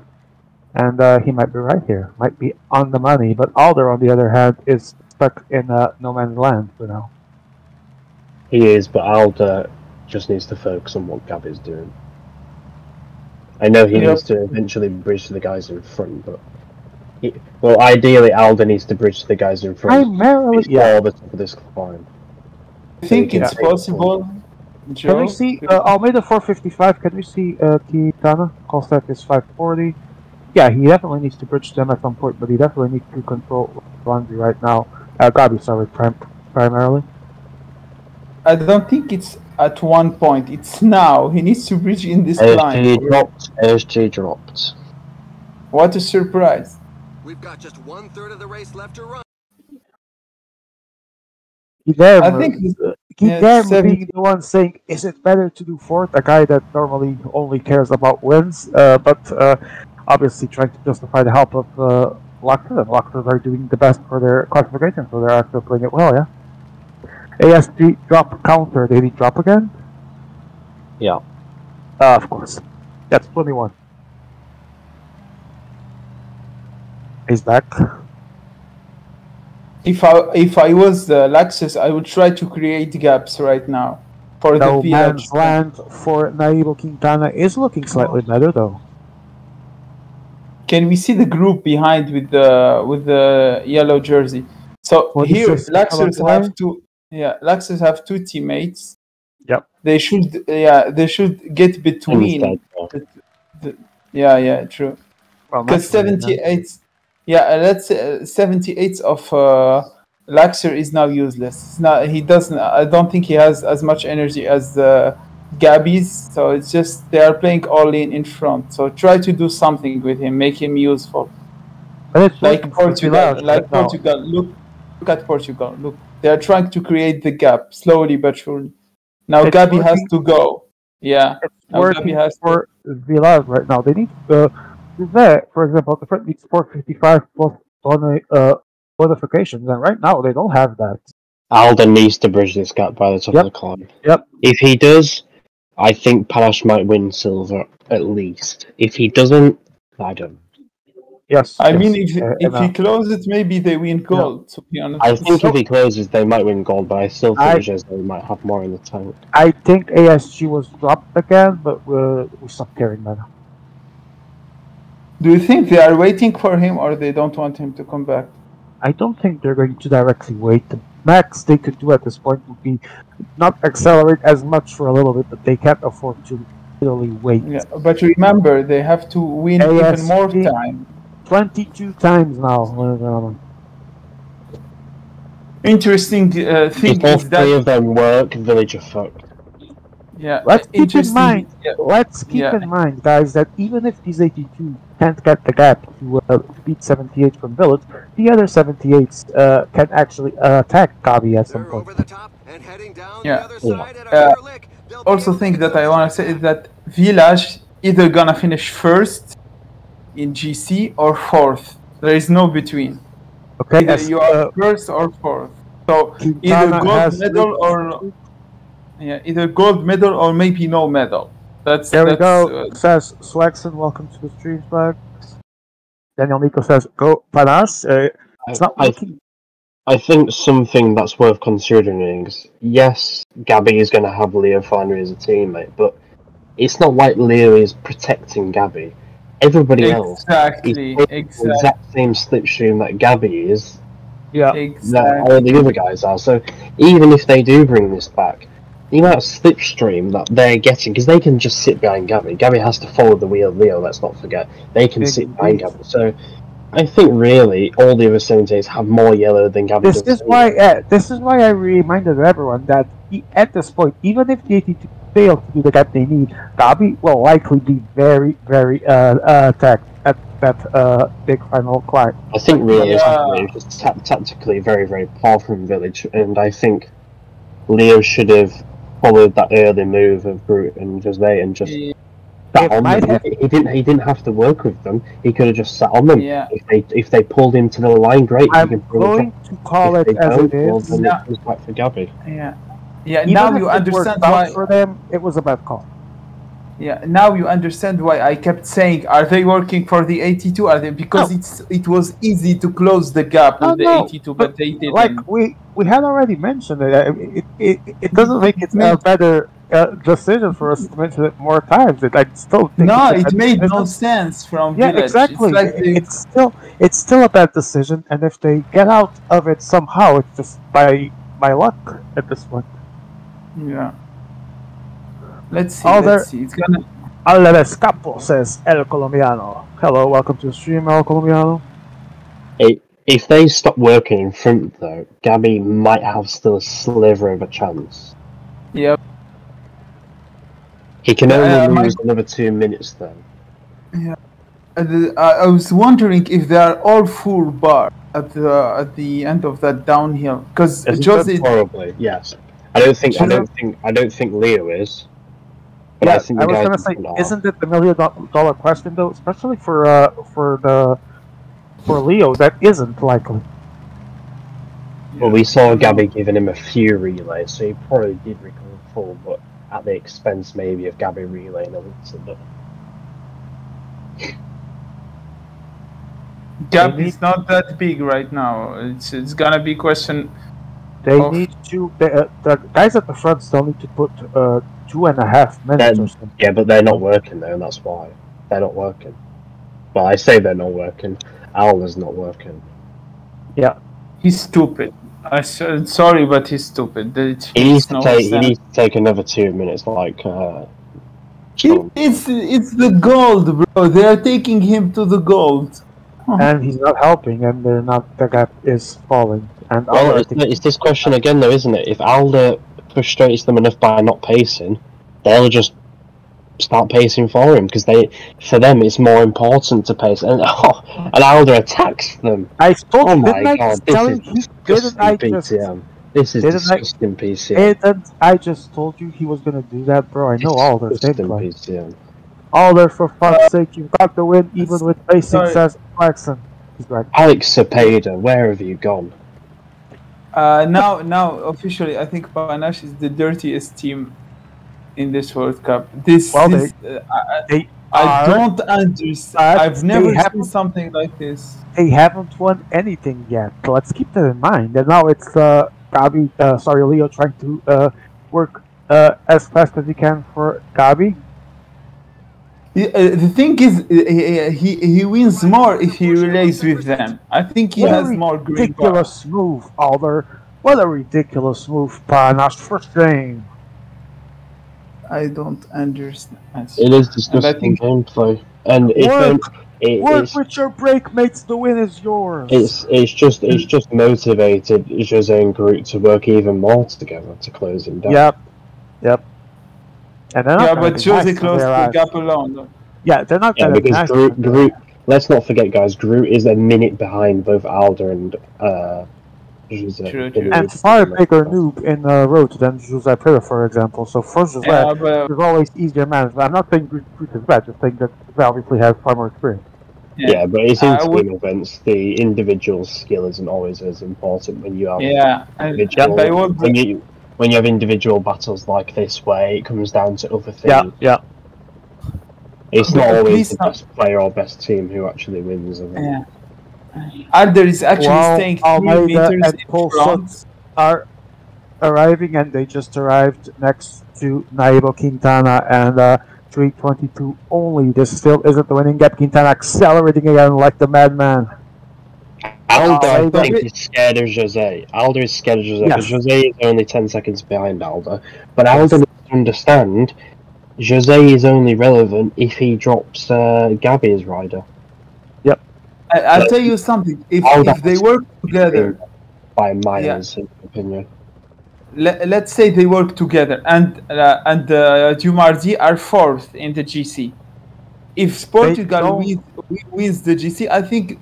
and he might be right here. Might be on the money, but Alder, on the other hand, is stuck in no man's land for now. He is, but Alder just needs to focus on what Gabi's doing. I know he needs to eventually bridge to the guys in front, but ideally Alder needs to bridge to the guys in front. Primarily, all the top of this climb. I think it's possible. Joe? Can we see Almeida 455? Can we see Kitana? Call is 540. Yeah, he definitely needs to bridge them at some point, but he definitely needs to control Laundry right now. Gabi, sorry, primarily. I don't think it's at one point. It's now. He needs to bridge in this line. SG dropped. What a surprise. We've got just 1/3 of the race left to run. I think Guillermo being the one saying, is it better to do fourth? A guy that normally only cares about wins, but obviously trying to justify the help of Lockford, and Lockford are doing the best for their classification, so they're actually playing it well, yeah? ASG drop counter, did he drop again? Yeah. Of course. That's 21. He's back. If I was Laxus, I would try to create gaps right now for the No village. man's land for Naibo Quintana is looking slightly better though. Can we see the group behind with the yellow jersey? So here Laxus have two. Yeah, Laxus have two teammates. Yep. They should get between. True. Because 78. Yeah, let's say 78 of Laxer is now useless. It's not. He doesn't. I don't think he has as much energy as Gabi's. So it's just they are playing all in front. So try to do something with him, make him useful. Like Portugal. Look at Portugal. Look, they are trying to create the gap slowly but surely. Now Gabi has to go. Yeah, it's working for Villas right now. They need for example, the front needs 455 plus modifications, and right now they don't have that. Alden needs to bridge this gap by the top of the climb. Yep. If he does, I think Panache might win silver at least. If he doesn't, I don't. Yes. I mean, if he closes, maybe they win gold. To be honest, I think if he closes, they might win gold, but I still think they might have more in the tank. I think ASG was dropped again, but we stopped caring now. Do you think they are waiting for him, or they don't want him to come back? I don't think they're going to directly wait. The max they could do at this point would be not accelerate as much for a little bit, but they can't afford to literally wait. Yeah, but remember, they have to win even more time. 22 times now. Interesting thing if all three of them work, Village are fucked. Yeah. Let's keep in mind. Let's keep in mind, guys, that even if these 82 can't get the gap to beat 78 from Village, the other 78s can actually attack Gabi at some point. Also, think that I want to say is that Village either gonna finish first in GC or fourth. There is no between. Okay. Either you are first or fourth. So either gold medal or either gold medal or maybe no medal. There we go. Says Swagson, welcome to the stream, Swag. Daniel Nico says, go Panache. It's not working. I think something that's worth considering is, yes, Gabi is going to have Leo finally as a teammate, but it's not like Leo is protecting Gabi. Everybody else is the exact same slipstream that Gabi is. Yeah, that all the other guys are. So even if they do bring this back, the amount of slipstream that they're getting, because they can just sit behind Gabi. Gabi has to follow the wheel of Leo, let's not forget. They can sit behind Gabi. So I think really all the other 78s have more yellow than Gabi does. This is why I reminded everyone that at this point, even if the 82 fail to do the gap they need, Gabi will likely be very, very attacked. that big final climb. I think realistically, it was just tactically very, very poor from Village, and I think Leo should have followed that early move of Groot and Jose and just sat on them. He didn't have to work with them. He could have just sat on them. Yeah. If they pulled him to the line, great. I'm going to call it as it is. Well, then it comes back for Gabby. Yeah. Yeah. Even now if you it understand worked out why. for them, it was a bad call. Yeah, now you understand why I kept saying, are they working for the 82? Are they because it was easy to close the gap with the 82, but they didn't. Like we had already mentioned it. It doesn't make it a better decision for us to mention it more times. I still think it made no sense from yeah, Village. exactly. It's like It's still a bad decision, and if they get out of it somehow, it's just by luck at this point. Yeah. Let's see. It's gonna. Alves Capo says El Colombiano. Hello, welcome to the stream, El Colombiano. If they stop working in front, though, Gabby might have still a sliver of a chance. Yep. He can only lose another 2 minutes, though. Yeah. I was wondering if they are all full bar at the end of that downhill, because Jose. Probably, yes. I don't think Leo is. But yeah, I think I was gonna say, isn't it the $1 million question though? Especially for Leo, that isn't likely. Well, we saw Gabby giving him a few relays, so he probably did recover full, but at the expense maybe of Gabby relaying a little bit. Gap is not that big right now. It's gonna be question. They need to. The guys at the front still need to put 2.5 minutes or something. Yeah, but they're not working there, and that's why they're not working. Well, I say they're not working. Alda's not working. Yeah, he's stupid. Sorry, but he's stupid. He needs to take another 2 minutes. It's the gold, bro. They are taking him to the gold. And he's not helping, and they're not. The gap is falling. And it's this question again, though, isn't it? If Alda frustrates them enough by not pacing, they'll just start pacing for him because for them it's more important to pace. And Alda attacks them. I told oh you, my god, this is disgusting PCM. This is disgusting PCM. I just told you he was gonna do that, bro. I know Alda. PCM. Alda, for fuck's sake, you've got the win even with pacing, says Clarkson. He's right. Alex Cepeda, where have you gone? Now, officially, I think Panache is the dirtiest team in this World Cup. I don't understand. I've never seen something like this. They haven't won anything yet. Let's keep that in mind. And now it's Leo trying to work as fast as he can for Gabi. The thing is, he wins more if he relays with them. I think he has more green ridiculous move, Alder. What a ridiculous move, Panache. First game. I don't understand. It is disgusting gameplay. And work with your break mates, the win is yours. It's just motivated Jose and Groot to work even more together to close him down. Yep. And but Jose closed the gap alone. Though. Yeah, they're not going to because Groot. Let's not forget, guys. Groot is a minute behind both Alder and Jose. True. And far bigger noob in road than Jose Pera, for example. So for Jose, there's always easier management. I'm not saying Groot is bad. Just saying that they obviously has far more experience. Yeah, but it's in team events. The individual skill isn't always as important when you have when you have individual battles like this, where it comes down to other things. Yeah. It's not always the best player or best team who actually wins. Yeah. Alder is actually staying 3 meters in front. Are arriving, and they just arrived next to Naibo Quintana and 3:22 only. This still isn't the winning gap. Quintana accelerating again like the madman. Alder, I think, is scared of Jose. Alder is scared of Jose because Jose is only 10 seconds behind Alder. But Alder needs to understand Jose is only relevant if he drops Gabby's rider. Yep. I'll tell you something. If they work together, by miles, in my opinion. Let's say they work together, and Dumardi are 4th in the GC. if Portugal don't- wins the GC, I think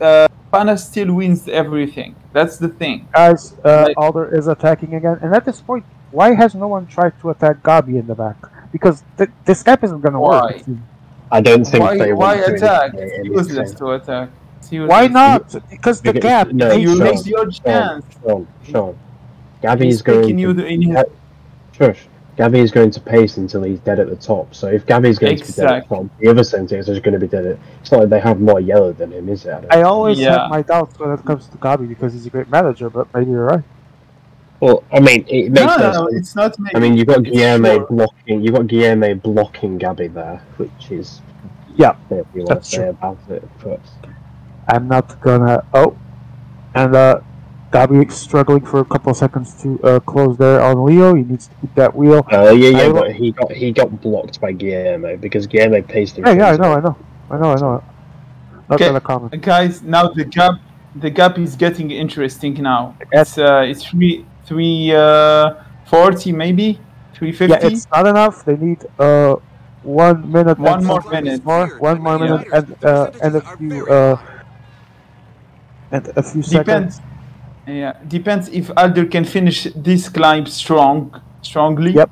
Panache still wins everything. That's the thing. Guys, Like- Alder is attacking again, and at this point, why has no one tried to attack Gabi in the back? Because this step isn't going to work. Why? I don't think Why they want to attack? initiate It's useless anything. to attack. It's useless. Why not? Because the Because- gap. no, they You Sean, lose your chance. Sean. Gabi's He's going picking you in his... Shush. Gabi is going to pace until he's dead at the top. So if Gabi's going to be dead at the top, the other senators are going to be dead at... It's not like they have more yellow than him, is it? I always Yeah. have my doubts when it comes to Gabi because he's a great manager, but maybe you're right. Well, I mean, it makes sense. No, it's not. Maybe. I mean, you've got It's Guilherme sure. blocking. You've got Guilherme blocking Gabi there, which is Yeah, what you want that's to say true. about it. But I'm not gonna. Oh, and Gabi struggling for a couple of seconds to close there on Leo. He needs to keep that wheel. yeah, but he got blocked by Guilherme because Guilherme paced him. Yeah, I know. Not Okay. gonna comment. Guys, now the gap is getting interesting now. Yes. It's 340 maybe 350. Yeah, it's not enough. They need 1 minute. One and more something minute. One more minute and a few seconds. Depends. Yeah, depends if Alder can finish this climb strongly. Yep.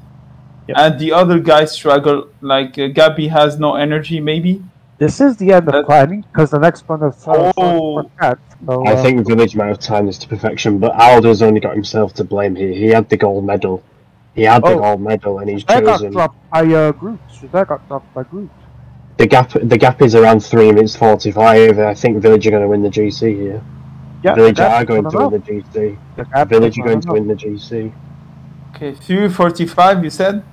And the other guys struggle. Like Gabi has no energy, maybe. This is the end of climbing because the next one is Oh. cat. So, I think Village might have timed this to perfection, but Aldo's only got himself to blame here. He had the gold medal. He had the gold medal, and he's that got chosen. dropped by groups. That got dropped by groups. The gap is around 3 minutes 45. I think Village are going to win the GC here. Yeah, Village that's are going not to win enough. the GC. The gap Village is are going not to enough. win the GC. Okay, 345. You said.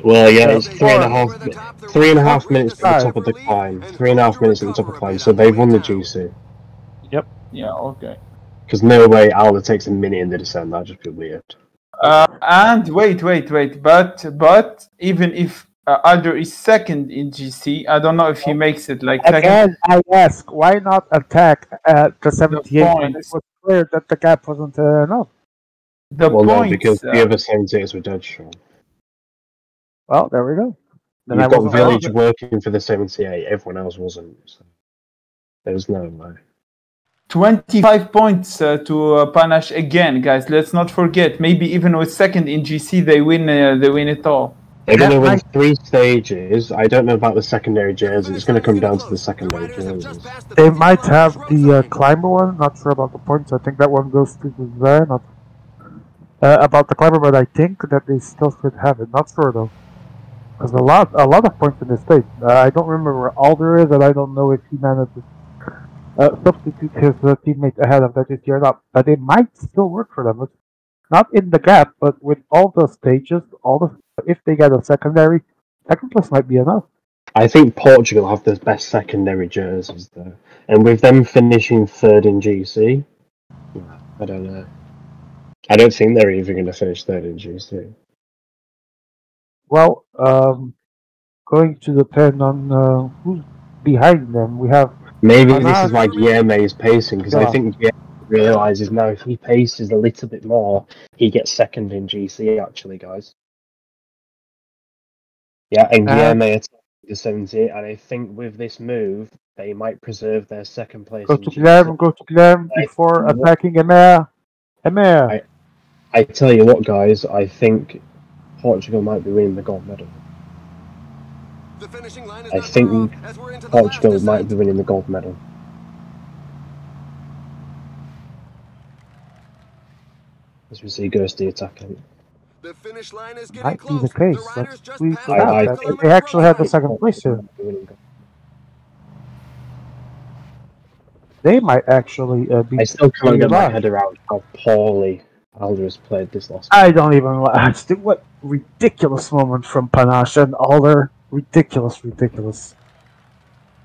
Well, yeah, it's Yeah, 3.5 minutes at the top of the climb. 3.5 minutes at the top of the climb, so they've won the GC. Yeah. Okay. Because no way Aldo takes a minute in the descent. That'd just be weird. And wait. But even if Alder is second in GC, I don't know if he makes it like second. Again, I ask, why not attack at the 78 when it points. was clear that the gap wasn't enough? The Well, no, points. because the other 78s were dead, Sean. Well, there we go. Then I You've got wasn't Village wrong. working for the 78, everyone else wasn't. So there was no way. 25 points to Panache again, guys. Let's not forget. Maybe even with second in GC, they win. They win it all. They're going to win I- 3 stages. I don't know about the secondary jerseys. It's going to come down to the secondary jerseys. They might have the climber one. Not sure about the points. I think that one goes to there. Not about the climber, but I think that they still should have it. Not sure though. There's a lot of points in this stage. I don't remember where Alder is, and I don't know if he managed to substitute his teammate ahead of that this year or not. But it might still work for them. It's not in the gap, but with all the stages, if they get a second place might be enough. I think Portugal have the best secondary jerseys, though. And with them finishing 3rd in GC, I don't know. I don't think they're even going to finish 3rd in GC. Well, going to depend on who's behind them. We have Maybe this is why Guilherme is pacing, because I Yeah. think Guilherme realises now if he paces a little bit more, he gets 2nd in GC, actually, guys. Yeah, and Guilherme attacked the 78, and I think with this move, they might preserve their 2nd place go in to GC. Guilherme before attacking Emer. I tell you what, guys, I think Portugal might be winning the gold medal. I think Portugal might be winning the gold medal. As we see Ghosty attacking. The finish line is getting Might be close. the case. The riders Let's just we passed forgot I that think- they actually had the second place here. Might be winning gold. They might actually be. I still can't get my Mirage. head around how poorly Alder has played this last I don't even. What ridiculous moment from Panache and Alder. Ridiculous.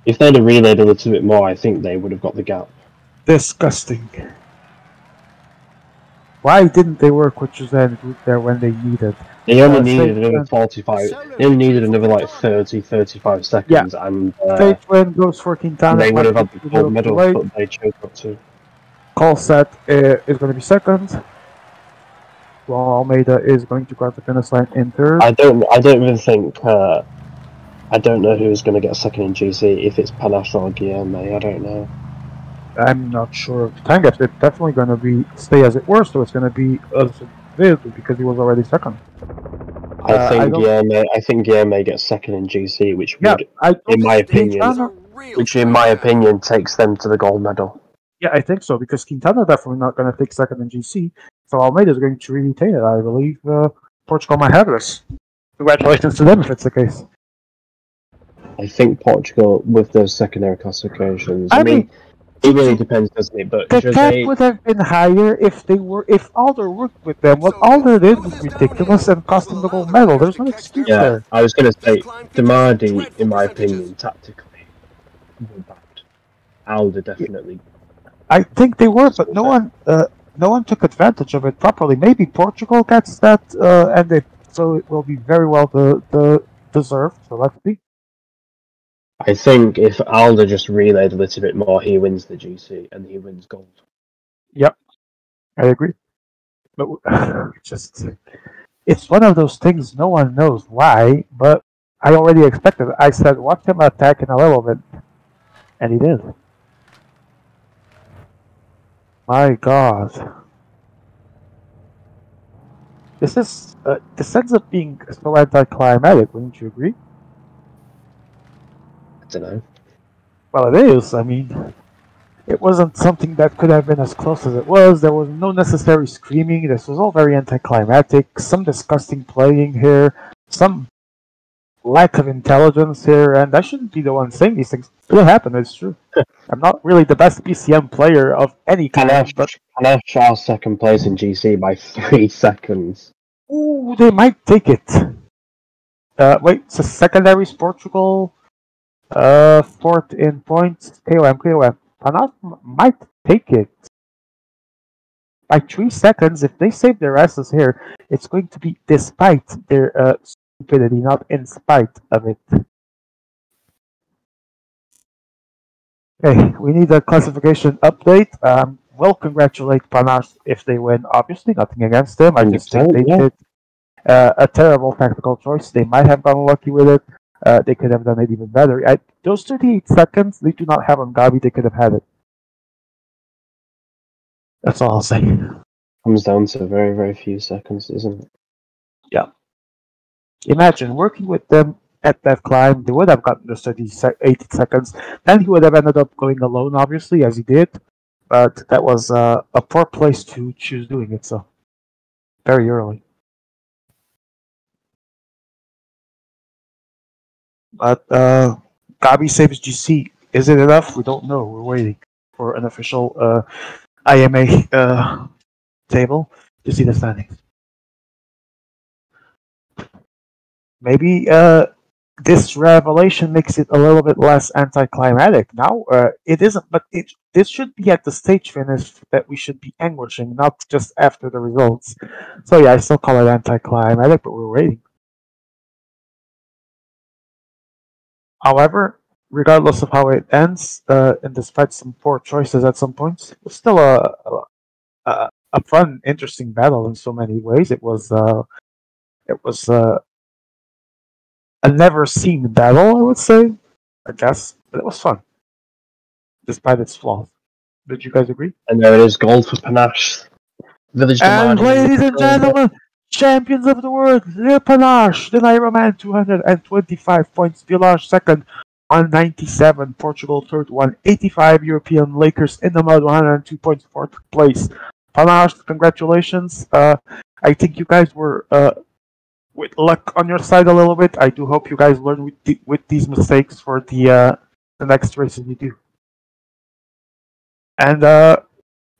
If they'd have relayed a little bit more, I think they would have got the gap. Disgusting. Why didn't they work with Jose Group there when they needed? They only State needed another Twin- 45. They only needed another like 30, 35 seconds, and State Twin goes for Quintana. they would have had the might be a gold medal, little too late. but they chose not to. Call set is going to be second. While Almeida is going to cross the finish line in third. I don't even think I don't know who's going to get second in GC. If it's Panache or Guillermo, I don't know. I'm not sure. Tangas, it's definitely going to be stay as it were, so it's going to be as it is because he was already second. I think Guillermo gets second in GC, which would, in my opinion, takes them to the gold medal. Yeah, I think so because Quintana definitely not going to take second in GC, so Almeida is going to retain it. I believe Portugal might have this. Congratulations to them if it's the case. I think Portugal with those secondary classifications. I mean, it really depends, doesn't it? But the cap would have been higher if Alder worked with them. What Alder did was ridiculous and cost them the gold medal. There's no excuse there. I was going to say, Damardi, in my opinion, tactically, were bad. Alder definitely. I think they were, but no one took advantage of it properly. Maybe Portugal gets that, so it will be very well deserved. So let's see. I think if Alder just relayed a little bit more, he wins the GC and he wins gold. Yep, I agree. But it's one of those things no one knows why, but I already expected it. I said, watch him attack in a little bit, and he did. My God. This ends up being so anticlimactic, wouldn't you agree? I don't know. Well, it is. I mean, it wasn't something that could have been as close as it was. There was no necessary screaming. This was all very anticlimactic. Some disgusting playing here. Some lack of intelligence here. And I shouldn't be the one saying these things. It happened. It's true. I'm not really the best PCM player of any kind. But Panache are second place in GC by 3 seconds. Ooh, they might take it. Wait, so secondaries Portugal. Fourth in points. KOM. Panache might take it by 3 seconds. If they save their asses here, it's going to be despite their stupidity, not in spite of it. Okay, we need a classification update. We'll congratulate Panache if they win. Obviously, nothing against them. I just think they did a terrible tactical choice. They might have gone lucky with it. They could have done it even better. Those 38 seconds, they do not have on Gabi. They could have had it. That's all I'll say. Comes down to very, very few seconds, doesn't it? Yeah. Imagine working with them at that climb. They would have gotten those 38 seconds. Then he would have ended up going alone, obviously, as he did. But that was a poor place to choose doing it, so very early. But Gabi saves GC. Is it enough? We don't know. We're waiting for an official IMA table to see the standings. Maybe this revelation makes it a little bit less anticlimactic. Now it isn't, but this should be at the stage finish that we should be anguishing, not just after the results. So yeah, I still call it anticlimactic, but we're waiting. However, regardless of how it ends, and despite some poor choices at some points, it was still a fun, interesting battle in so many ways. It was a never-seen battle, I would say, I guess, but it was fun, despite its flaws. Did you guys agree? And there it is, gold for Panache. And ladies and gentlemen, champions of the world, Le Panache, the Ironman, 225 points. Village second, 197. Portugal third, 185. European Lakers in the mud, 102 points, fourth place. Panache, congratulations. I think you guys were with luck on your side a little bit. I do hope you guys learn with these mistakes for the next races you do. And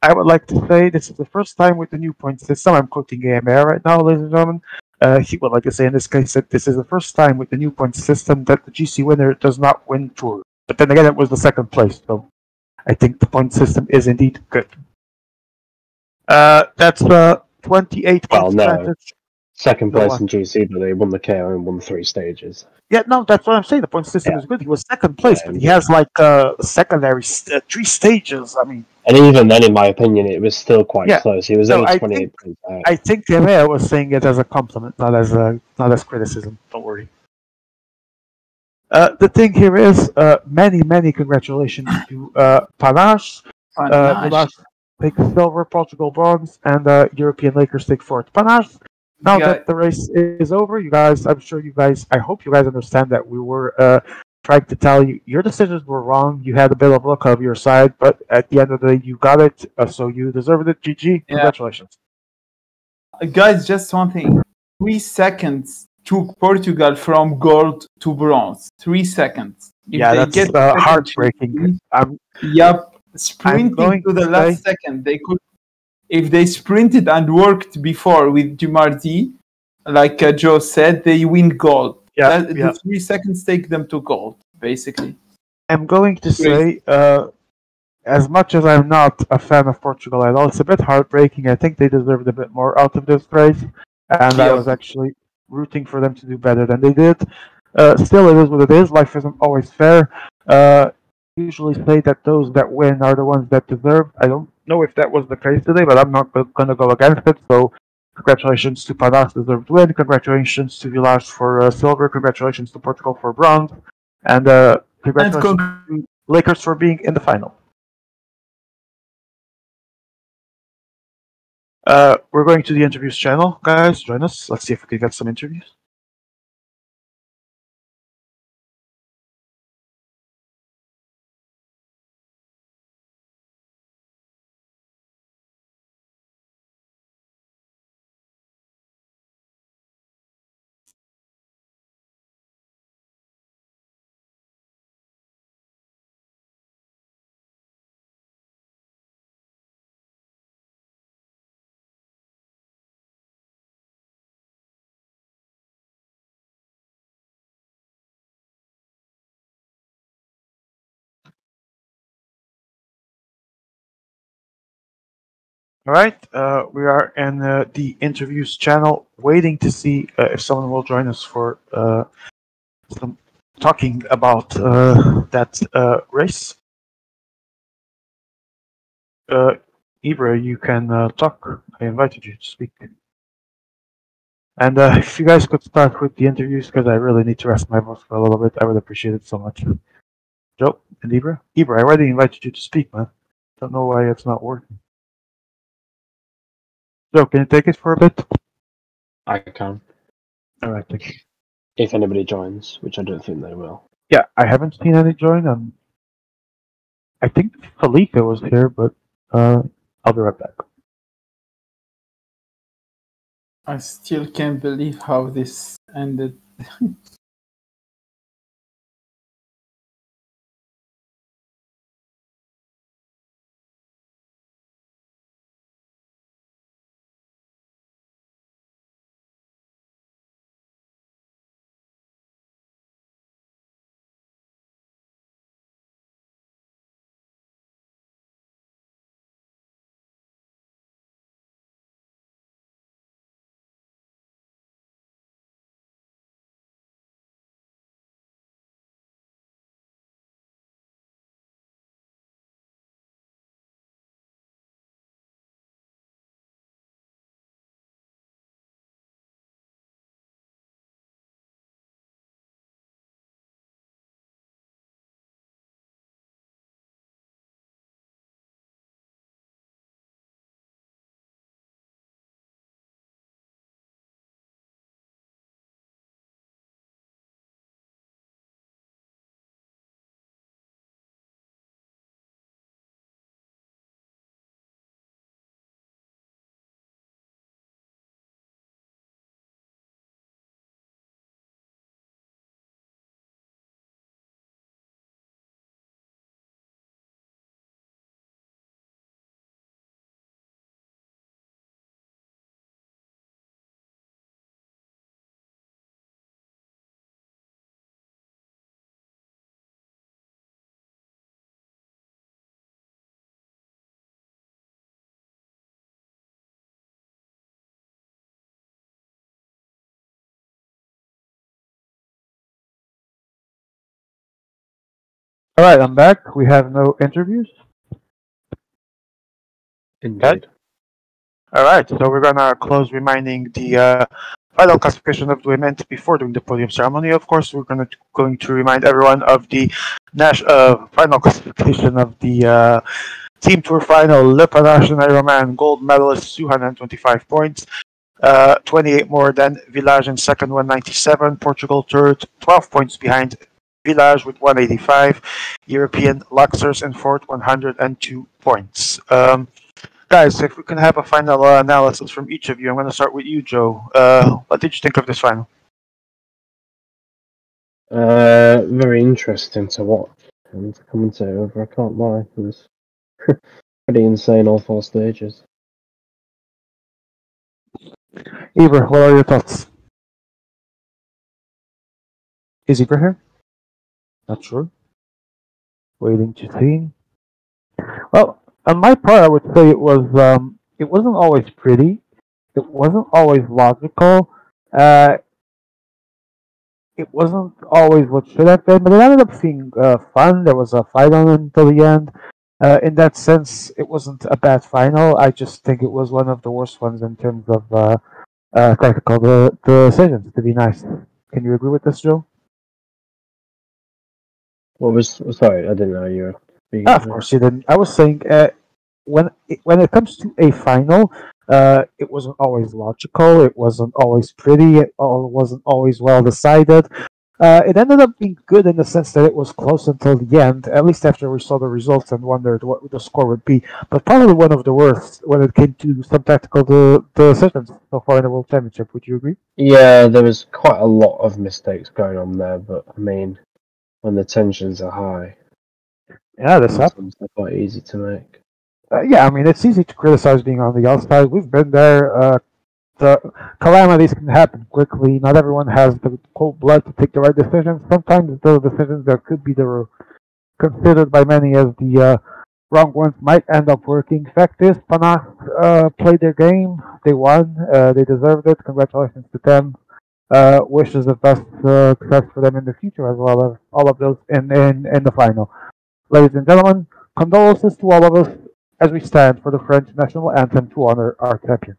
I would like to say this is the first time with the new point system. I'm quoting AMA right now, ladies and gentlemen. He would like to say in this case that this is the first time with the new point system that the GC winner does not win Tour. But then again, it was the second place, so I think the point system is indeed good. That's 28 points advantage. Second place in GC, but they won the KO and won 3 stages. Yeah, no, that's what I'm saying. The point system is good. He was second place, but he has like secondary 3 stages. I mean, and even then, in my opinion, it was still quite close. He was only 28 points out. I think Demea was saying it as a compliment, not as criticism. Don't worry. The thing here is, many congratulations to Panache. Milan take silver, Portugal bronze, and European Lakers take fourth. Panache. Now that the race is over, you guys, I hope you guys understand that we were trying to tell you your decisions were wrong. You had a bit of luck on your side, but at the end of the day, you got it, so you deserved it. GG. Congratulations. Guys, just one thing. 3 seconds took Portugal from gold to bronze. 3 seconds. If they that's heartbreaking. Sprinting to the last second. They could, if they sprinted and worked before with Dumardi, like Joe said, they win gold. The 3 seconds take them to gold, basically. I'm going to say, as much as I'm not a fan of Portugal at all, it's a bit heartbreaking. I think they deserved a bit more out of this race, and I was actually rooting for them to do better than they did. Still, it is what it is. Life isn't always fair. Usually say that those that win are the ones that deserve. I don't know if that was the case today, but I'm not going to go against it. So, congratulations to Panas, deserved win. Congratulations to Village for silver. Congratulations to Portugal for bronze. And congratulations to Lakers for being in the final. We're going to the interviews channel, guys. Join us. Let's see if we can get some interviews. All right, we are in the interviews channel, waiting to see if someone will join us for some talking about that race. Ibra, you can talk. I invited you to speak. And if you guys could start with the interviews, because I really need to rest my voice for a little bit, I would appreciate it so much. Joe and Ibra? Ibra, I already invited you to speak, man. Don't know why it's not working. Joe, can you take it for a bit? I can. Alright, thank you. If anybody joins, which I don't think they will. Yeah, I haven't seen any join. I think Felipe was here, but I'll be right back. I still can't believe how this ended. Alright, I'm back. We have no interviews. Indeed. Alright, so we're gonna close reminding the final classification of the event before doing the podium ceremony. Of course, we're going to remind everyone of the final classification of the Team Tour final. Le Panache and Ironman gold medalist, 225 points. 28 more than Village in second, 197. Portugal third, 12 points behind Village with 185. European Luxors in fourth, 102 points. Guys, if we can have a final analysis from each of you, I'm going to start with you, Joe. What did you think of this final? Very interesting to watch and to commentate over. I can't lie, it was pretty insane all 4 stages. Eber, what are your thoughts? Is Eber here? Not sure. Waiting to see. Well, on my part, I would say it wasn't always pretty. It wasn't always logical. It wasn't always what should have been, but it ended up being fun. There was a fight on it until the end. In that sense, it wasn't a bad final. I just think it was one of the worst ones in terms of technical decisions, to be nice. Can you agree with this, Joe? Sorry, I didn't know you were speaking. Of course you didn't. I was saying when it comes to a final, it wasn't always logical. It wasn't always pretty. It wasn't always well decided. It ended up being good in the sense that it was close until the end, at least after we saw the results and wondered what the score would be. But probably one of the worst when it came to some tactical decisions so far in the World Championship. Would you agree? Yeah, there was quite a lot of mistakes going on there, but I mean, when the tensions are high, yeah, this happens. They're quite easy to make. Yeah, I mean, it's easy to criticize being on the outside. We've been there. The calamities can happen quickly. Not everyone has the cold blood to take the right decisions. Sometimes the decisions that could be considered by many as the wrong ones might end up working. Fact is, Panache played their game. They won. They deserved it. Congratulations to them. Wishes the best success for them in the future, as well as all of those in the final. Ladies and gentlemen, condolences to all of us as we stand for the French national anthem to honor our champions.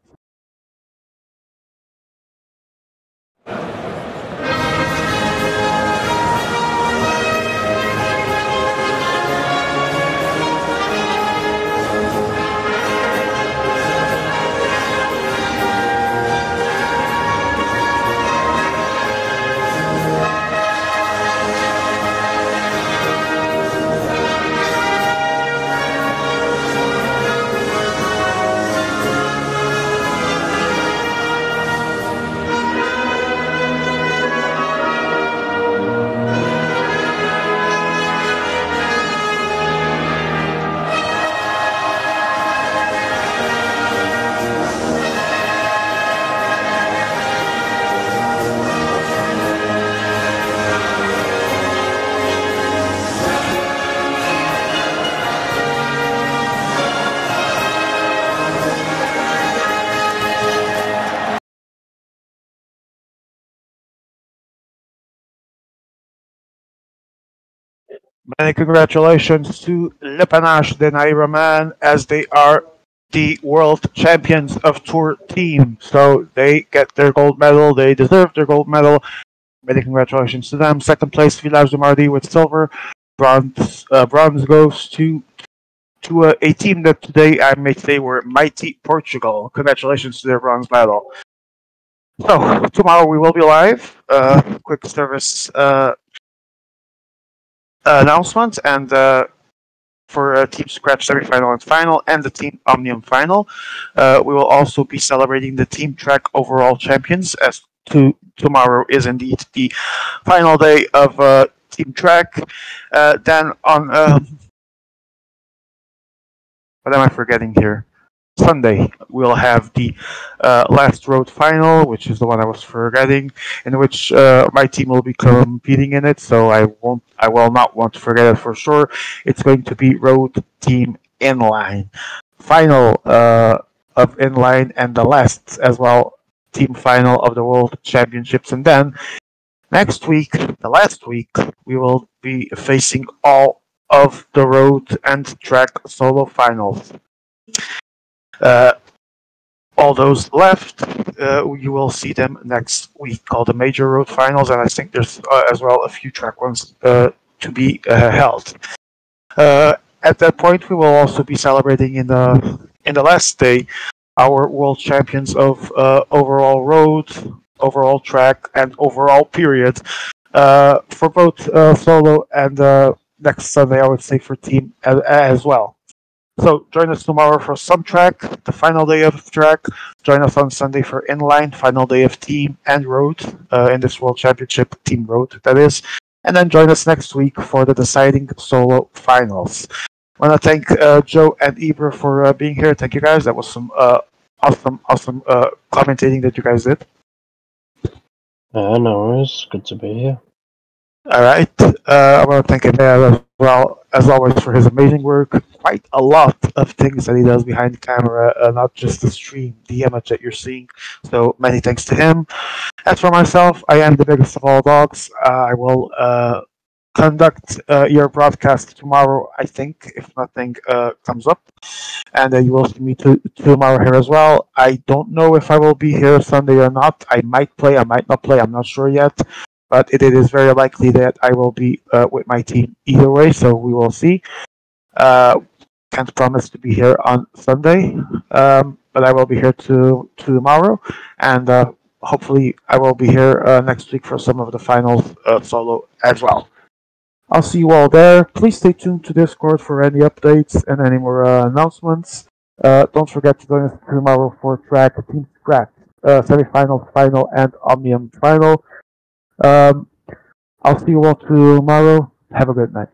Many congratulations to Le Panache de Nairaman, as they are the world champions of Tour Team. So they get their gold medal. They deserve their gold medal. Many congratulations to them. Second place, Village de Mardi with silver. Bronze goes to a team that today I may say were mighty Portugal. Congratulations to their bronze medal. So tomorrow we will be live. Quick service announcement, and for Team Scratch semi-final and final, and the Team Omnium final. We will also be celebrating the Team Track overall champions, as tomorrow is indeed the final day of Team Track. Then on what am I forgetting here? Sunday, we'll have the last road final, which is the one I was forgetting, in which my team will be competing in it. So I will not want to forget it for sure. It's going to be road team inline final of inline, and the last as well team final of the World Championships. And then next week, the last week, we will be facing all of the road and track solo finals. all those left, you will see them next week, called the Major Road Finals, and I think there's as well a few track ones to be held. At that point, we will also be celebrating in the last day our world champions of overall road, overall track, and overall period for both solo and next Sunday, I would say for team as well. So join us tomorrow for some track, the final day of track. Join us on Sunday for inline, final day of team and road in this World Championship, team road, that is. And then join us next week for the deciding solo finals. I want to thank Joe and Ibra for being here. Thank you guys. That was some awesome commentating that you guys did. No worries. Good to be here. All right. I want to thank Emil as well, as always, for his amazing work. Quite a lot of things that he does behind the camera, not just the stream, the image that you're seeing. So many thanks to him. As for myself, I am the biggest of all dogs. I will conduct your broadcast tomorrow, I think, if nothing comes up. And you will see me tomorrow here as well. I don't know if I will be here Sunday or not. I might play, I might not play, I'm not sure yet. But it is very likely that I will be with my team either way, so we will see. Can't promise to be here on Sunday, but I will be here tomorrow, and hopefully I will be here next week for some of the finals solo as well. I'll see you all there. Please stay tuned to Discord for any updates and any more announcements. Don't forget to join us tomorrow for track, team scratch, semifinal, final, and Omnium final. I'll see you all tomorrow. Have a good night.